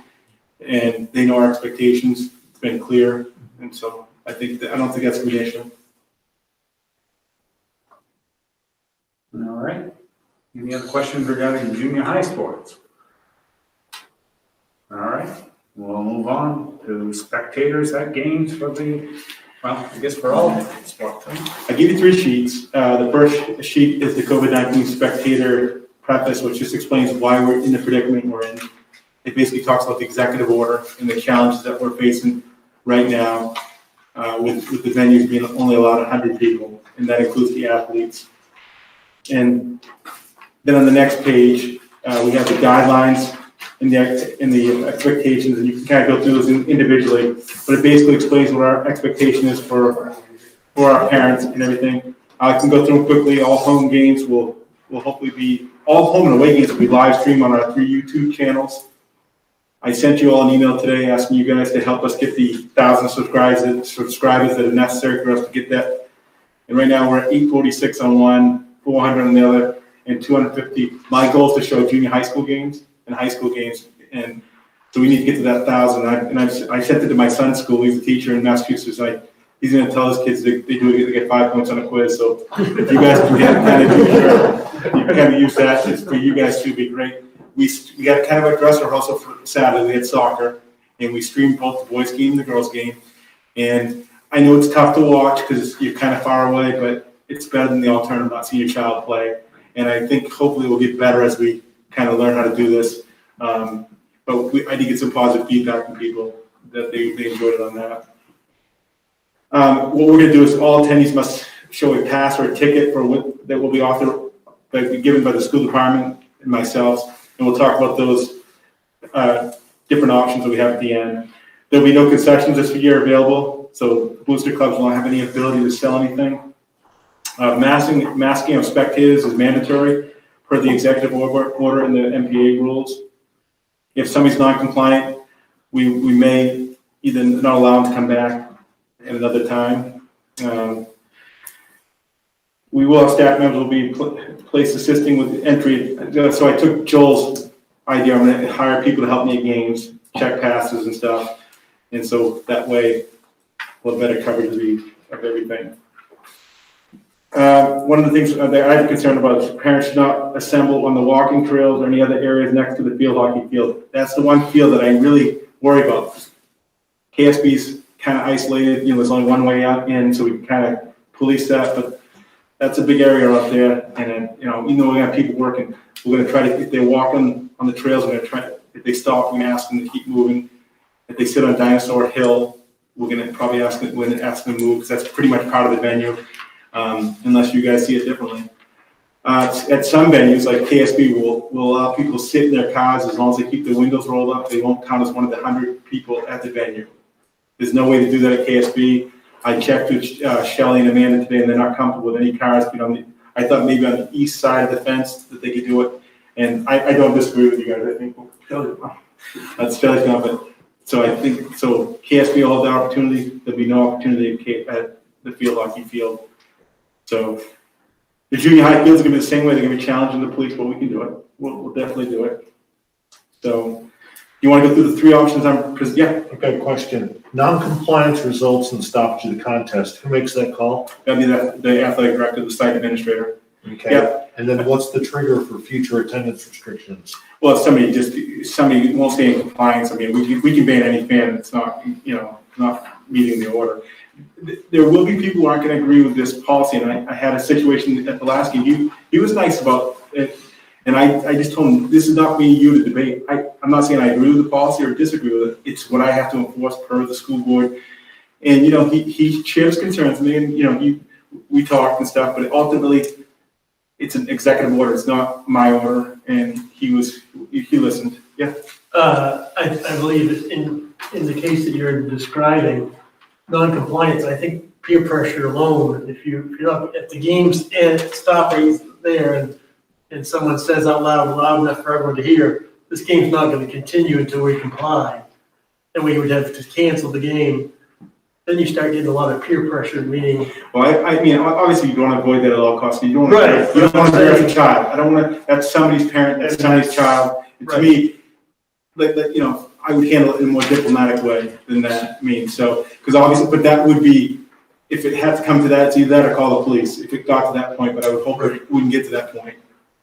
and they know our expectations. It's been clear, and so I don't think that's gonna be an issue. All right. Any other questions regarding junior high sports? All right, we'll move on to spectators at games for all sports. I gave you 3 sheets. The first sheet is the COVID-19 spectator preface, which just explains why we're in the predicament we're in. It basically talks about the executive order and the challenges that we're facing right now with the venues being only allowed 100 people, and that includes the athletes. And then on the next page, we have the guidelines and the expectations, and you can kind of go through those individually, but it basically explains what our expectation is for our parents and everything. I can go through them quickly. All home games will hopefully be, all home and away games will be live streamed on our 3 YouTube channels. I sent you all an email today asking you guys to help us get the 1,000 subscribers that are necessary for us to get that. And right now we're at 846 on one, 400 on the other, and 250. My goal is to show junior high school games and high school games, and so we need to get to that 1,000. I sent it to my son's school. He's a teacher in Massachusetts. He's going to tell his kids they get 5 points on a quiz. So if you guys can kind of use that, it's for you guys to be great. We got kind of a dress rehearsal for Saturday. We had soccer, and we streamed both the boys' game and the girls' game. And I know it's tough to watch because you're kind of far away, but it's better than the alternative, not seeing your child play. And I think hopefully we'll get better as we kind of learn how to do this. But I did get some positive feedback from people that they enjoyed it on that. What we're going to do is all attendees must show a pass or a ticket that will be given by the school department and myself. And we'll talk about those different options that we have at the end. There'll be no concessions this year available, so booster clubs won't have any ability to sell anything. Masking of spectators is mandatory per the executive order and the MPA rules. If somebody's non-compliant, we may either not allow them to come back at another time. We will have staff members will be placed assisting with entry. So I took Joel's idea. I'm going to hire people to help me at games, check passes and stuff. And so that way we'll have better coverage of everything. One of the things that I'm concerned about is parents should not assemble on the walking trails or any other areas next to the field hockey field. That's the one field that I really worry about. KSB's kind of isolated, there's only one way out in, so we can kind of police that, but that's a big area out there. And even though we have people working, we're going to try to, if they're walking on the trails, we're going to try, if they stop, we're going to ask them to keep moving. If they sit on Dinosaur Hill, we're going to probably ask them to move, because that's pretty much part of the venue. Unless you guys see it differently. At some venues, like KSB, will allow people to sit in their cars as long as they keep the windows rolled up. They won't count as one of the 100 people at the venue. There's no way to do that at KSB. I checked with Shelley and Amanda today, and they're not comfortable with any cars being on I thought maybe on the east side of the fence that they could do it. And I don't disagree with you guys. I think that's Shelley's comment. So I think, KSB will have the opportunity. There'll be no opportunity at the field hockey field. So the junior high fields are going to be the same way. They're going to be challenging the police, but we can do it. We'll definitely do it. So you want to go through the 3 options? Okay, question. Non-compliance results in stoppage of the contest. Who makes that call? That'd be the athletic director, the site administrator. Okay, Yep. and then what's the trigger for future attendance restrictions? Well, if somebody won't stay in compliance, I mean, we can ban any fan that's not, not meeting the order. There will be people who aren't gonna agree with this policy, and I had a situation at the last game, he was nice about it, and I just told him, this is not me and you to debate. I'm not saying I agree with the policy or disagree with it, it's what I have to enforce per the school board. And, he shares concerns with me, and, we talked and stuff, but ultimately, it's an executive order, it's not my order, and he listened, yeah. I believe in the case that you're describing, non-compliance, I think peer pressure alone, if the game's stopping there and someone says out loud enough for everyone to hear, this game's not gonna continue until we comply, and we would have to cancel the game, then you start getting a lot of peer pressure, meaning. Well, I mean, obviously you want to avoid that at all costs. You don't want Right. to hurt a child. I don't want to, that's somebody's parent, that's somebody's child. And to me, I would handle it in a more diplomatic way than that. I mean, so, because obviously, but that would be, if it had to come to that, it's either that or call the police, if it got to that point, but I would hope it wouldn't get to that point.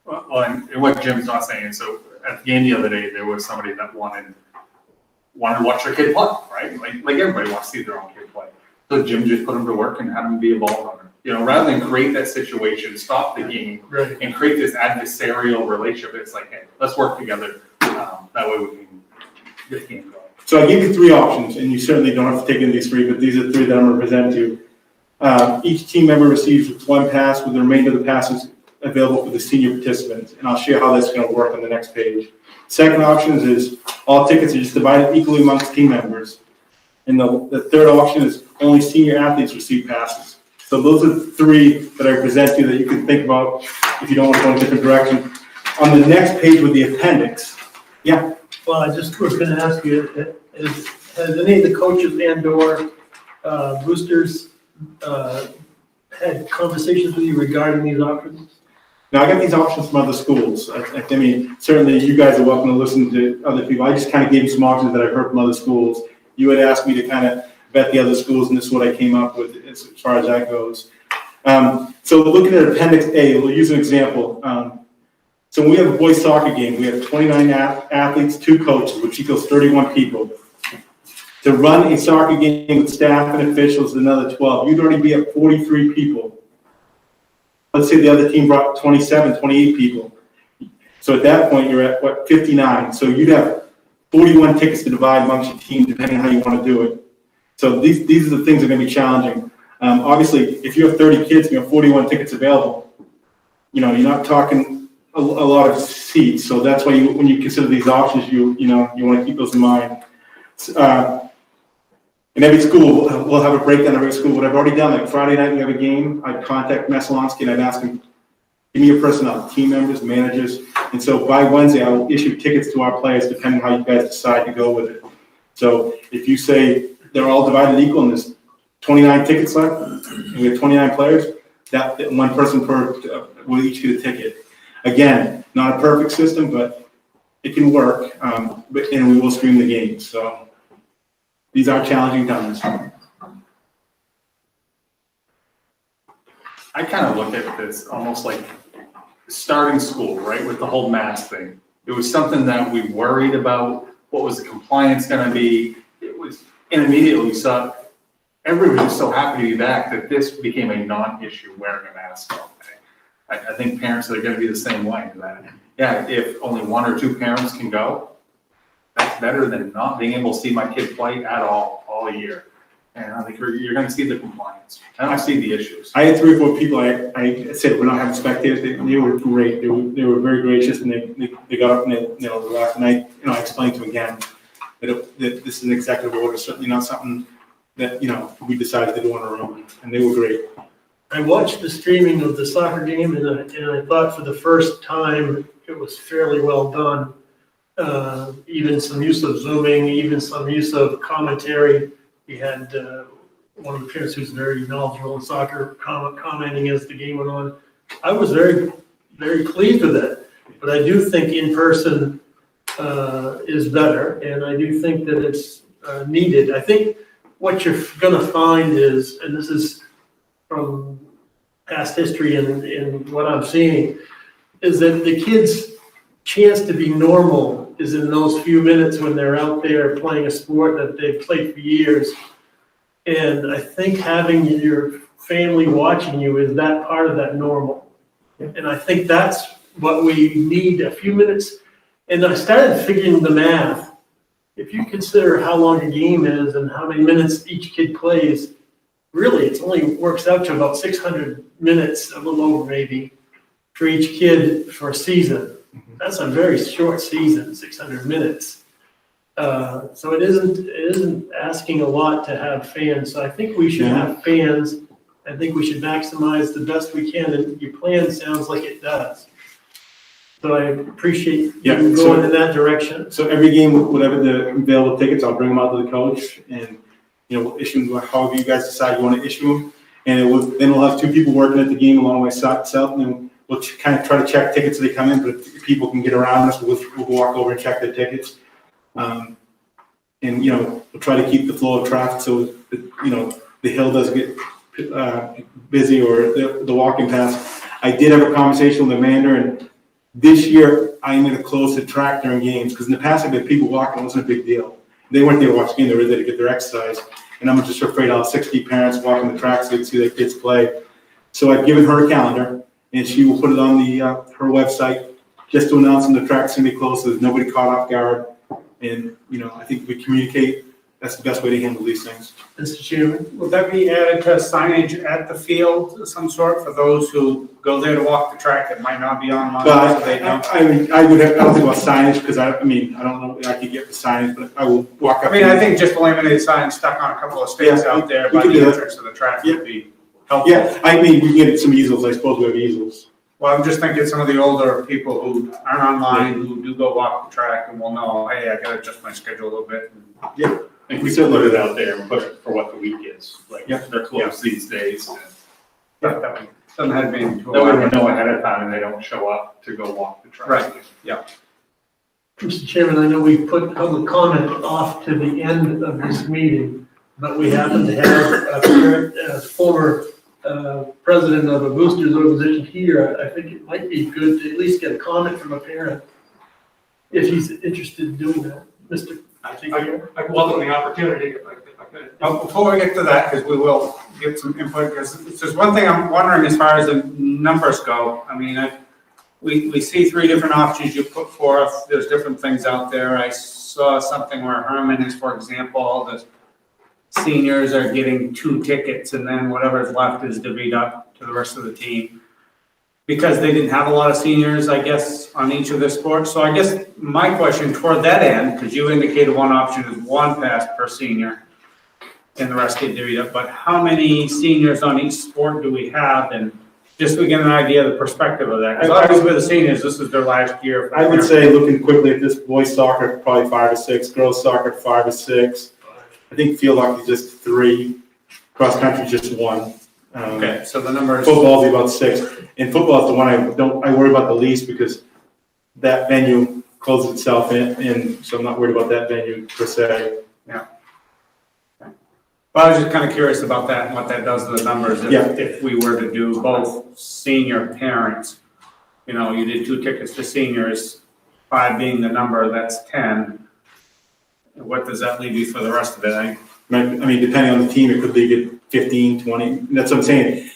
Well, and what Jim's not saying, so at the game the other day, there was somebody that wanted to watch their kid play, right? Like everybody wants to see their own kid play. So Jim just put him to work and had him be involved on it. Rather than create that situation, stop the game, and create this adversarial relationship, it's like, hey, let's work together. That way we can get the game going. So I gave you three options, and you certainly don't have to take in these three, but these are three that I'm going to present to you. Each team member receives one pass, with the remainder of the passes available for the senior participants, and I'll share how that's going to work on the next page. Second option is all tickets are just divided equally amongst team members. And the third option is only senior athletes receive passes. So those are three that I present to you that you can think about if you don't want to go in a different direction. On the next page with the appendix, yeah. Well, I just was gonna ask you, has any of the coaches and/or boosters had conversations with you regarding these options? Now, I got these options from other schools. I mean, certainly you guys are welcome to listen to other people. I just kind of gave you some options that I've heard from other schools. You had asked me to kind of vet the other schools, and this is what I came up with as far as that goes. So looking at Appendix A, we'll use an example. So when we have a boys soccer game, we have 29 athletes, 2 coaches, which equals 31 people. To run a soccer game with staff and officials, another 12. You'd already be at 43 people. Let's say the other team brought 27, 28 people. So at that point, you're at, 59. So you'd have 41 tickets to divide amongst your team, depending on how you want to do it. So these are the things that are going to be challenging. Obviously, if you have 30 kids and you have 41 tickets available, you're not talking a lot of seats. So that's why when you consider these options, you want to keep those in mind. In every school, we'll have a breakdown of every school. What I've already done, like Friday night, we have a game. I'd contact Mesalonsky and I'd ask him, give me your personnel, team members, managers. And so by Wednesday, I will issue tickets to our players, depending on how you guys decide to go with it. So if you say they're all divided equal and there's 29 tickets left, and we have 29 players, that one person will each get a ticket. Again, not a perfect system, but it can work. And we will stream the game. So these are challenging times. I kind of look at this almost like starting school, right, with the whole mask thing. It was something that we worried about. What was the compliance going to be? And immediately we saw everybody was so happy to be back that this became a non-issue wearing a mask all day. I think parents are going to be the same way. That, if only 1 or 2 parents can go, that's better than not being able to see my kid play at all year. And I think you're going to see the compliance. I don't see the issues. I had 3 or 4 people I said we're not having spectators. They were great. They were very gracious, and they got up and they laughed. And I explained to them again that this is an executive order, certainly not something that we decided to do on our own. And they were great. I watched the streaming of the soccer game, and I thought for the first time it was fairly well done. Even some use of zooming, even some use of commentary. We had one of the parents who's very knowledgeable in soccer commenting as the game went on. I was very, very pleased with it, but I do think in person is better, and I do think that it's needed. I think what you're going to find is, and this is from past history and what I'm seeing, is that the kids' chance to be normal is in those few minutes when they're out there playing a sport that they've played for years. And I think having your family watching you is that part of that normal. And I think that's what we need, a few minutes. And I started figuring the math. If you consider how long a game is and how many minutes each kid plays, really, it only works out to about 600 minutes, a little over maybe, for each kid for a season. That's a very short season, 600 minutes. So it isn't asking a lot to have fans. So I think we should have fans. I think we should maximize the best we can, and your plan sounds like it does. So I appreciate you going in that direction. So every game, whatever the available tickets, I'll bring them out to the coach, and we'll issue them however you guys decide you want to issue them. And then we'll have two people working at the game along myself, and then we'll kind of try to check tickets as they come in. But if people can get around us, we'll walk over and check their tickets. And we'll try to keep the flow of traffic so that, the hill doesn't get busy or the walking path. I did have a conversation with Amanda, and this year I'm going to close the track during games, because in the past I've had people walking. It wasn't a big deal. They weren't there to watch the game. They were there to get their exercise. And I'm just afraid I'll have 60 parents walking the track so they can see their kids play. So I've given her a calendar, and she will put it on her website just to announce when the track's going to be closed so there's nobody caught off guard. And, I think we communicate. That's the best way to handle these things. Mr. Chairman? Will that be added to signage at the field of some sort for those who go there to walk the track that might not be online? But so they don't? I would have, I don't think about signage, because I don't know if I could get the signage, but I will walk up. I think just laminated signs stuck on a couple of stakes out there by the entrance of the track would be helpful. Yeah, we can get some easels. I suppose we have easels. Well, I'm just thinking some of the older people who aren't online, who do go walk the track and will know, hey, I gotta adjust my schedule a little bit. Yeah. And we still put it out there and put it for what the week is, like, they're closed these days. That doesn't have to be too That way we know ahead of time and they don't show up to go walk the track. Right, yeah. Mr. Chairman, I know we put public comment off to the end of this meeting, but we happen to have a former president of a boosters organization here. I think it might be good to at least get a comment from a parent if he's interested in doing that. Mr. I welcome the opportunity if I could. Before we get to that, because we will get some input, because there's one thing I'm wondering as far as the numbers go. We see three different options you put forth. There's different things out there. I saw something where Herman is, for example, the seniors are getting 2 tickets, and then whatever's left is divvied up to the rest of the team. Because they didn't have a lot of seniors, I guess, on each of their sports. So I guess my question toward that end, because you indicated one option is 1 pass per senior, and the rest get divvied up, but how many seniors on each sport do we have? And just to get an idea of the perspective of that, because obviously the seniors, this is their last year. I would say, looking quickly at this, boys soccer, probably 5 or 6, girls soccer, 5 or 6. I think field hockey just 3, cross country just 1. Okay, so the number is. Football's about 6. And football is the one I worry about the least, because that venue closes itself in, so I'm not worried about that venue per se. Yeah. Okay. Well, I was just kind of curious about that and what that does to the numbers. If we were to do both senior parents, you did 2 tickets to seniors, 5 being the number, that's 10. What does that leave you for the rest of it? Depending on the team, it could leave it 15, 20. That's what I'm saying.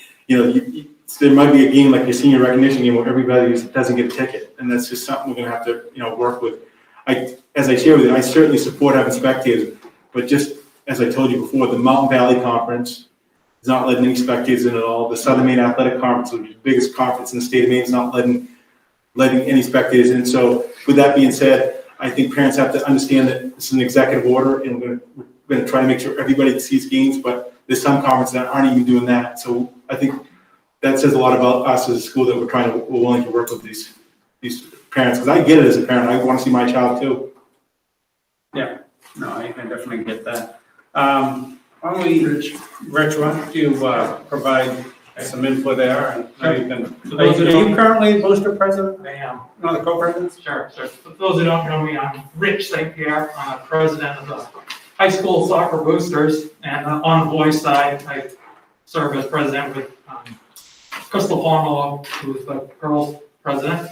There might be a game like your senior recognition game where everybody doesn't get a ticket, and that's just something we're going to have to, work with. As I shared with you, I certainly support having spectators, but just as I told you before, the Mountain Valley Conference is not letting any spectators in at all. The Southern Maine Athletic Conference, which is the biggest conference in the state of Maine, is not letting any spectators in. So, with that being said, I think parents have to understand that this is an executive order, and we're going to try to make sure everybody sees games, but there's some conferences that aren't even doing that. So I think that says a lot about us as a school, that we're willing to work with these parents, because I get it as a parent. I want to see my child too. Yeah, no, I definitely get that. Why don't we, Rich, why don't you provide some input there? Are you currently booster president? I am. No, the co-president? Sure. For those who don't know me, I'm Rich St. Pierre. I'm president of the high school soccer boosters, and on the boys side, I serve as president with Crystal Palmer, who's the girls' president.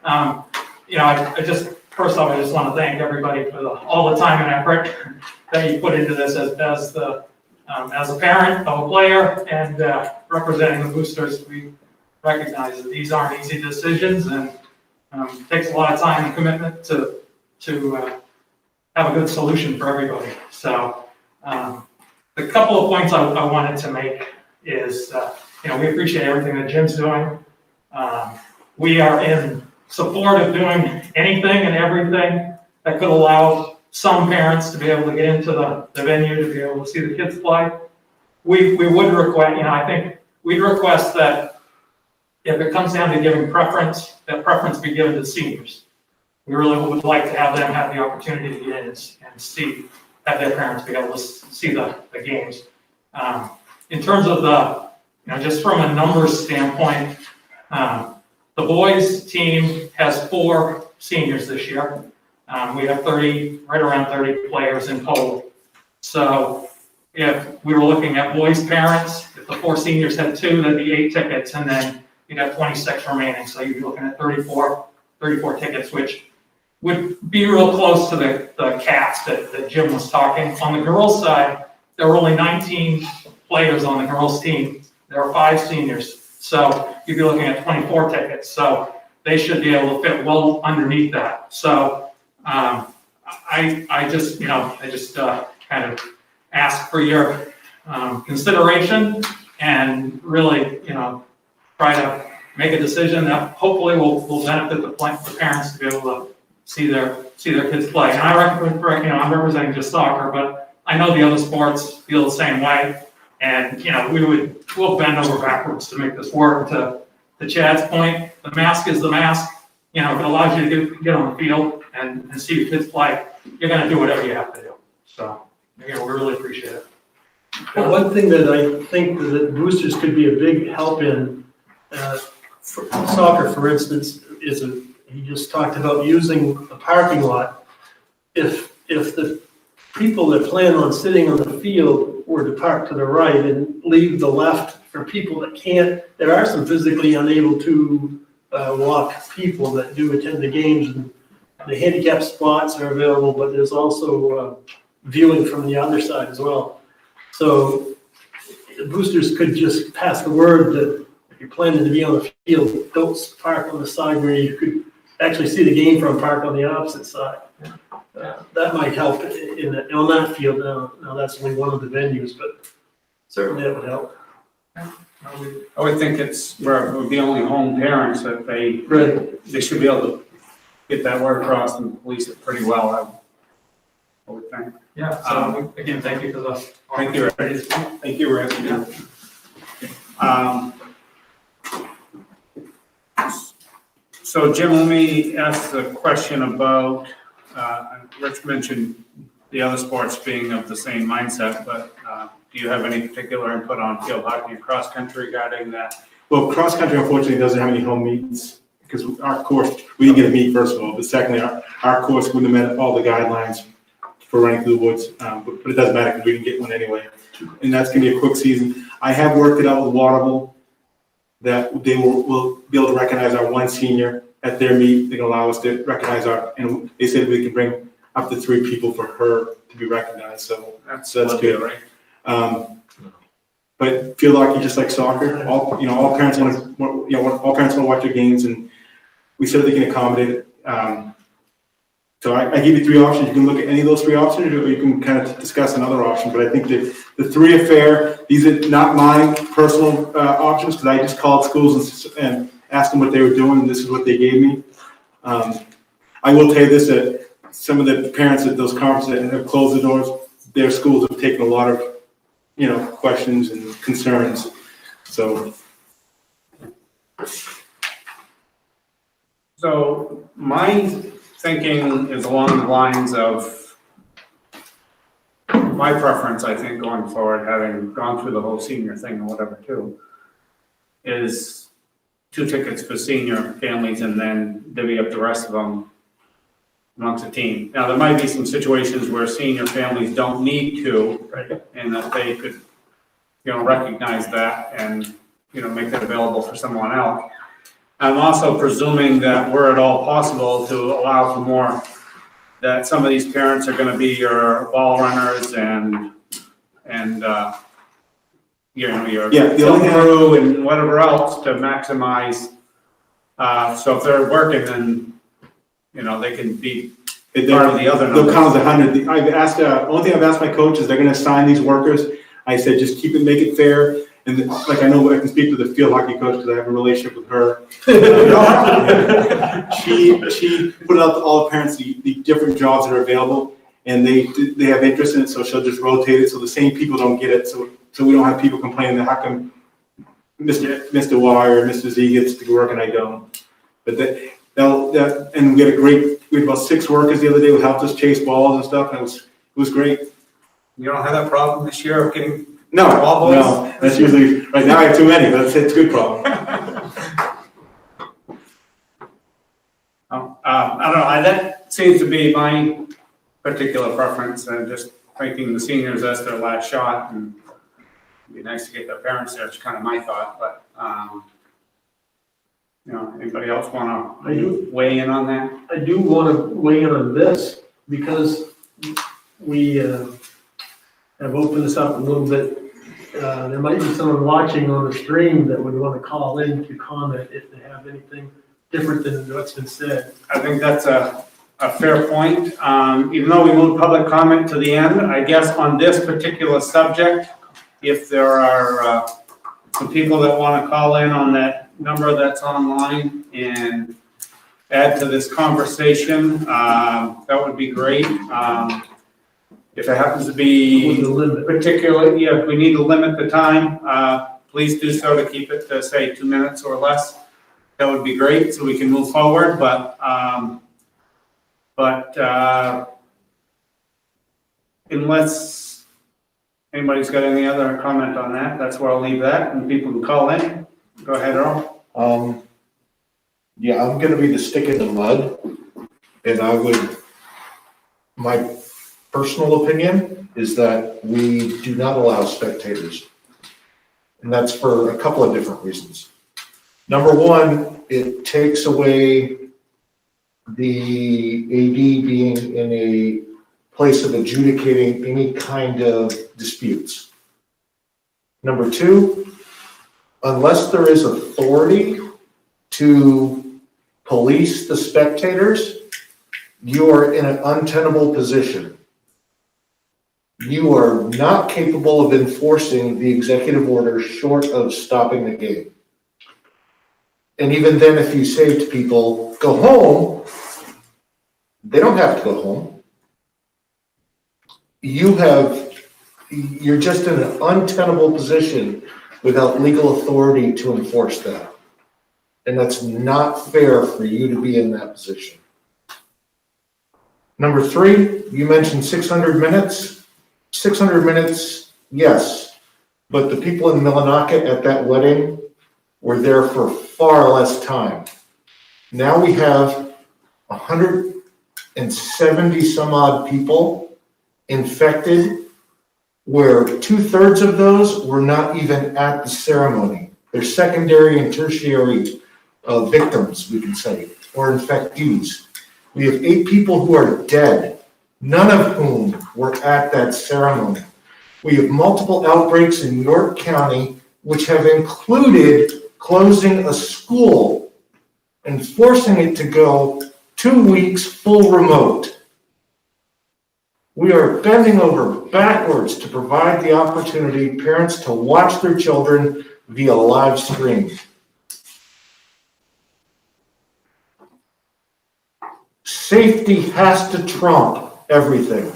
I just, first off, I just want to thank everybody for all the time and effort that you put into this as a parent of a player and representing the boosters. We recognize that these aren't easy decisions, and it takes a lot of time and commitment to have a good solution for everybody. So the couple of points I wanted to make is, we appreciate everything that Jim's doing. We are in support of doing anything and everything that could allow some parents to be able to get into the venue, to be able to see the kids play. We would request, I think we'd request that if it comes down to giving preference, that preference be given to seniors. We really would like to have them have the opportunity to get in and have their parents be able to see the games. In terms of just from a numbers standpoint, the boys team has 4 seniors this year. We have right around 30 players in total. So if we were looking at boys' parents, if the 4 seniors had 2, that'd be 8 tickets, and then you'd have 26 remaining. So you'd be looking at 34 tickets, which would be real close to the caps that Jim was talking. On the girls' side, there were only 19 players on the girls' team. There are 5 seniors. So you'd be looking at 24 tickets. So they should be able to fit well underneath that. So I just kind of ask for your consideration and really, try to make a decision that hopefully will benefit the parents to be able to see their kids play. And I'm representing just soccer, but I know the other sports feel the same way. And, we'll bend over backwards to make this work. To Chad's point, the mask is the mask. If it allows you to get on the field and see your kids play, you're going to do whatever you have to do. So, we really appreciate it. Well, one thing that I think that boosters could be a big help in, for soccer, for instance, he just talked about using the parking lot. If the people that plan on sitting on the field were to park to the right and leave the left for people that can't, there are some physically unable to walk people that do attend the games, and the handicap spots are available, but there's also viewing from the other side as well. So boosters could just pass the word that if you're planning to be on the field, don't park on the side where you could actually see the game from, park on the opposite side. That might help on that field. Now that's only one of the venues, but certainly that would help. I would think we're the only home parents that they should be able to get that word across and police it pretty well, I would think. Yeah, so again, thank you for the. Thank you, Rick. Thank you, Rick. So Jim, let me ask the question about, Rich mentioned the other sports being of the same mindset, but do you have any particular input on field hockey and cross country regarding that? Well, cross country unfortunately doesn't have any home meets because our course, we didn't get a meet first of all, but secondly, our course wouldn't have met all the guidelines for running through the woods, but it doesn't matter because we didn't get one anyway. And that's gonna be a quick season. I have worked it out with Waterville that they will be able to recognize our one senior at their meet. They can allow us to recognize and they said we can bring up to 3 people for her to be recognized. So that's good, right? But field hockey, just like soccer, all parents want to watch their games, and we said they can accommodate it. So I give you 3 options. You can look at any of those 3 options, or you can kind of discuss another option. But I think that the 3 are fair. These are not my personal options because I just called schools and asked them what they were doing, and this is what they gave me. I will tell you this, that some of the parents at those conferences that have closed the doors, their schools have taken a lot of, questions and concerns. So my thinking is along the lines of my preference, I think, going forward, having gone through the whole senior thing and whatever too, is 2 tickets for senior families and then divvy up the rest of them amongst the team. Now, there might be some situations where senior families don't need to, and that they could, recognize that and make that available for someone else. I'm also presuming that were it all possible to allow for more, that some of these parents are gonna be your ball runners and your Yeah, the film only thing crew and whatever else to maximize. So if they're working, then, they can be part of the other They'll numbers. count as 100. I've asked, only thing I've asked my coach is they're gonna assign these workers. I said, just keep it, make it fair. And like, I know I can speak to the field hockey coach because I have a relationship with her. She put out to all the parents the different jobs that are available, and they have interest in it, so she'll just rotate it so the same people don't get it. So we don't have people complaining that how come Mr. Y or Mr. Z gets to work and I don't. But and we had about 6 workers the other day who helped us chase balls and stuff, and it was great. You don't have that problem this year of getting No, ball boys? no, that's usually, right now I have too many, but it's a good problem. I don't know, that seems to be my particular preference, and just thinking the seniors, that's their last shot, and it'd be nice to get their parents there, it's kind of my thought, but, anybody else want I do. to weigh in on that? I do want to weigh in on this because we have opened this up a little bit. There might be someone watching on the stream that would want to call in to comment if they have anything different than what's been said. I think that's a fair point. Even though we moved public comment to the end, I guess on this particular subject, if there are some people that want to call in on that number that's online and add to this conversation, that would be great. If it happens to be particularly, if we need to limit the time, please do so to keep it to, say, 2 minutes or less. That would be great, so we can move forward, but unless anybody's got any other comment on that, that's where I'll leave that, and people can call in. Go ahead, Earl. Yeah, I'm gonna be the stick in the mud, and my personal opinion is that we do not allow spectators. And that's for a couple of different reasons. Number one, it takes away the AD being in a place of adjudicating any kind of disputes. Number two, unless there is authority to police the spectators, you are in an untenable position. You are not capable of enforcing the executive order short of stopping the game. And even then, if you say to people, go home, they don't have to go home. You're just in an untenable position without legal authority to enforce that. And that's not fair for you to be in that position. Number three, you mentioned 600 minutes. 600 minutes, yes, but the people in Millinocket at that wedding were there for far less time. Now we have 170 some odd people infected, where 2/3 of those were not even at the ceremony. They're secondary and tertiary victims, we can say, or infectees. We have 8 people who are dead, none of whom were at that ceremony. We have multiple outbreaks in York County, which have included closing a school and forcing it to go 2 weeks full remote. We are bending over backwards to provide the opportunity parents to watch their children via live stream. Safety has to trump everything.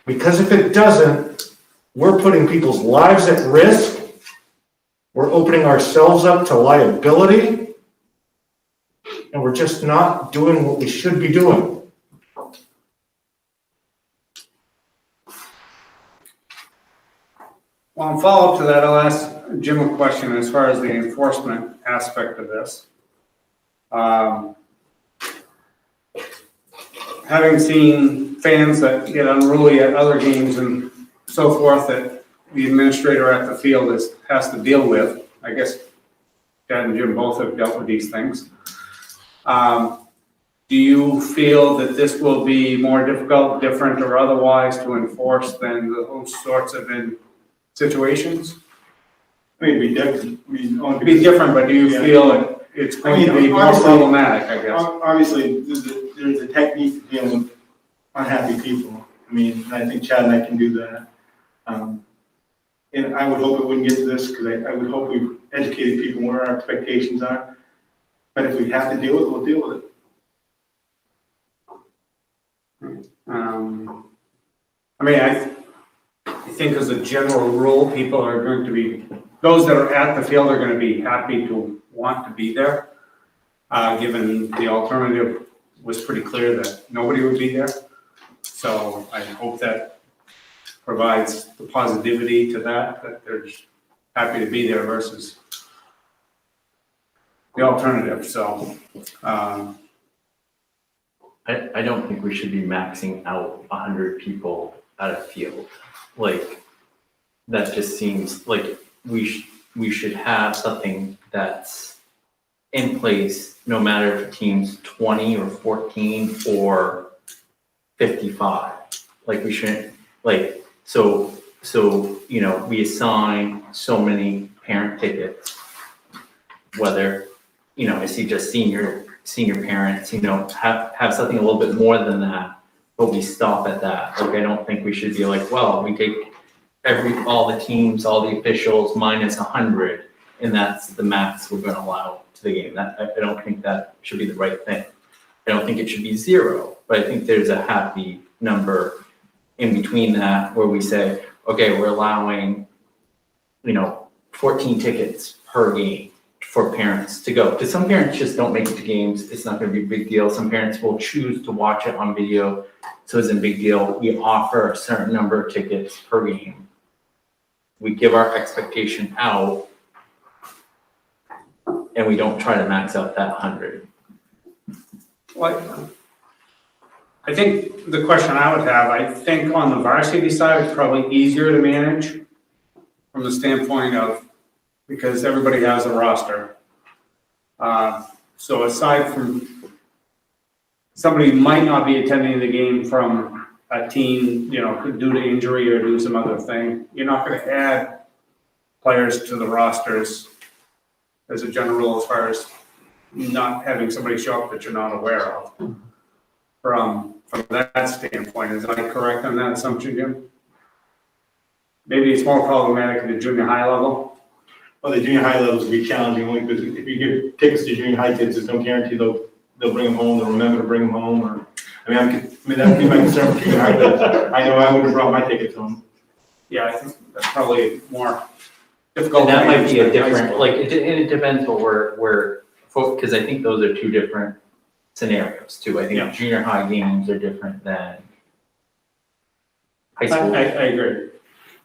Because if it doesn't, we're putting people's lives at risk. We're opening ourselves up to liability. And we're just not doing what we should be doing. Well, in follow-up to that, I'll ask Jim a question as far as the enforcement aspect of this. Having seen fans that get unruly at other games and so forth that the administrator at the field has to deal with, I guess Chad and Jim both have dealt with these things. Do you feel that this will be more difficult, different, or otherwise to enforce than those sorts of situations? I mean, it'd be different, I mean. It'd be different, but do you feel it's going to be more obviously- problematic, I guess? Obviously, there's a technique to dealing with unhappy people. I mean, I think Chad and I can do that. And I would hope it wouldn't get to this, because I would hope we've educated people where our expectations are. But if we have to deal with it, we'll deal with it. I mean, I think as a general rule, people are going to be, those that are at the field are going to be happy to want to be there, given the alternative was pretty clear that nobody would be there. So I hope that provides the positivity to that they're happy to be there versus the alternative, so. I don't think we should be maxing out 100 people at a field. Like, that just seems like we should have something that's in place, no matter if the team's 20 or 14 or 55. Like, we shouldn't, like, so, you know, we assign so many parent tickets, whether, you know, I see just senior parents, you know, have something a little bit more than that, but we stop at that. Like, I don't think we should be like, well, we take all the teams, all the officials minus 100, and that's the max we're gonna allow to the game. I don't think that should be the right thing. I don't think it should be 0, but I think there's a happy number in between that where we say, okay, we're allowing, you know, 14 tickets per game for parents to go. Because some parents just don't make it to games. It's not going to be a big deal. Some parents will choose to watch it on video. So it's a big deal. We offer a certain number of tickets per game. We give our expectation out, and we don't try to max out that 100. Well, I think the question I would have, I think on the varsity side, it's probably easier to manage from the standpoint of, because everybody has a roster. So aside from, somebody might not be attending the game from a team, you know, due to injury or do some other thing, you're not gonna add players to the rosters as a general rule, as far as not having somebody show up that you're not aware of. From that standpoint, is I correct on that assumption, Jim? Maybe it's more problematic at the junior high level. Well, the junior high levels will be challenging only because if you give tickets to junior high kids, there's no guarantee they'll bring them home, they'll remember to bring them home, or, that would be my concern with junior high kids. I know I would have brought my tickets home. Yeah, I think that's probably more difficult. And that might be a different, like, it depends what we're, because I think those are two different scenarios too. I think junior high games are different than high school. I agree.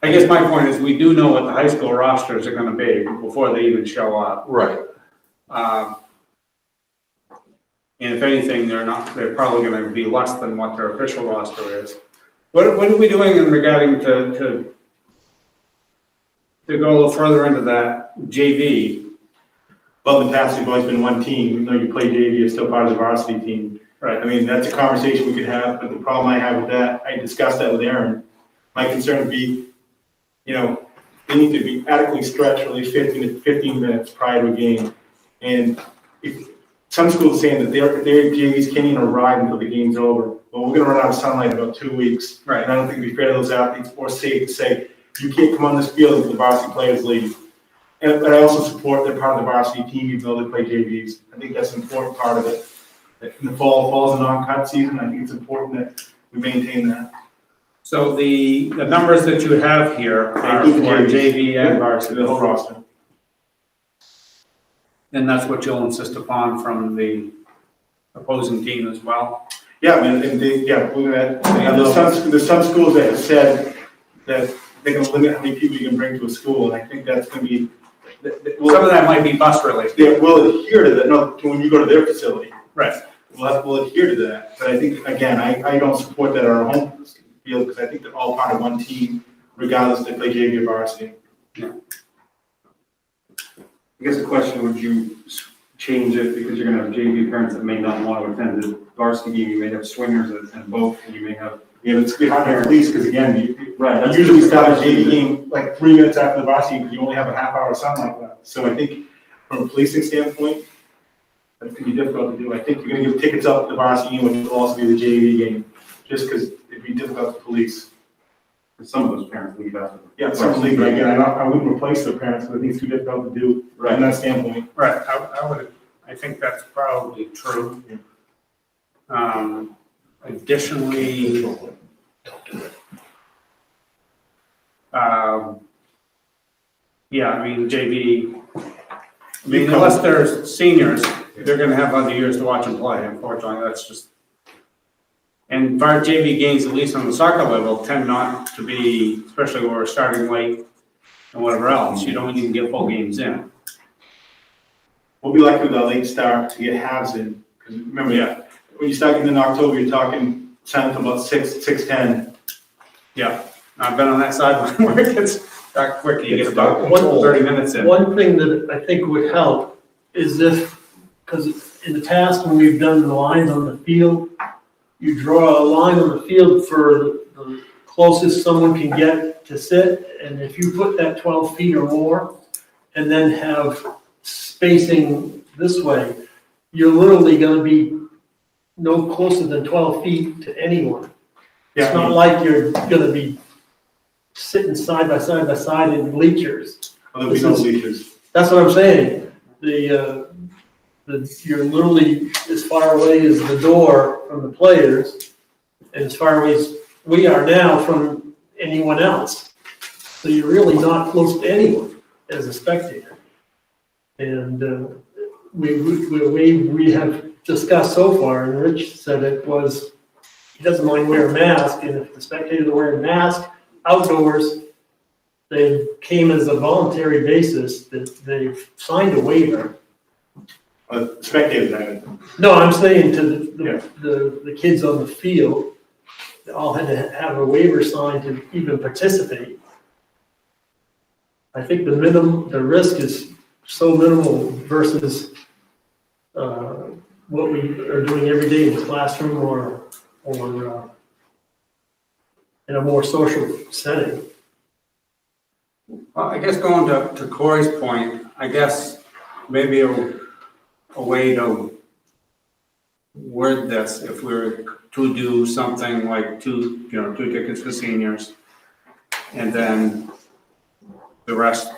I guess my point is, we do know what the high school rosters are gonna be before they even show up. Right. And if anything, they're probably gonna be less than what their official roster is. What are we doing in regarding to go a little further into that JV? Well, in the past, we've always been one team, even though you play JV, you're still part of the varsity team. Right. I mean, that's a conversation we could have, but the problem I have with that, I discussed that with Aaron. My concern would be, you know, they need to be adequately stretched for at least 15 minutes prior to a game. And if some schools are saying that their JVs can't even arrive until the game's over. Well, we're gonna run out of sunlight in about 2 weeks. Right. And I don't think it'd be fair to those athletes or safe to say, you can't come on this field until the varsity players leave. And I also support they're part of the varsity team, even though they play JVs. I think that's an important part of it. In the fall's a non-cut season. I think it's important that we maintain that. So the numbers that you have here are for JV and varsity. The whole roster. And that's what you'll insist upon from the opposing team as well? Yeah, I mean, there's some schools that have said that they're gonna limit how many people you can bring to a school, and I think that's gonna be. Some of that might be bus related. Yeah, we'll adhere to that, no, to when you go to their facility. Right. We'll adhere to that, but I think, again, I don't support that at our home field, because I think they're all part of one team, regardless if they play JV or varsity. Yeah. I guess the question, would you change it because you're gonna have JV parents that may not want to attend the varsity game, you may have swingers that attend both, and you may have. Yeah, it's hard to release, because again, you Right. usually start a JV game like 3 minutes after the varsity, you only have a half hour or something like that. So I think from a policing standpoint, that could be difficult to do. I think you're gonna give tickets up to the varsity game, which will also be the JV game, just because it'd be difficult to police. Some of those parents leave after. Yeah, some league, but again, I wouldn't replace their parents, but I think it's too difficult to do from that standpoint. Right, I think that's probably true. Additionally, yeah, I mean, JV, I mean, unless they're seniors, they're gonna have other years to watch them play, unfortunately, that's just. And our JV games, at least on the soccer level, tend not to be, especially when we're starting late and whatever else, you don't even get full games in. We'll be lucky with our late start to get halves in, because remember, when you start getting in October, you're talking 7 to about 6:10. Yeah, I've been on that side where it gets dark quick, you get It's about dark. 30 minutes in. One thing that I think would help is if, because in the past, when we've done the lines on the field, you draw a line on the field for the closest someone can get to sit, and if you put that 12 feet or more, and then have spacing this way, you're literally gonna be no closer than 12 feet to anyone. It's not like you're gonna be sitting side by side by side in bleachers. There'll be no bleachers. That's what I'm saying. You're literally as far away as the door from the players, and as far away as we are now from anyone else. So you're really not close to anyone as a spectator. And we have discussed so far, and Rich said it was, he doesn't mind wearing a mask, and if the spectators are wearing a mask outdoors, they came as a voluntary basis, that they've signed a waiver. Spectators, No, I'm saying to the kids on the field, they all had to have a waiver signed to even participate. I think the risk is so minimal versus what we are doing every day in the classroom or in a more social setting. Well, I guess going to Corey's point, I guess maybe a way to word this, if we were to do something like two tickets for seniors, and then the rest,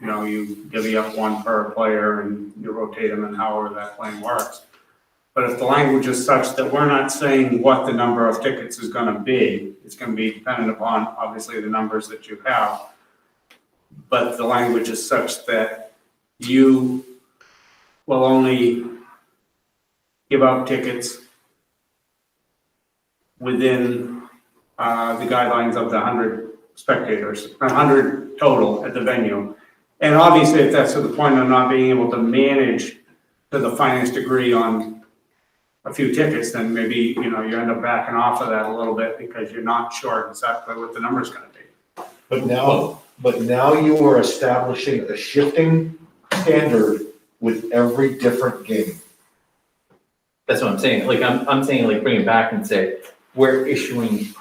you divvy up one per player and you rotate them and however that plan works. But if the language is such that we're not saying what the number of tickets is gonna be, it's gonna be dependent upon, obviously, the numbers that you have. But the language is such that you will only give out tickets within the guidelines of the 100 spectators, 100 total at the venue. And obviously, if that's to the point of not being able to manage to the finest degree on a few tickets, then maybe, you end up backing off of that a little bit because you're not sure exactly what the number's gonna be. But now you are establishing a shifting standard with every different game. That's what I'm saying. Like, I'm saying, like, bring it back and say, we're issuing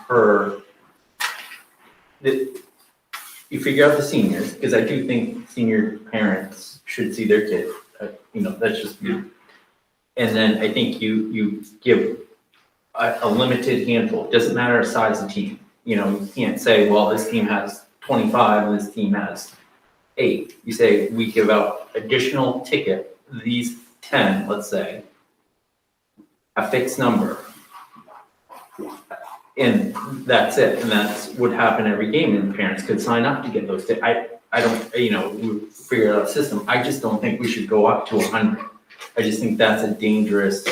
you figure out the seniors, because I do think senior parents should see their kids. That's just me. And then I think you give a limited handful. It doesn't matter the size of the team. You can't say, well, this team has 25 and this team has 8. You say, we give out additional ticket, these 10, let's say, a fixed number. And that's it. And that's what happened every game, and parents could sign up to get those tickets. I don't, we figure out a system. I just don't think we should go up to 100. I just think that's a dangerous.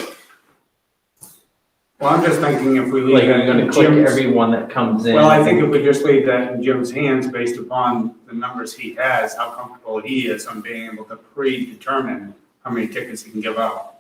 Well, I'm just thinking if we leave Like, that you're gonna in click Jim's- everyone that comes in. Well, I think if we just leave that in Jim's hands based upon the numbers he has, how comfortable he is on being able to predetermine how many tickets he can give out.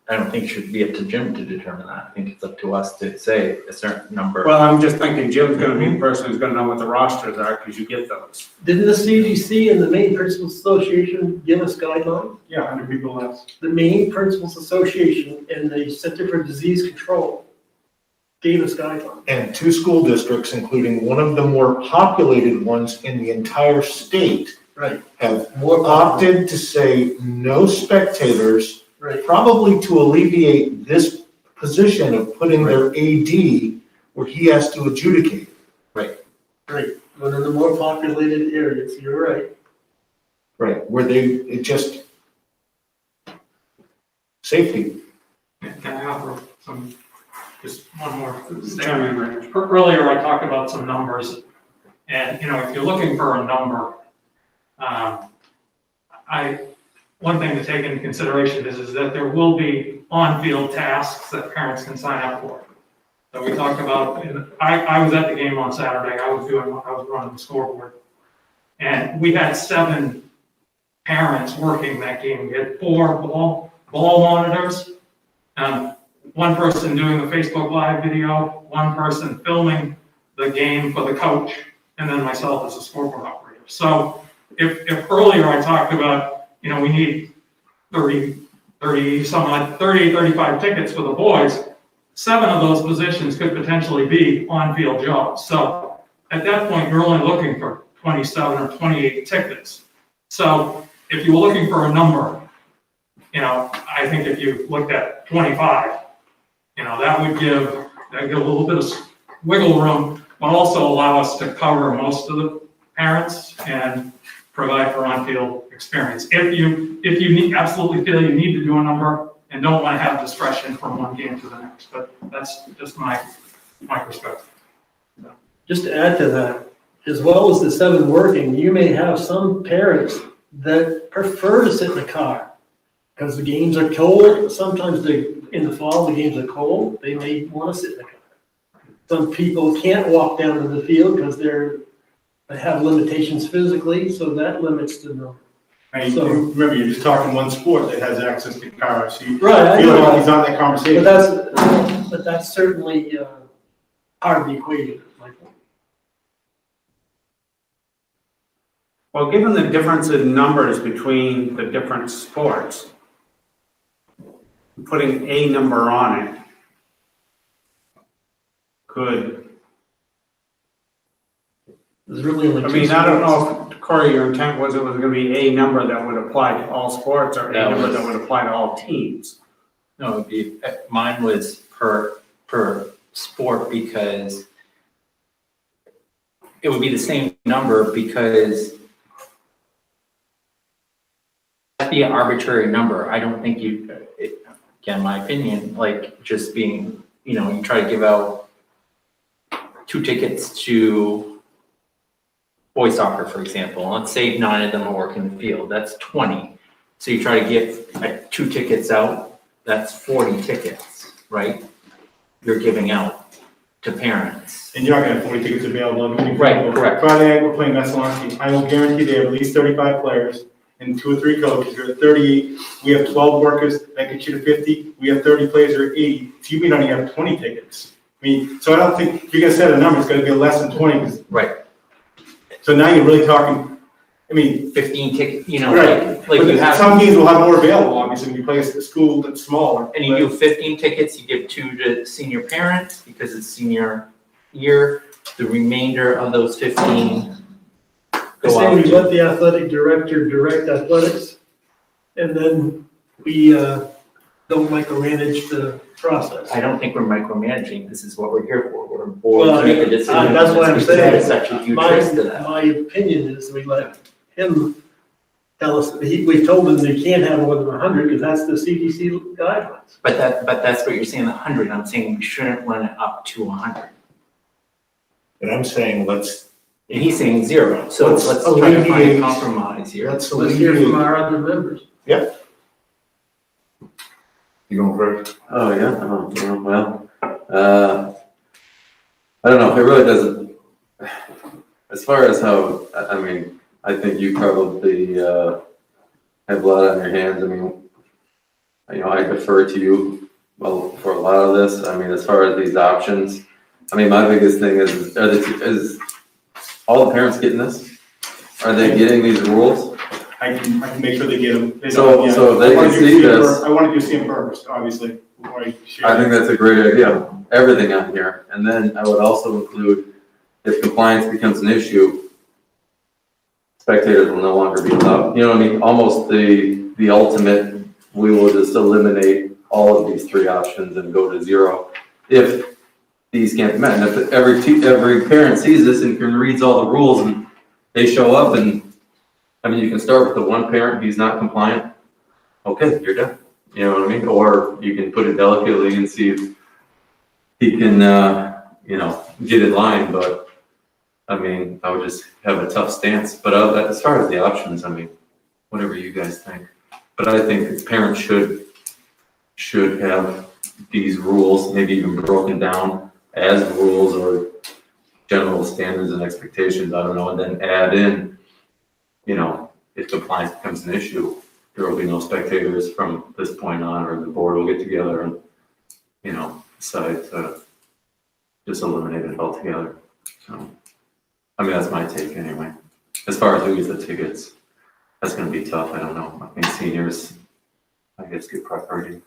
I don't think it should be up to Jim to determine that. I think it's up to us to say a certain number. Well, I'm just thinking Jim's gonna be the person who's gonna know what the rosters are, because you get those. Didn't the CDC and the Maine Principals Association give us guidelines? Yeah, 100 people less. The Maine Principals Association and the Center for Disease Control gave us guidelines. And 2 school districts, including one of the more populated ones in the entire state, Right. have opted to say no spectators, Right. probably to alleviate this position of putting their AD where he has to adjudicate. Right, one of the more populated areas, you're right. Right, where it just, safety. Can I offer just one more statement? Earlier, I talked about some numbers, and, if you're looking for a number, one thing to take into consideration is that there will be on-field tasks that parents can sign up for. So we talked about, I was at the game on Saturday, I was running the scoreboard. And we had 7 parents working that game. We had 4 ball monitors, 1 person doing the Facebook Live video, 1 person filming the game for the coach, and then myself as a scoreboard operator. So if earlier I talked about, we need 35 tickets for the boys, 7 of those positions could potentially be on-field jobs. So at that point, you're only looking for 27 or 28 tickets. So if you were looking for a number, I think if you looked at 25, that would give a little bit of wiggle room, but also allow us to cover most of the parents and provide for on-field experience. If you absolutely feel you need to do a number and don't want to have discretion from one game to the next, but that's just my perspective. Just to add to that, as well as the 7 working, you may have some parents that prefer to sit in the car because the games are cold. Sometimes in the fall, the games are cold. They may want to sit in the car. Some people can't walk down to the field because they have limitations physically, so that limits the number. And So- remember, you're just talking one sport that has access to cars. So you Right, I feel know. like he's on that conversation. But that's certainly part of the equation, Michael. Well, given the difference in numbers between the different sports, putting a number on it could, There's really only 2 I mean, I don't sports. know if, Corey, your intent was it was gonna be a number that would apply to all sports or a That number was- that would apply to all teams. No, it'd be, mine was per sport because it would be the same number because that'd be an arbitrary number. I don't think again, my opinion, like just being, you try to give out 2 tickets to boys soccer, for example. Let's say 9 of them are working the field. That's 20. So you try to get 2 tickets out. That's 40 tickets, right? You're giving out to parents. And you're not gonna have 40 tickets available. Right, correct. Friday night, we're playing Messalonski. I will guarantee they have at least 35 players and 2 or 3 coaches. You're at 38. We have 12 workers. That gets you to 50. We have 30 players or 80. So you may not even have 20 tickets. I mean, so I don't think, if you're gonna set a number, it's gonna be less than 20. 'Cause- Right. So now you're really talking, 15 tickets, right. like you have. Some games will have more available, obviously, when you play a school that's smaller. And you do 15 tickets, you give 2 to senior parents because it's senior year. The remainder of those 15 I go say out we to. let the athletic director direct athletics, and then we don't micromanage the process. I don't think we're micromanaging. This is what we're here for. We're a board Well, to make a decision. that's what I'm saying. There's such a huge risk to that. My opinion is we let him tell us, we told him they can't have more than 100 because that's the CDC guidelines. But that's what you're saying, 100. I'm saying we shouldn't run it up to 100. And I'm saying And he's saying 0. So let's try to find a alleviate- compromise here. Let's Let's hear from alleviate. our other members. Yep. You going first? Oh, yeah, well, I don't know, it really doesn't, as far as how, I mean, I think you probably, have a lot on your hands, I mean, you know, I defer to you, well, for a lot of this. I mean, as far as these options, I mean, my biggest thing is all the parents getting this? Are they getting these rules? I can make sure they get them. They So- don't, yeah. so they I wanna can do see CM this. I wanted to see them first, obviously, before I share. I think that's a great idea, everything on here. And then I would also include, if compliance becomes an issue, spectators will no longer be allowed. You know what I mean? Almost the ultimate, we will just eliminate all of these three options and go to zero if these can't be met. And if every parent sees this and can reads all the rules and they show up and, I mean, you can start with the one parent who's not compliant. Okay, you're done. You know what I mean? Or you can put it delicately and see if he can, you know, get in line. But I mean, I would just have a tough stance. But as far as the options, I mean, whatever you guys think. But I think parents should have these rules, maybe even broken down as rules or general standards and expectations. I don't know, and then add in, you know, if compliance becomes an issue, there will be no spectators from this point on, or the board will get together and, you know, decide to just eliminate it altogether. So, I mean, that's my take anyway. As far as who gets the tickets, that's gonna be tough. I don't know. I think seniors, I guess, get priority.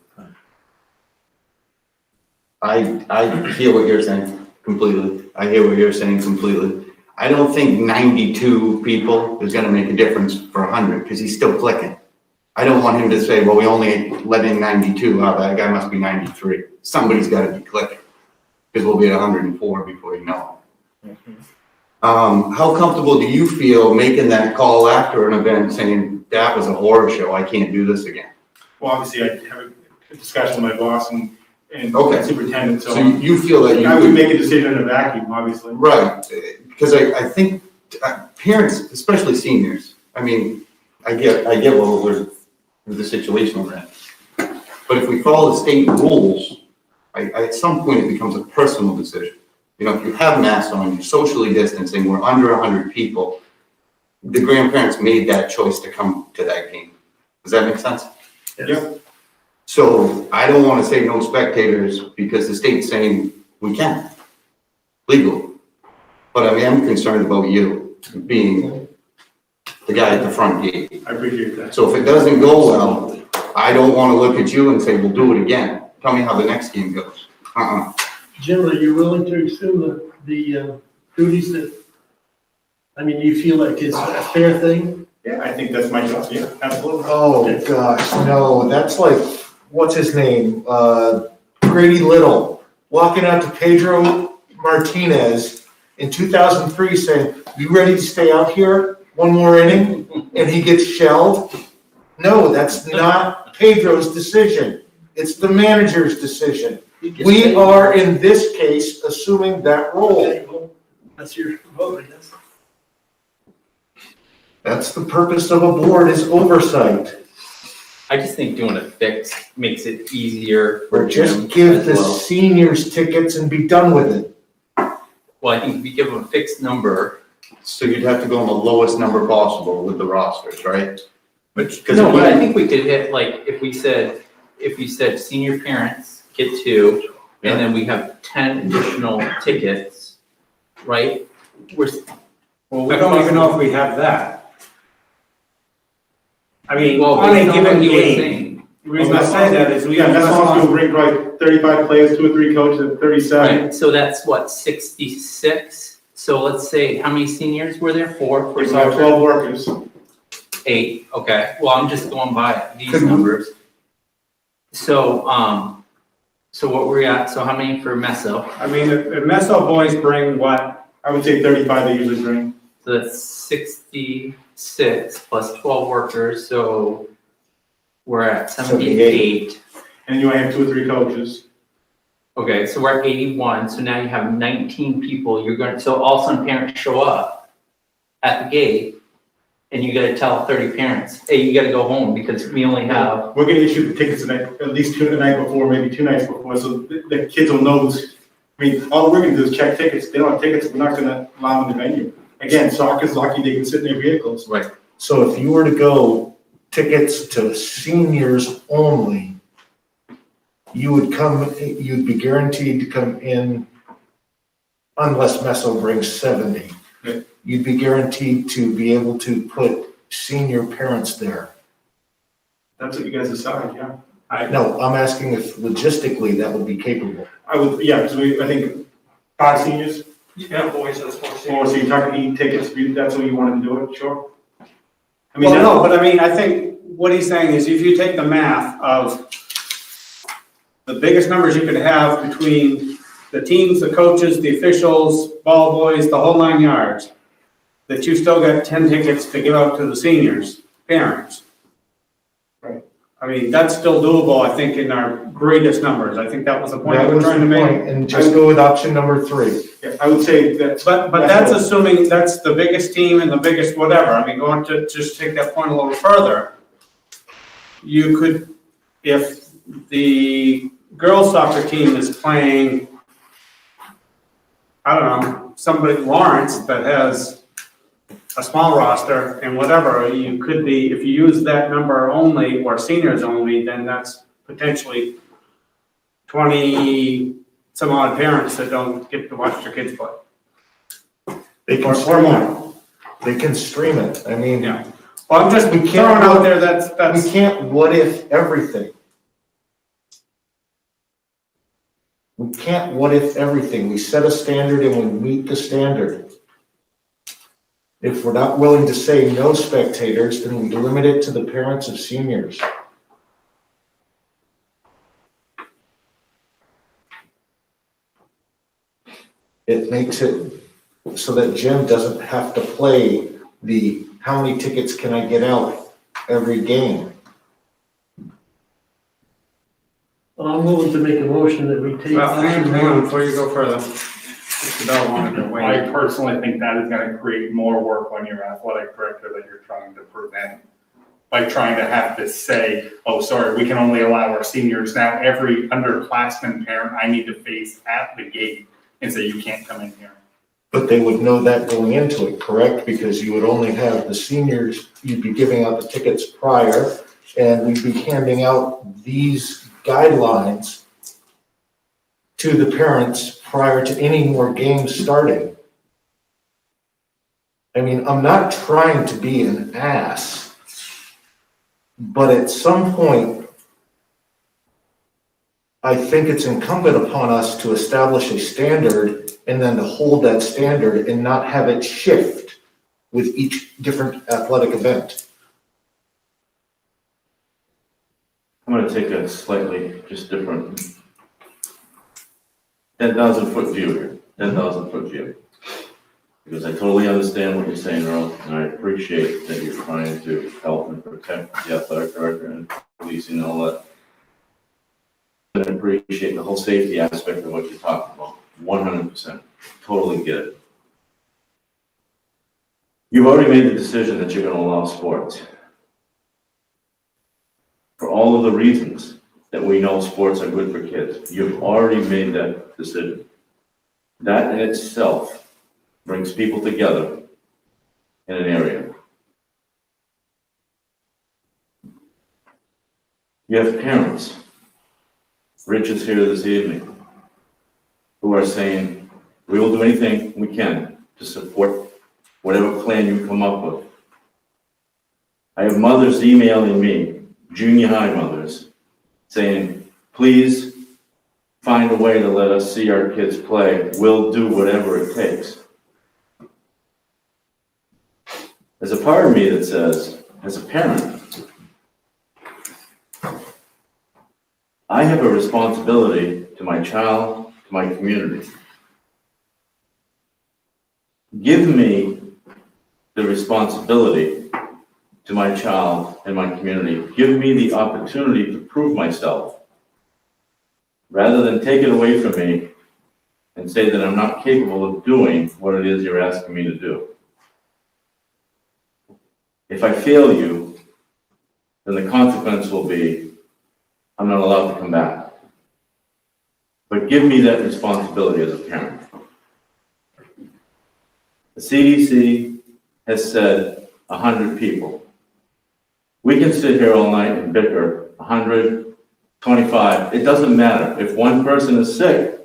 I hear what you're saying completely. I hear what you're saying completely. I don't think 92 people is gonna make a difference for 100, because he's still clicking. I don't want him to say, well, we only let in 92, that guy must be 93. Somebody's gotta be clicking, because we'll be at 104 before you know it. How comfortable do you feel making that call after an event saying, that was a horror show, I can't do this again? Well, obviously, I have a discussion with my boss and Okay. superintendent, so. So you feel that you I would could- make a decision in a vacuum, obviously. Right, because I think parents, especially seniors, I mean, I get what we're, the situation we're in. But if we follow the state rules, at some point it becomes a personal decision. You know, if you have masks on, you're socially distancing, we're under 100 people, the grandparents made that choice to come to that game. Does that make sense? Yep. So I don't want to say no spectators because the state's saying we can, legally. But I mean, I'm concerned about you being the guy at the front gate. I appreciate that. So if it doesn't go well, I don't want to look at you and say, we'll do it again. Tell me how the next game goes. Jim, are you willing to assume the duties that, I mean, you feel like it's a fair thing? Yeah, I think that's my job, yeah, absolutely. Oh, gosh, no, that's like, what's his name? Grady Little, walking out to Pedro Martinez in 2003 saying, you ready to stay out here one more inning? And he gets shelled. No, that's not Pedro's decision. It's the manager's decision. We are, in this case, assuming that role. Okay, well, that's your vote, I guess. That's the purpose of a board, is oversight. I just think doing a fix makes it easier for Or just Jim give as the well. seniors tickets and be done with it. Well, I think if we give them a fixed number. So you'd have to go on the lowest number possible with the rosters, right? Because no, but I think we could hit, like, if we said senior parents get 2, and then we have 10 additional tickets, right? Well, we don't even know if we have that. I mean, Well, on a based on given what you were game, saying. the reason I say that is, yeah, that's also bring probably 35 players, 2 or 3 coaches, and 37. Right, so that's what, 66? So let's say, how many seniors were there? 4 for It's like 12 workers. 8, okay. Well, I'm just going by these numbers. So, so what were we at? So how many for Meso? I mean, if Meso boys bring what, I would say 35 they usually bring. So that's 66 plus 12 workers, so we're at 78. And you only have 2 or 3 coaches. Okay, so we're at 81, so now you have 19 people, so all of a sudden parents show up at the gate, and you gotta tell 30 parents, hey, you gotta go home because we only have. We're gonna issue the tickets tonight, at least 2 the night before, maybe 2 nights before, so the kids will know. I mean, all we're gonna do is check tickets. They don't have tickets, we're not gonna allow them in the venue. Again, soccer's lucky they can sit in their vehicles. Right. So if you were to go tickets to seniors only, you'd be guaranteed to come in unless Meso brings 70. You'd be guaranteed to be able to put senior parents there. That's what you guys decide, yeah. No, I'm asking if logistically that would be capable. I would, yeah, because I think 5 seniors. Yeah, boys, that's what Or so you're talking e-tickets, that's what you wanted to do it, sure. I mean, Well, no, but I mean, I think what he's saying is if you take the math of the biggest numbers you could have between the teams, the coaches, the officials, ball boys, the whole 9 yards, that you still got 10 tickets to give out to the seniors, parents. Right. I mean, that's still doable, I think, in our greatest numbers. I think that was the point That we were was trying to the make. point, and just go with option number 3. Yeah, I would say that. But that's assuming that's the biggest team and the biggest whatever. I mean, going to just take that point a little further, you could, if the girls soccer team is playing, I don't know, somebody, Lawrence, that has a small roster and whatever, you could be, if you use that number only or seniors only, then that's potentially 20 some odd parents that don't get to watch their kids play. They can Or stream more. it. They can stream it. I mean, Yeah. Well, I'm just we can't throwing out there that's. we can't what if everything. We can't what if everything. We set a standard and we meet the standard. If we're not willing to say no spectators, then we limit it to the parents of seniors. It makes it so that Jim doesn't have to play the how many tickets can I get out every game. Well, I'm willing to make a motion that we take Well, hang option on, one. before you go further. Mr. Bell wanted to weigh I in. personally think that is gonna create more work on your athletic director that you're trying to prevent. By trying to have to say, oh, sorry, we can only allow our seniors now, every underclassman parent I need to face at the gate and say, you can't come in here. But they would know that going into it, correct? Because you would only have the seniors, you'd be giving out the tickets prior, and we'd be handing out these guidelines to the parents prior to any more games starting. I mean, I'm not trying to be an ass, but at some point, I think it's incumbent upon us to establish a standard and then to hold that standard and not have it shift with each different athletic event. I'm gonna take a slightly just different 10,000-foot view here, 10,000-foot view. Because I totally understand what you're saying, Earl, and I appreciate that you're trying to help and protect the athletic director and policing and all that. I appreciate the whole safety aspect of what you're talking about, 100%, totally get it. You've already made the decision that you're gonna allow sports. For all of the reasons that we know sports are good for kids, you've already made that decision. That in itself brings people together in an area. You have parents, Rich is here this evening, who are saying, we will do anything we can to support whatever plan you come up with. I have mothers emailing me, junior high mothers, saying, please find a way to let us see our kids play. We'll do whatever it takes. There's a part of me that says, as a parent, I have a responsibility to my child, to my community. Give me the responsibility to my child and my community. Give me the opportunity to prove myself, rather than take it away from me and say that I'm not capable of doing what it is you're asking me to do. If I fail you, then the consequence will be I'm not allowed to come back. But give me that responsibility as a parent. The CDC has said 100 people. We can sit here all night and bicker 100, 25, it doesn't matter. If one person is sick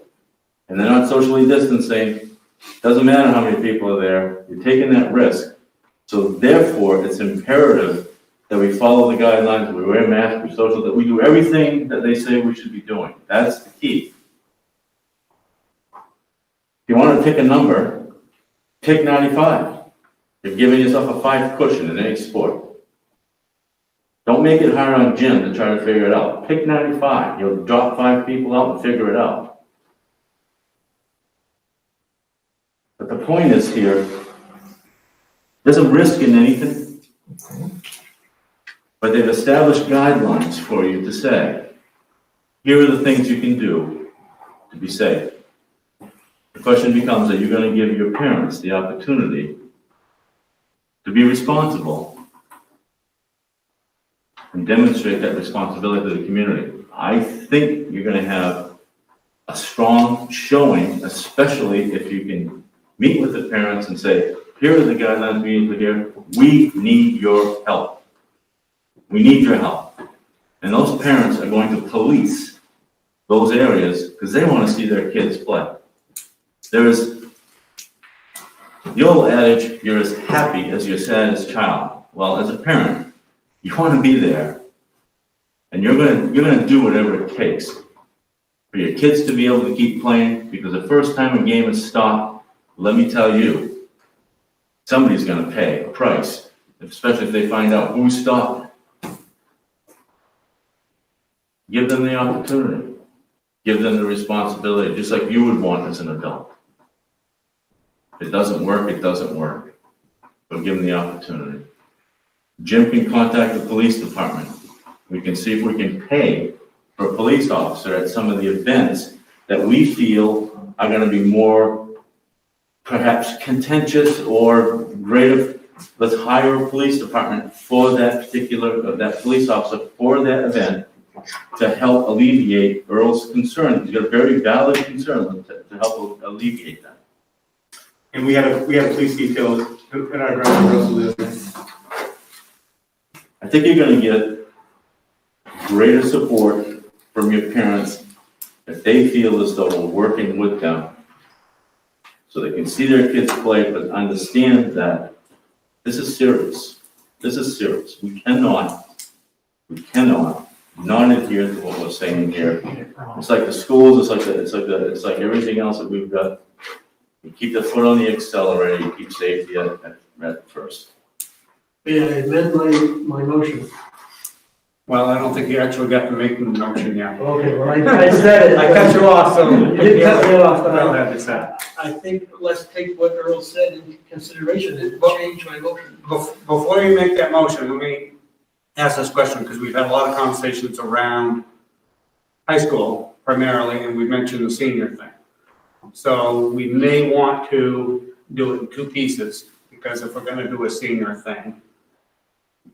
and they're not socially distancing, doesn't matter how many people are there, you're taking that risk. So therefore, it's imperative that we follow the guidelines, we wear masks, we social, that we do everything that they say we should be doing. That's the key. If you want to pick a number, pick 95. You're giving yourself a 5 cushion in any sport. Don't make it hard on Jim to try to figure it out. Pick 95. You'll drop 5 people out and figure it out. But the point is here, there's a risk in anything. But they've established guidelines for you to say, here are the things you can do to be safe. The question becomes, are you going to give your parents the opportunity to be responsible and demonstrate that responsibility to the community? I think you're going to have a strong showing, especially if you can meet with the parents and say, here are the guidelines we need to hear. We need your help. We need your help. And those parents are going to police those areas because they want to see their kids play. There is the old adage, you're as happy as your saddest child. Well, as a parent, you want to be there. And you're going to do whatever it takes for your kids to be able to keep playing, because the first time a game is stopped, let me tell you, somebody's going to pay a price, especially if they find out who stopped it. Give them the opportunity. Give them the responsibility, just like you would want as an adult. If it doesn't work, it doesn't work. But give them the opportunity. Jim can contact the police department. We can see if we can pay for a police officer at some of the events that we feel are going to be more perhaps contentious or greater. Let's hire a police department for that particular, that police officer for that event to help alleviate Earl's concern. He's got a very valid concern to help alleviate that. And we had a police detail in our ground rules. I think you're going to get greater support from your parents if they feel as though we're working with them so they can see their kids play, but understand that this is serious. This is serious. We cannot not adhere to what we're saying here. It's like the schools, it's like everything else that we've got. You keep the foot on the accelerator, you keep safety at first. Yeah, I amend my motion. Well, I don't think you actually got to make the motion yet. Okay, well, I said it. I cut you off, so. You did cut me off, but I'll have this out. I think let's take what Earl said into consideration and change my motion. Before you make that motion, let me ask this question, because we've had a lot of conversations around high school primarily, and we mentioned the senior thing. So we may want to do it in 2 pieces, because if we're gonna do a senior thing,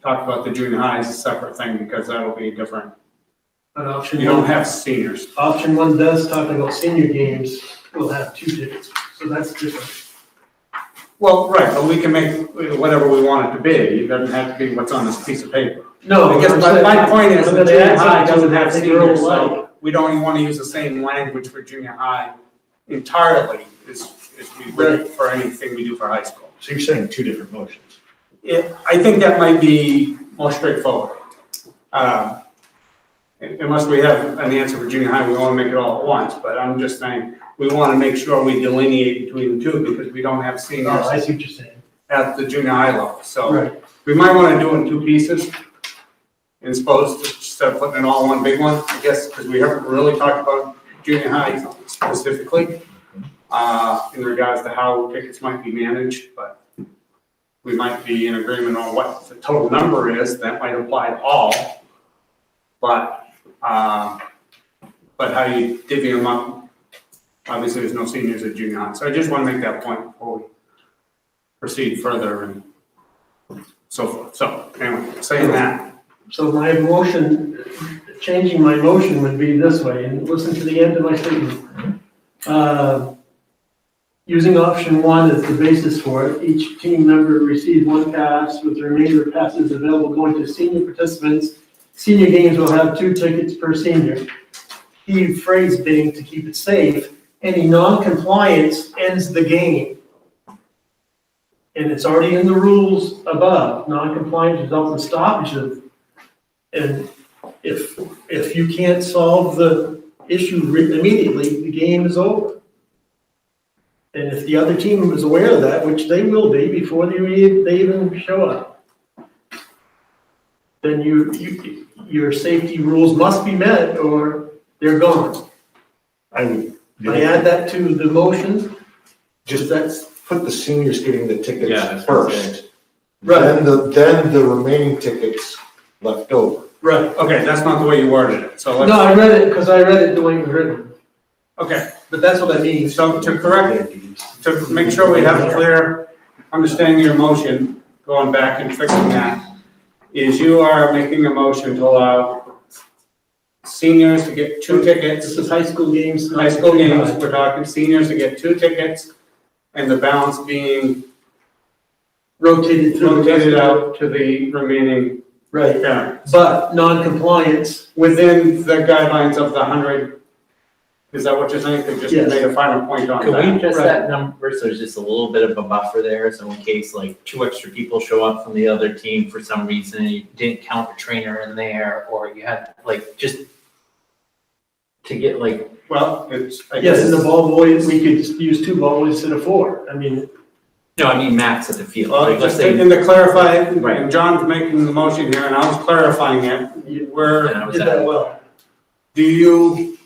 talk about the junior high as a separate thing, because that'll be different. But option You don't one, have seniors. option 1 does talk about senior games. We'll have 2 tickets, so that's different. Well, right, but we can make whatever we want it to be. It doesn't have to be what's on this piece of paper. No, I guess my point is, I'm the gonna junior add high something doesn't to have it that Earl seniors, like. so we don't even want to use the same language for junior high entirely as we would for anything we do for high school. So you're saying 2 different motions? I think that might be more straightforward. Unless we have an answer for junior high, we want to make it all at once, but I'm just saying, we want to make sure we delineate between the 2, because we don't have seniors Oh, I see what you're saying. at the junior high level, so. Right. We might want to do it in 2 pieces, and suppose, instead of putting it all in one big one, I guess, because we haven't really talked about junior high specifically, in regards to how tickets might be managed, but we might be in agreement on what the total number is, that might apply to all, but how you divvy them up, obviously there's no seniors at junior high, so I just want to make that point before we proceed further and so forth. So anyway, saying that. So my motion, changing my motion would be this way, and listen to the end of my statement. Using option 1 as the basis for it, each team member receives 1 pass, with the remainder of passes available going to senior participants senior games will have 2 tickets per senior. Key phrase being to keep it safe, any non-compliance ends the game. And it's already in the rules above, non-compliance results in stoppage of, and if you can't solve the issue immediately, the game is over. And if the other team is aware of that, which they will be before they even show up, then your safety rules must be met or they're gone. I add that to the motion. Just put the seniors getting the tickets Yeah, first. Right. Then the remaining tickets left over. Right. Okay, that's not the way you worded it, so let's. No, I read it because I read it the way it was written, Okay, but that's what I mean. so to correct, to make sure we have a clear understanding of your motion, going back and fixing that, is you are making a motion to allow seniors to get 2 tickets. This is high school games. High school games, we're talking seniors to get 2 tickets, and the balance being rotated out to the remaining Right, parents. but non-compliance, Within the guidelines of the 100, is that what you're saying? Could just Yes. make a final point on Could we that? adjust Right. that number so there's just a little bit of a buffer there, so in case like 2 extra people show up from the other team for some reason, and you didn't count a trainer in there, or you had like just to get like. Well, it's, I yes, guess, in the ball boys, we could just use 2 ball boys instead of 4. I mean, No, I mean max at the field, well, like let's just say. in the clarify, Right. and John's making the motion here, and I was clarifying it, And where, I was did at- that well. do you,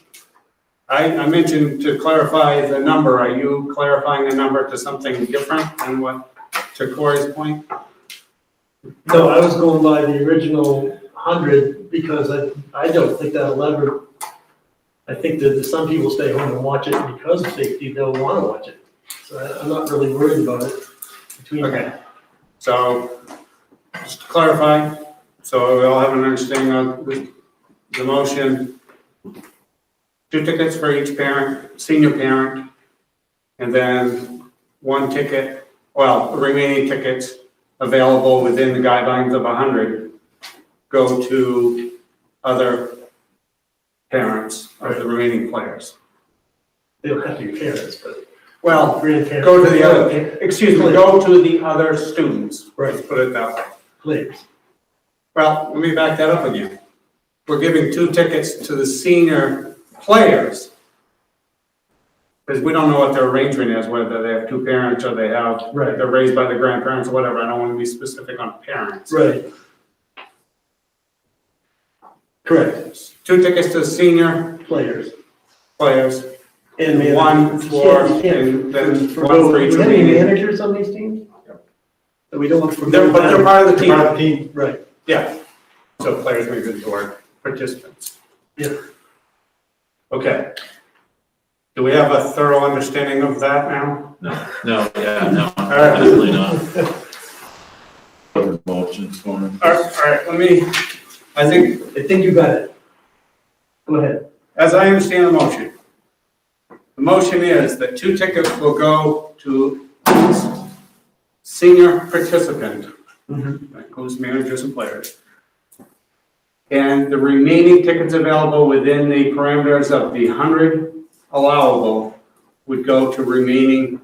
I mentioned to clarify the number, are you clarifying the number to something different than what, to Corey's point? No, I was going by the original 100 because I don't think that'll ever, I think that some people stay home and watch it because of safety, they'll want to watch it. So I'm not really worried about it between. Okay, so, just to clarify, so we all have an understanding of the motion. 2 tickets for each parent, senior parent, and then 1 ticket, well, the remaining tickets available within the guidelines of 100 go to other parents of the remaining players. They don't have to be parents, but. Well, grandparents. go to the other, excuse me, go to the other students, Right. let's put it that way. Players. Well, let me back that up again. We're giving 2 tickets to the senior players. Because we don't know what their arrangement is, whether they have 2 parents or they have, Right. they're raised by the grandparents or whatever. I don't want to be specific on parents. Right. Correct. 2 tickets to senior Players. players, And man, 1 for, you can't- and then for 1 for each do we have any remaining. managers on these teams? So we don't want to. But they're part of the team. Team, right. Yeah. So players move into our participants. Yeah. Okay. Do we have a thorough understanding of that now? No, No, yeah, no, All right. definitely not. motions for me. All right, let me, I think you got it. Go ahead. As I understand the motion, the motion is that 2 tickets will go to each senior participant, that includes managers and players. And the remaining tickets available within the parameters of the 100 allowable would go to remaining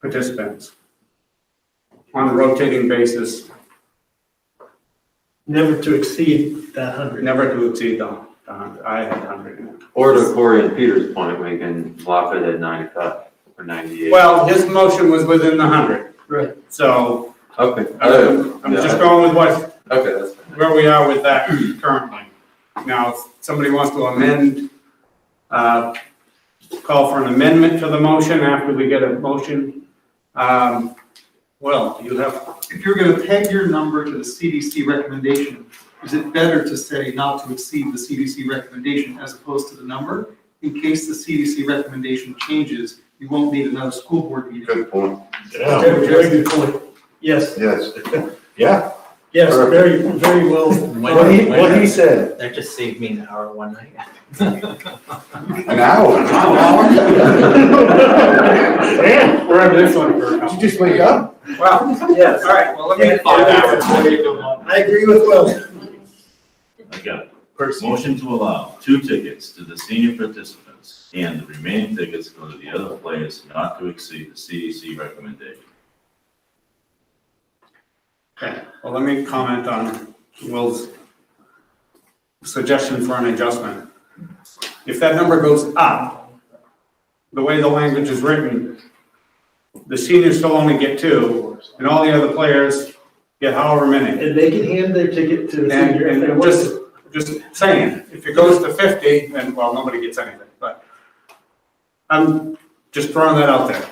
participants on a rotating basis. Never to exceed that 100. Never to exceed the 100. I had 100 in it. Or to Corey and Peter's point, we can lock it at 95 or 98. Well, his motion was within the 100. Right. So Okay. I'm just going with what, Okay, that's fine. where we are with that currently. Now, if somebody wants to amend, call for an amendment to the motion after we get a motion, well, you have, If you're gonna peg your number to the CDC recommendation, is it better to say not to exceed the CDC recommendation as opposed to the number? In case the CDC recommendation changes, you won't need another school board meeting. Good point. Yeah. Very good point. Yes, Yes. Yeah. yes, very, very well. What he said. That just saved me an hour one night. An hour? Man, we're on this one for. did you just wake up? Well, yes, all right, well, let me. I agree with Will. I got it. Motion to allow 2 tickets to the senior participants and the remaining tickets go to the other players not to exceed the CDC recommendation. Okay, well, let me comment on Will's suggestion for an adjustment. If that number goes up, the way the language is written, the seniors still only get 2, and all the other players get however many. And they can hand their ticket to the senior if they And want just, to. just saying, if it goes to 50, then, well, nobody gets anything, but I'm just throwing that out there.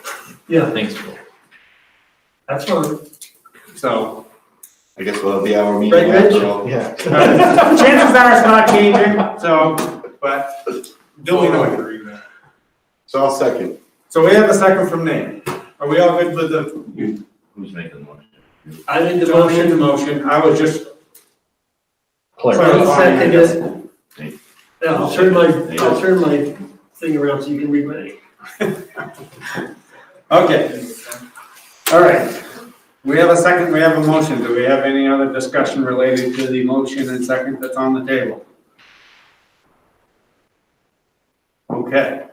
Yeah, Thanks, Will. that's fine. So, I guess we'll have the hour meeting Right, Rich? after all. Yeah. chances are it's not changing, so, but duly noted. So I'll second. So we have a second from Nate. Are we all good with the, Who's making the motion? I think the Joe made the motion, motion, I was just I'll clarifying. second it. Yeah, I'll turn my thing around so you can read mine. Okay. All right. We have a second, we have a motion. Do we have any other discussion related to the motion and second that's on the table? Okay.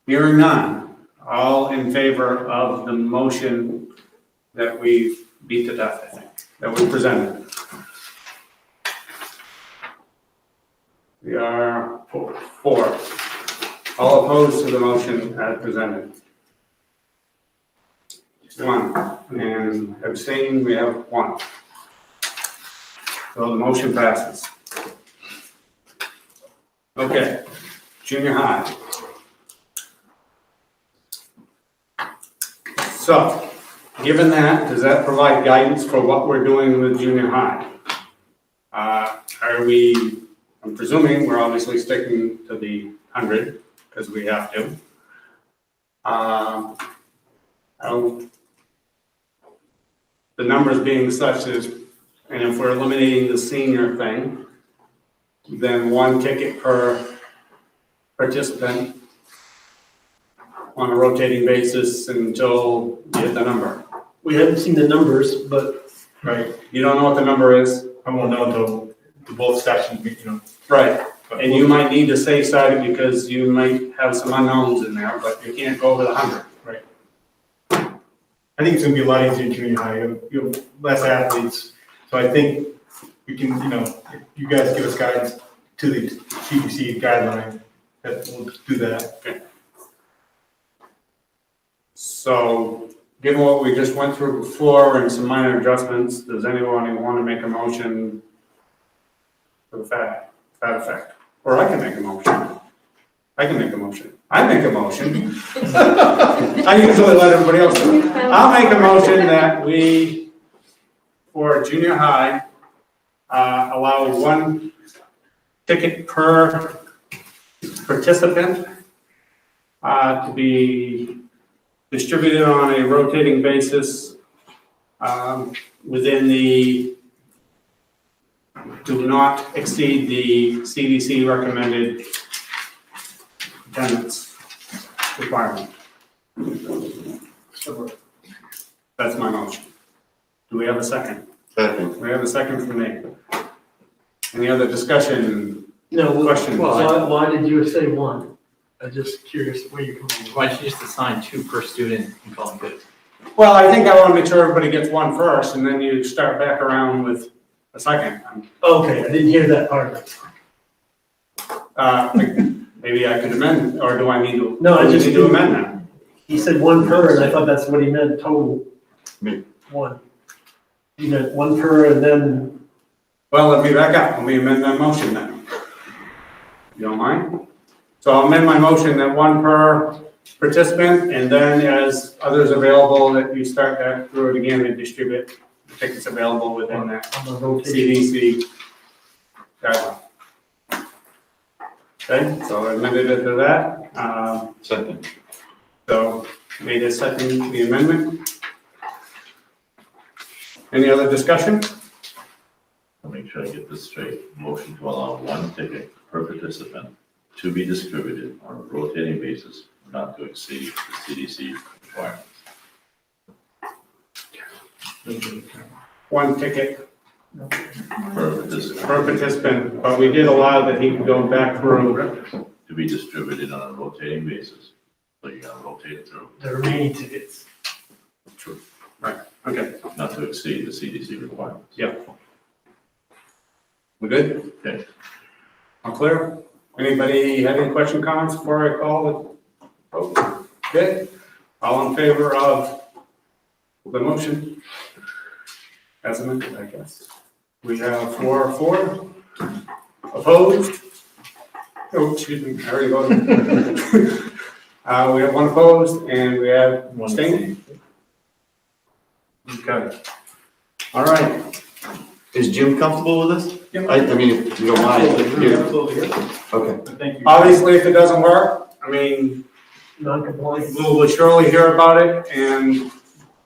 Hearing none. All in favor of the motion that we beat to death, I think, that we presented? We are 4. All opposed to the motion as presented? 1. And abstaining, we have 1. So the motion passes. Okay, junior high. So, given that, does that provide guidance for what we're doing with junior high? Are we, I'm presuming we're obviously sticking to the 100, because we have to. The numbers being such as, and if we're eliminating the senior thing, then 1 ticket per participant on a rotating basis until you hit the number. We haven't seen the numbers, but. Right, You don't know what the number is? I won't know until both sessions, Right. And you might need to say side because you might have some unknowns in there, but you can't go over the 100. I think it's gonna be a lot easier in junior high, you have less athletes, so I think we can, if you guys give us guidance to the CDC guideline, that we'll do that. Okay. So, given what we just went through before and some minor adjustments, does anyone want to make a motion to that effect? Or I can make a motion. I make a motion. I usually let everybody else do it. I'll make a motion that we, for junior high, allow 1 ticket per participant to be distributed on a rotating basis within the, do not exceed the CDC recommended attendance requirement. That's my motion. Do we have a second? Second. We have a second from Nate. Any other discussion? No, Questions? why did you say 1? I'm just curious where you're coming from. Why don't you just assign 2 per student and call it good? Well, I think I want to make sure everybody gets 1 first, and then you start back around with a second. Okay, I didn't hear that part of it. Maybe I could amend, or do I need to? No, I just need to amend that. He said 1 per, and I thought that's what he meant, total. Me. 1. He meant 1 per, and then. Well, let me back up. Let me amend that motion then. You don't mind? So I'll amend my motion that 1 per participant, and then as others available, that you start back through it again and distribute the tickets available within that CDC guideline. Okay, so I amended it to that. Second. So made a second the amendment. Any other discussion? I'll make sure I get this straight. Motion to allow 1 ticket per participant to be distributed on a rotating basis, not to exceed the CDC requirements. 1 ticket Per participant. per participant, but we did allow that he could go back through. To be distributed on a rotating basis. So you gotta rotate it through. The remaining tickets. True. Right, okay. Not to exceed the CDC requirements. Yep. We good? Okay. All clear? Anybody have any question, comments before I call the vote? Okay, all in favor of the motion? As amended, I guess. We have 4. Opposed? Oh, excuse me, I already voted. We have 1 opposed and we have abstained. Okay. All right. Is Jim comfortable with this? Yep. I mean, if you don't mind. Absolutely. Okay. Thank you. Obviously, if it doesn't work, I mean, Non-compliant. we'll surely hear about it and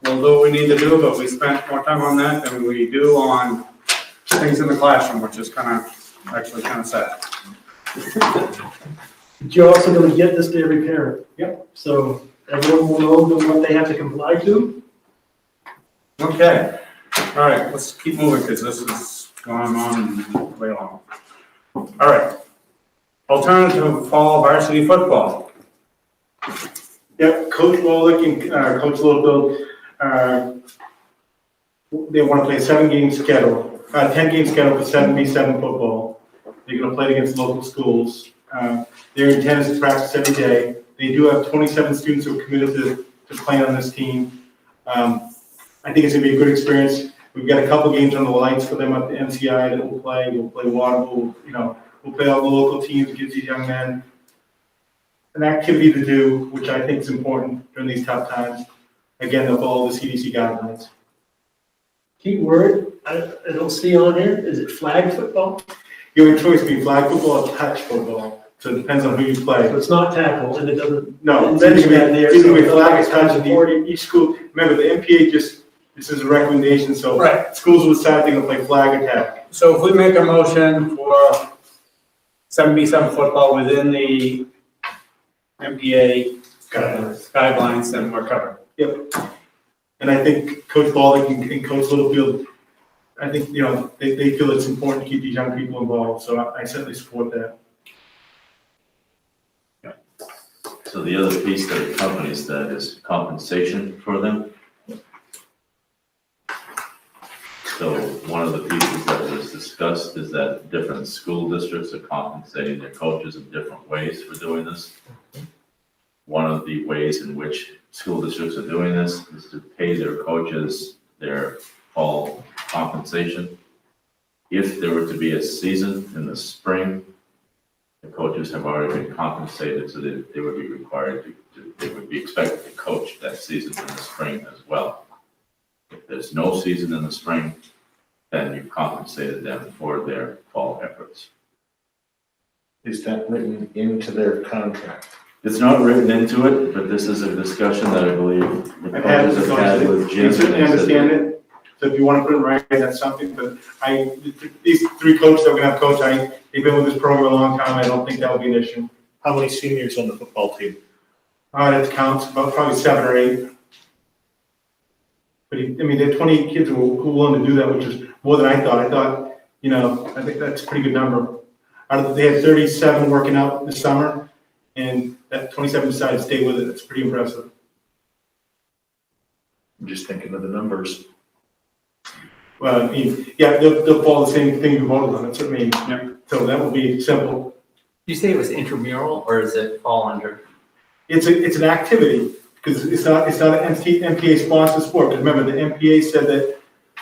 we'll do what we need to do, but we spent more time on that than we do on things in the classroom, which is actually kind of sad. But you're also gonna get this to every parent. Yep. So everyone will know what they have to comply to. Okay, all right, let's keep moving because this is going on way long. All right, alternative fall varsity football. Yep, Coach Wallach and Coach Littlefield, they want to play a 7-game schedule, 10-game schedule for 7v7 football. They're going to play against local schools. Their intent is to practice every day. They do have 27 students who are committed to playing on this team. I think it's going to be a good experience. We've got a couple games on the lights for them at the NCI that we'll play. We'll play Waterville, we'll play all the local teams, give these young men an activity to do, which I think is important during these tough times. Again, they'll follow the CDC guidelines. Key word, I don't see on here, is it flag football? You have a choice between flag football or touch football, so it depends on who you play. So it's not tackle, and it doesn't. No, it's it's that there, either so be it's flag or like touch, and each school, remember, the MPA this is a recommendation, so Right. schools will decide they're gonna play flag or tag. So if we make a motion for 7v7 football within the MPA guidelines, then we're covered. Yep. And I think Coach Wallach and Coach Littlefield, I think, they feel it's important to keep these young people involved, so I certainly support that. So the other piece that accompanies that is compensation for them. So one of the pieces that was discussed is that different school districts are compensating their coaches in different ways for doing this. One of the ways in which school districts are doing this is to pay their coaches their fall compensation. If there were to be a season in the spring, the coaches have already been compensated so that they would be required they would be expected to coach that season in the spring as well. If there's no season in the spring, then you've compensated them for their fall efforts. Is that written into their contract? It's not written into it, but this is a discussion that I believe the I've had coaches have had with Jim. I certainly understand it, so if you want to put it in writing, that's something, but these 3 coaches that we're gonna have coach, they've been with this program a long time, I don't think that would be an issue. How many seniors on the football team? That counts, about probably 7 or 8. But there are 20 kids who are willing to do that, which is more than I thought. I think that's a pretty good number. They had 37 working out this summer, and that 27 decided to stay with it. That's pretty impressive. I'm just thinking of the numbers. Well, they'll follow the same thing you voted on. That's what I mean. Yeah. So that will be simple. You say it was intramural, or is it fall under? It's an activity because it's not an MPA sponsored sport. Because remember, the MPA said that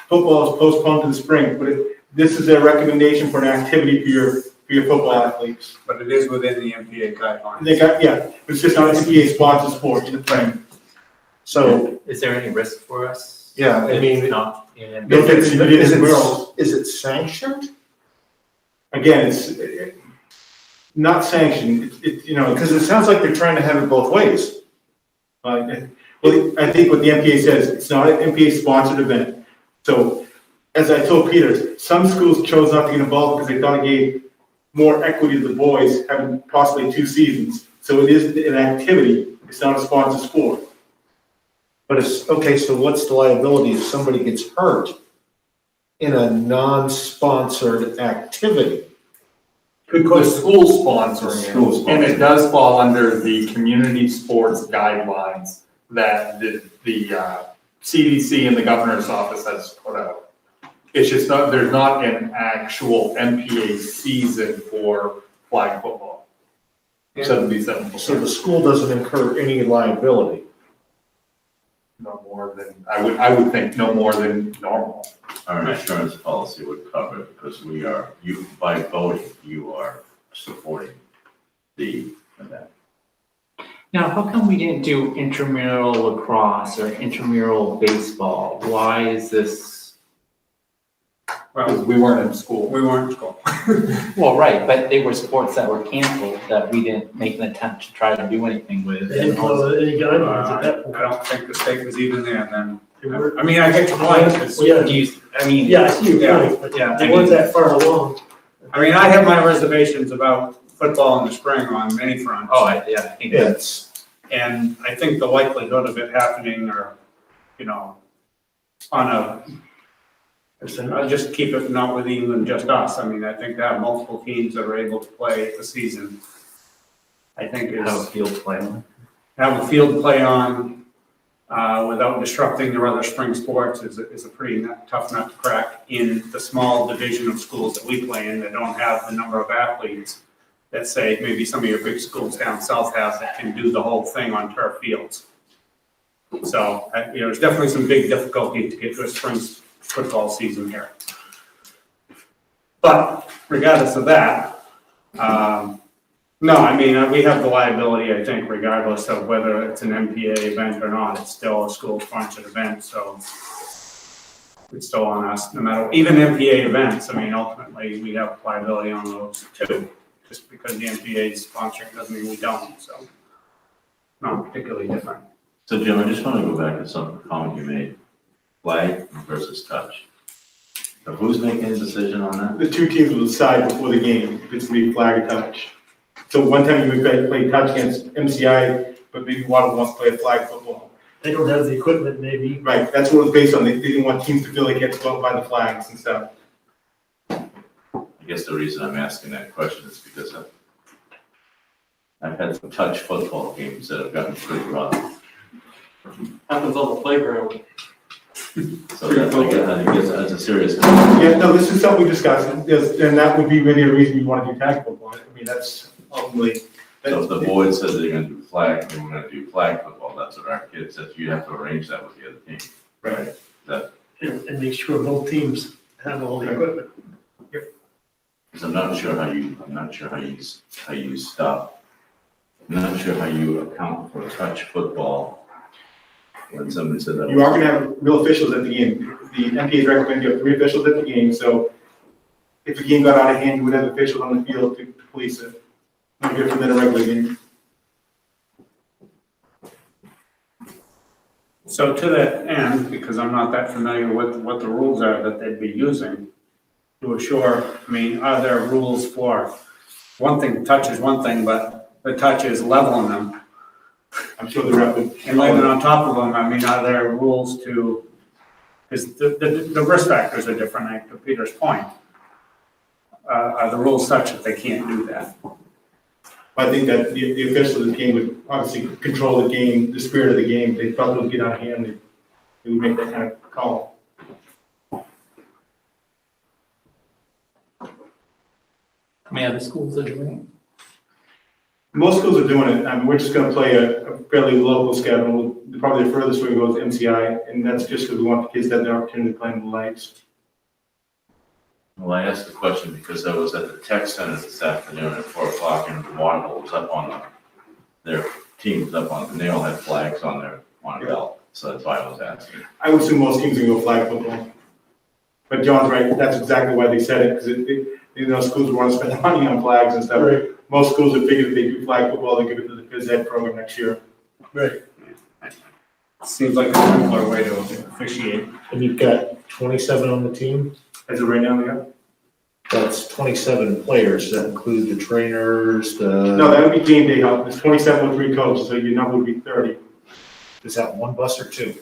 football is postponed to the spring, but this is their recommendation for an activity for your football athletes. But it is within the MPA guidelines. It's just not an MPA sponsored sport in the spring. So, is there any risk for us? Yeah, I mean, It's not in. is it sanctioned? Again, it's not sanctioned. Because it sounds like they're trying to have it both ways. Well, I think what the MPA says, it's not an MPA sponsored event. So, as I told Peter, some schools chose not to get involved because they thought it gave more equity to the boys having possibly 2 seasons. So it is an activity. It's not a sponsored sport. But it's, okay, so what's the liability if somebody gets hurt? in a non-sponsored activity. The school sponsoring School it, and sponsoring. it does fall under the community sports guidelines that the CDC and the governor's office has put out. It's just not, there's not an actual MPA season for flag football. 77. So the school doesn't incur any liability. No more than, I would think no more than normal. Our insurance policy would cover it because by voting, you are supporting the event. Now, how come we didn't do intramural lacrosse or intramural baseball? Why is this? Because we weren't in school. We weren't in school. Well, right, but they were sports that were canceled that we didn't make an attempt to try to do anything with. They didn't follow any guidelines at that point. I don't think the state was even there then. I mean, I get your point. It's- Yeah. Yeah, I see your Yeah. point, but Yeah, they I weren't mean- that far along. I mean, I have my reservations about football in the spring on many fronts. Oh, I think It's, And I think the likelihood of it happening on I'll just keep it not with even just us. I mean, I think to have multiple teams that are able to play a season, I think is. Have a field play on. Have a field play on, without disrupting their other spring sports is a pretty tough nut to crack in the small division of schools that we play in that don't have the number of athletes that say maybe some of your big schools down south have that can do the whole thing on turf fields. So, there's definitely some big difficulty to get to a spring football season here. But regardless of that, no, I mean, we have the liability, I think, regardless of whether it's an MPA event or not, it's still a school-sponsored event, so it's still on us, no matter, even MPA events, I mean, ultimately, we have liability on those too. Just because the MPA is sponsoring doesn't mean we don't, so not particularly different. So Jim, I just want to go back to some comment you made, flag versus touch. So who's making the decision on that? The two teams will decide before the game if it's gonna be flag or touch. So one time you would play touch against MCI, but maybe one of them wants to play flag football. They don't have the equipment maybe. Right, that's what it was based on. They didn't want teams to feel like they had to go out by the flags and stuff. I guess the reason I'm asking that question is because I've had some touch football games that have gotten pretty rough. Happens on the playground. So that's, I guess that's a serious. Yeah, no, this is something we discussed, yes, and that would be really a reason you want to do tag football. I mean, that's ultimately. So if the board says they're gonna do flag, and we're gonna do flag football, that's what our kid says, you have to arrange that with the other team. Right. That, And make sure both teams have all the equipment. because I'm not sure how you stop. I'm not sure how you account for touch football when somebody said that. You are gonna have real officials at the game. The MPA's recommend you have 3 officials at the game, so if the game got out of hand, you would have officials on the field to police it. No different than a regular game. So to that end, because I'm not that familiar with what the rules are that they'd be using, to assure, I mean, are there rules for, one thing, touch is one thing, but the touch is leveling them. I'm sure the rep would. And landing on top of them, I mean, are there rules to, because the risk factors are different, like to Peter's point. Are the rules such that they can't do that? I think that the officials of the game would obviously control the game, the spirit of the game. If they felt it would get out of hand, they would make that kind of call. How many other schools are doing Most schools are doing it. I mean, we're just gonna play a fairly local schedule. Probably the furthest we go is MCI, and that's just because we want the kids to have the opportunity to play in the lights. Well, I asked the question because I was at the tech center this afternoon at 4:00 and Waterville was up on their team was up on, and they all had flags on their belt. So that's why I was asking. I would assume most teams are gonna go flag football. But John's right, that's exactly why they said it, because schools want to spend money on flags and stuff. Right. Most schools would figure if they do flag football, they give it to the phys ed program next year. Right. Seems like a simpler way to officiate. And you've got 27 on the team? As of right now, yeah. That's 27 players. That include the trainers, No, that would be game day help. It's 27 with 3 coaches, so your number would be 30. Is that one bus or 2?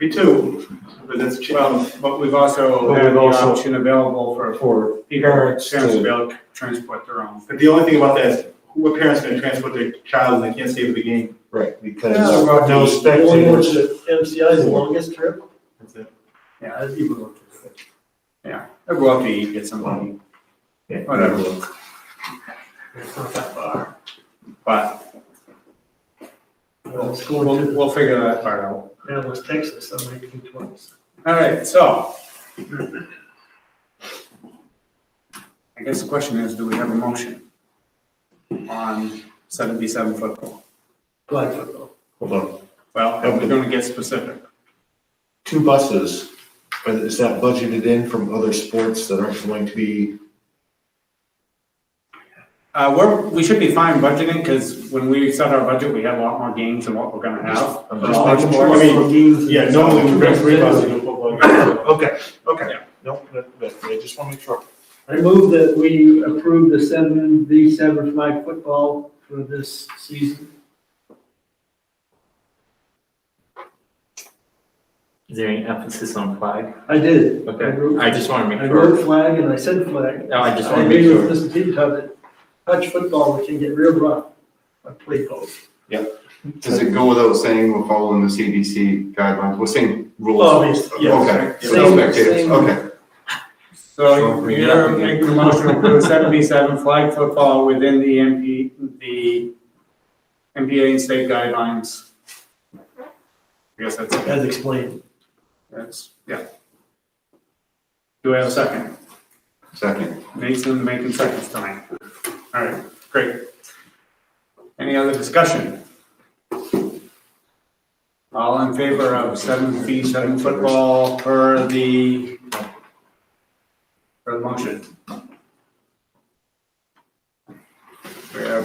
Me too, but that's. Well, but we've also But had we've the also- option available for Parents parents to to- be able to transport their own. But the only thing about that is, what parent's gonna transport their child and they can't stay for the game? Right, because Yeah, no Only went spectators. to MCI's longest trip. That's it. Yeah, I'd be willing to. yeah, they'll go out to eat, get somebody, Yeah, whatever. It's not that far. But Well, it's going to, we'll figure that part out. that was Texas, I'm making twice. All right, so. I guess the question is, do we have a motion on 77 football? Flag football. Hold on, Well, are we gonna get specific? 2 buses, but is that budgeted in from other sports that aren't going to be? We should be fine budgeting, because when we set our budget, we had a lot more games than what we're gonna have. I'm just making sure. I mean, Yeah, normally we bring 3 buses to a football game. Okay, no, I just wanna make sure. I move that we approve the 7v7 flag football for this season. Is there any emphasis on flag? I did. Okay, I just want to make I sure. wrote flag and I said flag. No, I just I want to make agree with sure. Mr. Peters that touch football, we can get real rough on play calls. Does it go without saying we're following the CDC guidelines? We're saying rules. Obviously, yes. Okay, so no spectators, Same. okay. So you're making the motion to approve 7v7 flag football within the MPA and state guidelines. I guess that's it. As explained. That's, yeah. Do I have a second? Second. Mason making seconds tonight. All right, great. Any other discussion? All in favor of 7v7 football for the motion? We have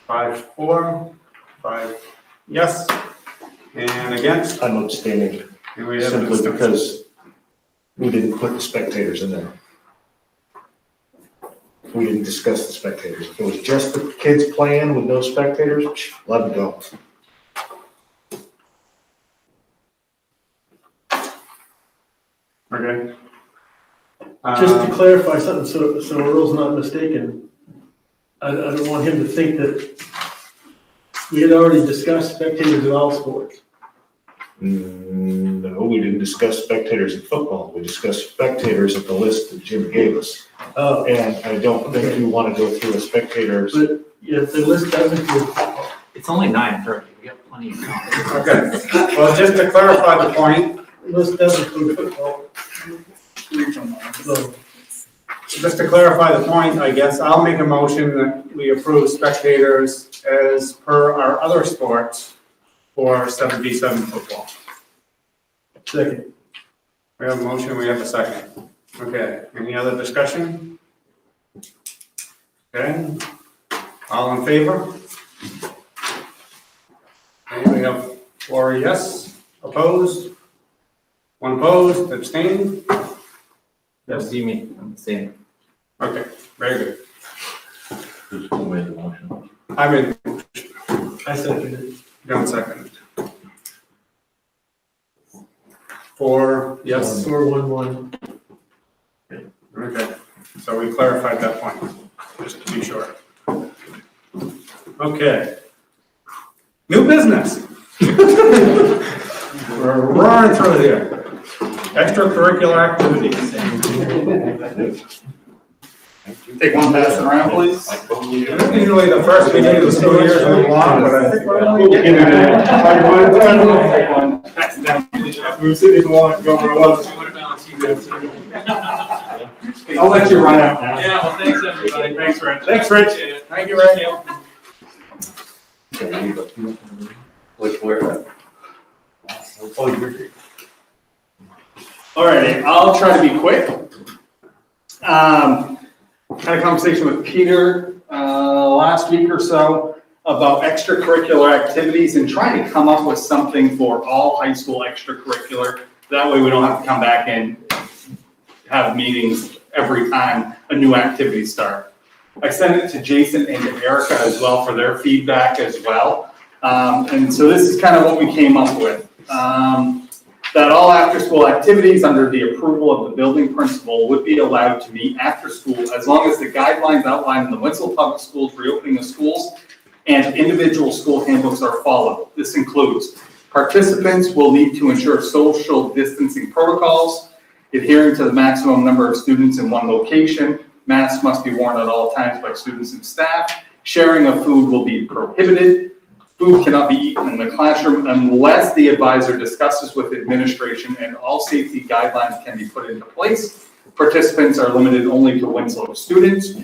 5-4, 5 yes, and against, I'm abstaining, and we have simply an because we didn't put the spectators in there. We didn't discuss the spectators. If it was just the kids playing with no spectators, let them go. Okay. Just to clarify something, so Earl's not mistaken, I don't want him to think that we had already discussed spectators in all sports. No, we didn't discuss spectators in football. We discussed spectators at the list that Jim gave us. Oh, And I don't think you want to go through a spectators. but if the list doesn't include football. It's only 9:30. We have plenty of time. Okay, well, just to clarify the point, The list doesn't include football. So, just to clarify the point, I guess I'll make a motion that we approve spectators as per our other sports for 7v7 football. second. We have a motion, we have a second. Okay, any other discussion? Okay, all in favor? Okay, we have 4 yes, opposed, 1 opposed, abstained. Yes, you mean, I'm saying. Okay, very good. Who made the motion? I mean, I seconded it. don't second it. 4 yes, 4-1-1. okay, so we clarified that point, just to be sure. Okay. New business. We're roaring through here. Extracurricular activities. Take one pass around, please. Usually the first meeting of the school year is a little long, but I think we're only getting We were sitting in the wall, going where it was. I'll let you run out now. Yeah, well, thanks, everybody. Thanks, Rich. Thanks, Rich. Thank you, Rich. Which where? Oh, you're great. All righty, I'll try to be quick. Had a conversation with Peter last week or so about extracurricular activities and trying to come up with something for all high school extracurricular. That way we don't have to come back and have meetings every time a new activity starts. I sent it to Jason and to Erica as well for their feedback as well. And so this is kind of what we came up with. that all after-school activities under the approval of the building principal would be allowed to meet after school as long as the guidelines outlined in the Winslow Public Schools reopening of schools and individual school handbooks are followed. This includes participants will need to ensure social distancing protocols, adhering to the maximum number of students in one location, masks must be worn at all times by students and staff, sharing of food will be prohibited, food cannot be eaten in the classroom unless the advisor discusses with administration, and all safety guidelines can be put into place. Participants are limited only to Winslow students.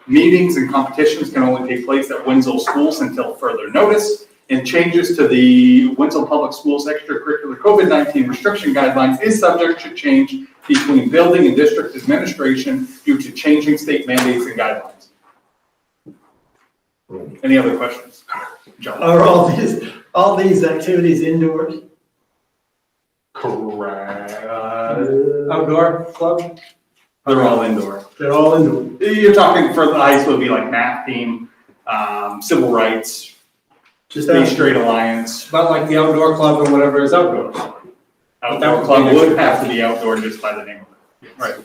Meetings and competitions can only take place at Winslow schools until further notice. And changes to the Winslow Public Schools extracurricular COVID-19 restriction guidelines is subject to change between building and district administration due to changing state mandates and guidelines. Any other questions? John? Are all these activities indoors? Correct. Outdoor club? They're all indoor. They're all indoor. You're talking for the high school, it'd be like math team, civil rights, Bay Straight Alliance. But like the outdoor club or whatever is outdoors. Outdoor club would have to be outdoor just by the name of it. Right.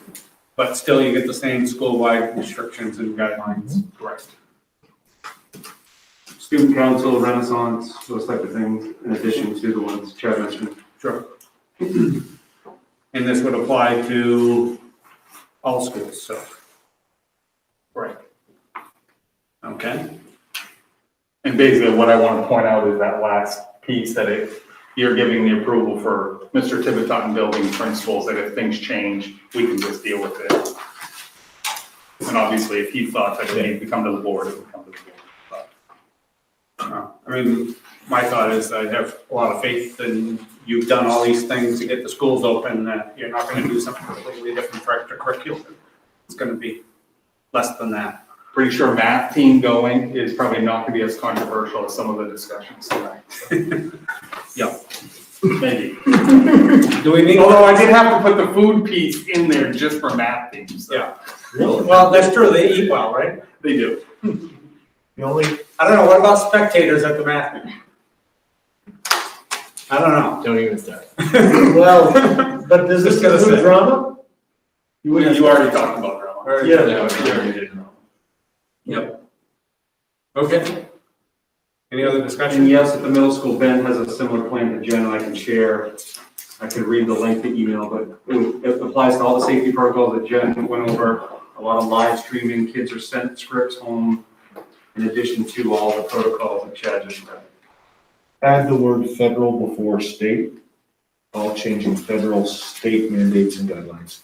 But still you get the same school-wide restrictions and guidelines. Correct. Student council, Renaissance, those type of things, in addition to the ones Chad mentioned. Sure. And this would apply to all schools, so. Right. Okay. And basically what I want to point out is that last piece that you're giving the approval for Mr. Tivitot and building principals, that if things change, we can just deal with it. And obviously, if he thought that it needed to come to the board, it would come to the board. I mean, my thought is I have a lot of faith in you've done all these things to get the schools open, that you're not gonna do something completely different for extracurricular. It's gonna be less than that. Pretty sure math team going is probably not gonna be as controversial as some of the discussions tonight. Yeah. Maybe. Do we need? Although I did have to put the food piece in there just for math teams. So. Yeah. Well, that's true, they eat well, right? They do. The only, I don't know, what about spectators at the math meeting? I don't know. Don't even start. Well, but does this Just gonna include say. drama? You already talked about drama. Yeah. Yep. Okay. Any other discussion? And yes, at the middle school, Ben has a similar plan to Jen, I can share. I can read the lengthy email, but it applies to all the safety protocols that Jen went over. A lot of live streaming, kids are sent scripts home, in addition to all the protocols that Chad just read. add the word federal before state, all changing federal, state mandates and guidelines.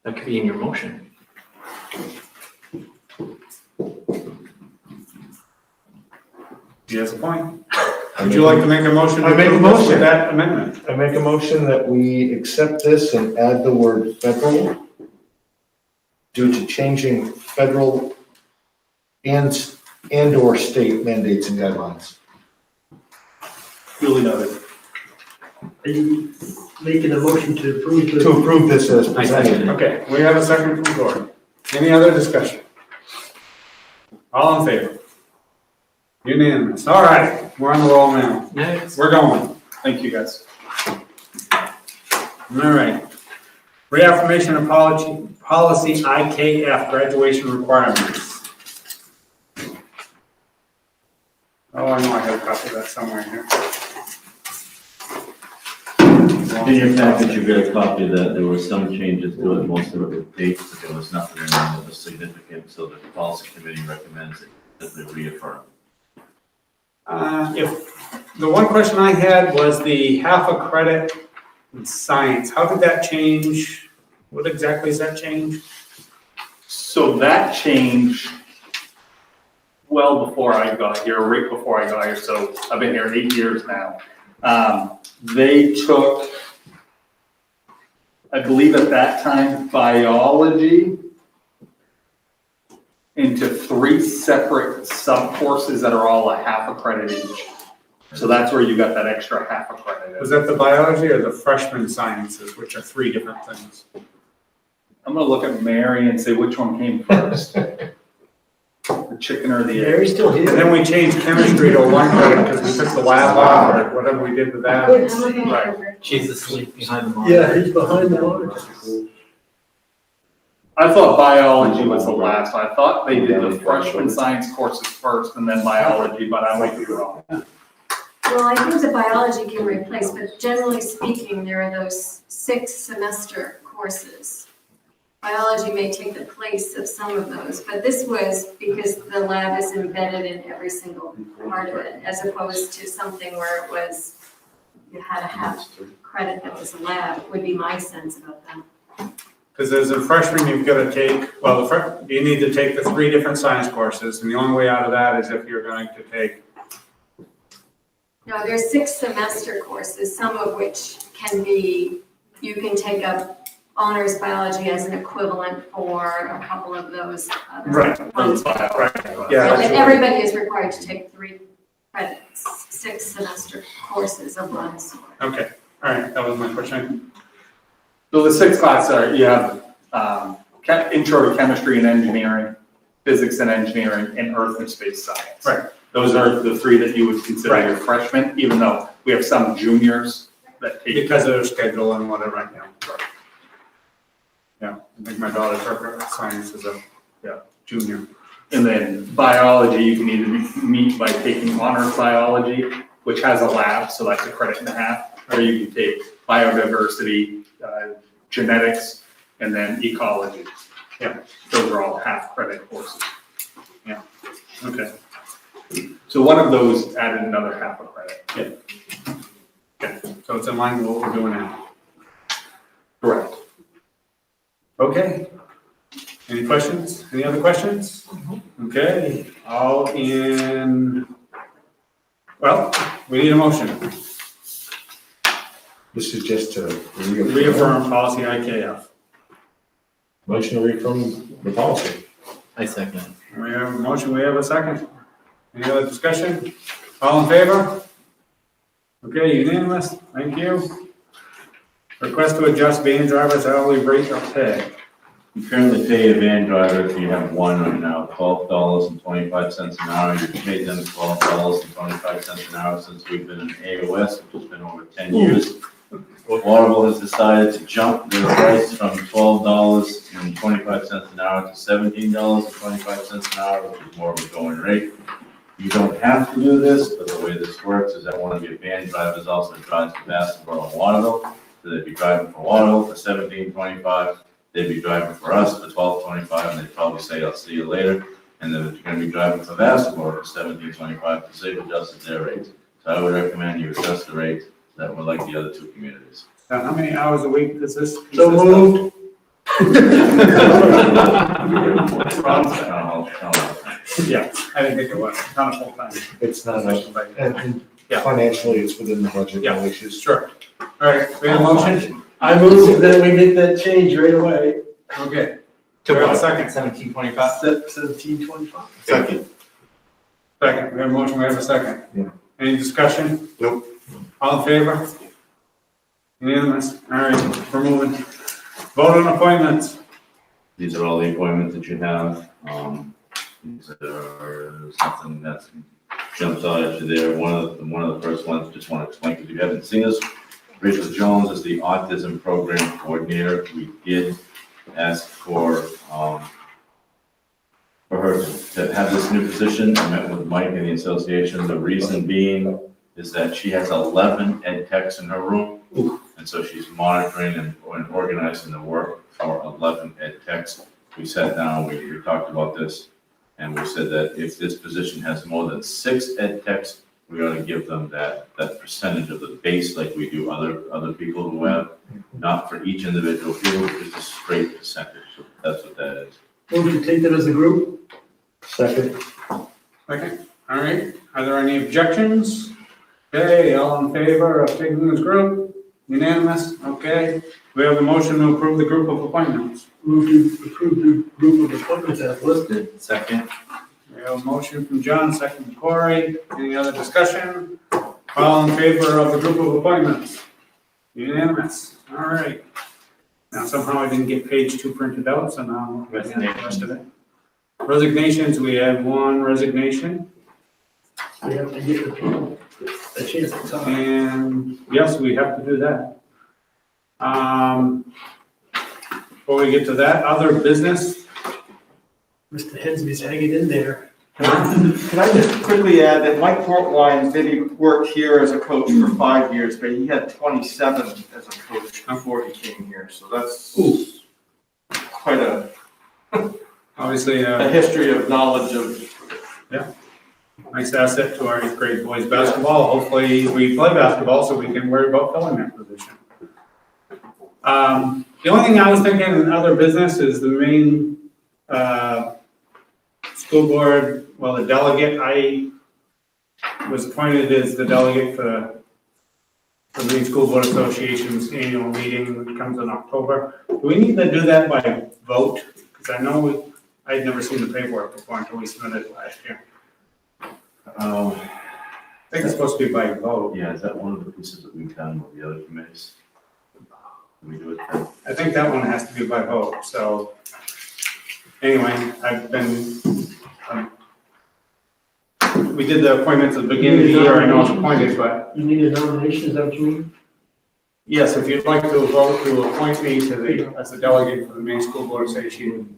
That could be in your motion. He has a point. Would you like to make a motion? I make a with motion. that amendment. I make a motion that we accept this and add the word federal due to changing federal and or state mandates and guidelines. Duly noted. Are you making a motion to approve To approve this as presented. Okay, we have a second from Gordon. Any other discussion? All in favor? Unanimous. All right, we're on the roll now. Next. We're going. Thank you, guys. All right. Reaffirmation of policy IKF, graduation requirements. Oh, I know I have a copy of that somewhere here. In your package, you get a copy that there were some changes to it, most of it were dates, but there was nothing in there that was significant, so the policy committee recommends it, that they reaffirm. If, the one question I had was the half a credit in science. How did that change? What exactly does that change? So that changed well before I got here, right before I got here, so I've been here 8 years now. They took, I believe at that time, biology into 3 separate sub-courses that are all a half a credit each. So that's where you got that extra half a credit. Was that the biology or the freshman sciences, which are 3 different things? I'm gonna look at Mary and say which one came first. the chicken or the egg. Mary's still And here. then we changed chemistry to 1 credit because we took the lab off or whatever we did with that. Right. She's asleep behind the monitor. Yeah, he's behind the monitor. I thought biology was the last. I thought they did the freshman science courses first and then biology, but I might be wrong. Well, I think the biology can replace, but generally speaking, there are those 6-semester courses. Biology may take the place of some of those, but this was because the lab is embedded in every single part of it, as opposed to something where it was, you had a half credit that was a lab, would be my sense about that. Because as a freshman, you've got to take, well, you need to take the 3 different science courses, and the only way out of that is if you're going to take. No, there's 6-semester courses, some of which can be, you can take up honors biology as an equivalent for a couple of those other ones. Right, yeah. And everybody is required to take 3 credits, 6-semester courses of one sort. Okay, all right, that was my question. So the 6 classes are, you have intro to chemistry and engineering, physics and engineering, and earth and space science. Right. Those are the 3 that you would consider your freshmen, even though we have some juniors that take. Because of their schedule and whatever right now. Yeah, I think my daughter took science as a junior. And then biology, you can either meet by taking honors biology, which has a lab, so that's a credit and a half, or you can take biodiversity, genetics, and then ecology. Yeah, those are all half credit courses. Yeah, okay. So one of those added another half a credit. Yeah. Okay, so it's in line with what we're doing now. Correct. Okay. Any questions? Any other questions? Okay, all in, well, we need a motion. This is just to Reaffirm policy IKF. Motion to reaffirm the policy. I second. We have a motion, we have a second. Any other discussion? All in favor? Okay, unanimous, thank you. Request to adjust van drivers hourly rate of pay. You currently pay a van driver, if you have one right now, $12.25 an hour. You pay them $12.25 an hour since we've been in AOS, which has been over 10 years. Waterville has decided to jump their price from $12.25 an hour to $17.25 an hour, which is more of a going rate. You don't have to do this, but the way this works is that one of your van drivers also drives to Bassboro and Waterville. So they'd be driving for Waterville for $17.25. They'd be driving for us for $12.25, and they'd probably say, "I'll see you later." And then if you're going to be driving for Bassboro for $17.25, because they've adjusted their rates. So I would recommend you adjust the rates that were like the other 2 communities. How many hours a week does this? So moved. Yeah, I didn't think it was, not a full time. It's not, and financially, it's within the budget, no issues. Sure. All right, we have a motion? I move that we make that change right away. Okay. To We have a what? second. 1725? 1725. Second. Second, we have a motion, we have a second. Yeah. Any discussion? Nope. All in favor? Unanimous, all right, we're moving. Vote on appointments. These are all the appointments that you have. There's nothing that jumps out at you there. One of the first ones, just want to explain, because you haven't seen this. Rachel Jones is the autism program coordinator. We did ask for her to have this new position. I met with Mike in the association. The reason being is that she has 11 ed techs in her room. And so she's monitoring and organizing the work for 11 ed techs. We sat down, we talked about this, and we said that if this position has more than 6 ed techs, we ought to give them that percentage of the base like we do other people who have, not for each individual field, just a straight percentage. So that's what that is. Move to take that as a group. Second. Okay, all right, are there any objections? Okay, all in favor of taking this group? Unanimous, okay. We have a motion to approve the group of appointments. Move to approve the group of appointments as listed. Second. We have a motion from John, second from Corey. Any other discussion? All in favor of the group of appointments? Unanimous, all right. Now somehow I didn't get page 2 printed out, so now I'm getting the rest of it. Resignations, we have one resignation. We have to give the people a chance to talk. And yes, we have to do that. Before we get to that, other business, Mr. Hensby's hanging in there. Can I just quickly add that Mike Portwine did he work here as a coach for 5 years, but he had 27 as a coach before he came here, so that's quite a obviously, history of knowledge of. yeah, nice asset to our 8th grade boys basketball. Hopefully we play basketball so we can worry about filling that position. The only thing I was thinking in other business is the main, school board, well, the delegate, I was appointed as the delegate for the Maine School Board Association's annual meeting, which comes in October. Do we need to do that by vote? Because I know I'd never seen the paperwork before until we submitted it last year. I think it's supposed to be by vote. Yeah, is that one of the pieces that we've done with the other committees? Can we do it then? I think that one has to be by vote, so. Anyway, I've been, we did the appointments at the beginning of the year, I know it's appointed, but. You need a nomination, is that what you mean? Yes, if you'd like to vote to appoint me to the, as a delegate for the Maine School Board Association's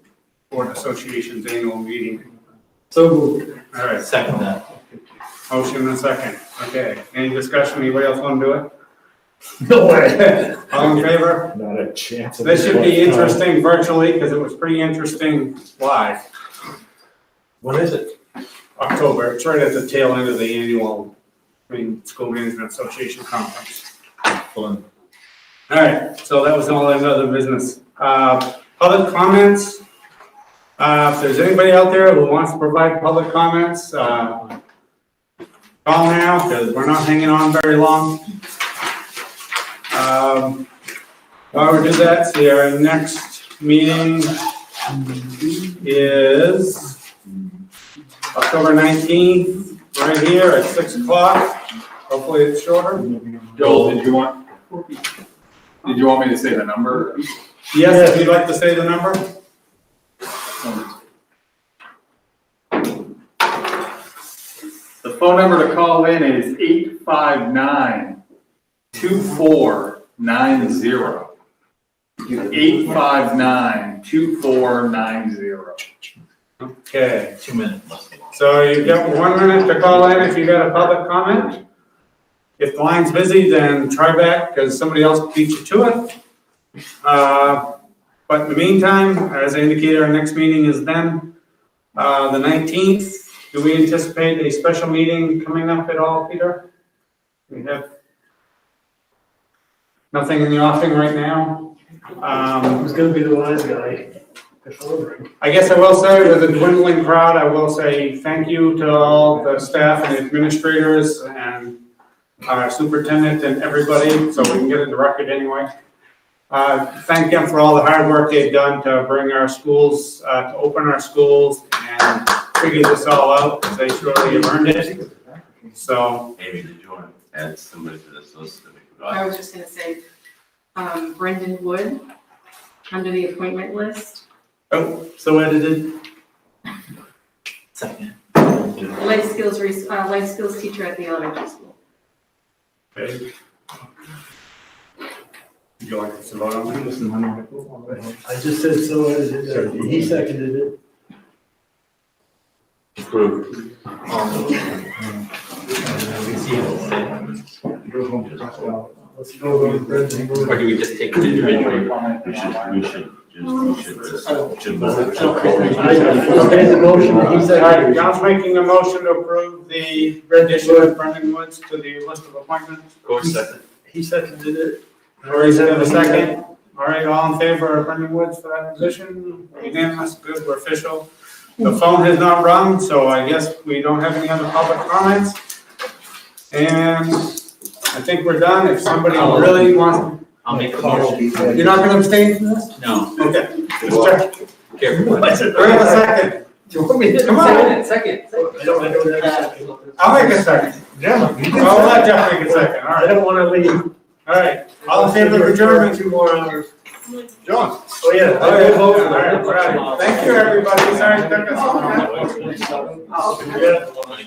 annual meeting. So moved. All right. Second that. Motion and a second. Okay. Any discussion? Anybody else want to do it? No way. All in favor? Not a chance. This should be interesting virtually because it was pretty interesting live. What is it? October. It's right at the tail end of the annual Maine School Management Association conference. Fun. All right. So that was all that other business. Public comments. If there's anybody out there who wants to provide public comments, call now because we're not hanging on very long. While we do that, see, our next meeting is October 19th, right here at 6 o'clock. Hopefully it's shorter. Joel, did you want me to say the number? Yes, if you'd like to say the number. The phone number to call in is 859-2490. 859-2490. Okay. 2 minutes. So you've got 1 minute to call in if you got a public comment. If the line's busy, then try back because somebody else beat you to it. But in the meantime, as I indicated, our next meeting is then the 19th. Do we anticipate a special meeting coming up at all, Peter? We have nothing in the offing right now. Who's gonna be the wise guy? I guess I will say, with a dwindling crowd, I will say thank you to all the staff and administrators and our superintendent and everybody, so we can get it in the record anyway. Thank them for all the hard work they've done to bring our schools, to open our schools and figure this all out, because they surely have earned it. So. Amy, did you want to add somebody to this list that we could? I was just gonna say, Brendan Wood, under the appointment list. Oh, so edited. Second. Life skills teacher at the elementary school. Okay. Would you like us to vote on that? I just said so edited. He seconded it. Approved. Let's go over Brendan. Or do we just take it individually? We should vote. Okay, the motion, he All said. right, John's making a motion to approve the rendition of Brendan Woods to the list of appointments. He seconded it. Lori's in a second. All right, all in favor of Brendan Woods for that position? Unanimous, good, we're official. The phone has not rung, so I guess we don't have any other public comments. And I think we're done. If somebody really wants. I'll make a motion. You're not gonna abstain from this? No. Okay. Just check. Careful. Wait a second. Do you want me to? Come on. Second. I don't have a second. I'll make a second. Yeah. I'll let Jeff make a second, all I right. don't wanna leave. All right, all in favor of adjournment? 2 more hours. John? Oh, yeah. All right, all right. Thank you, everybody. Sorry it took us so long. Yeah.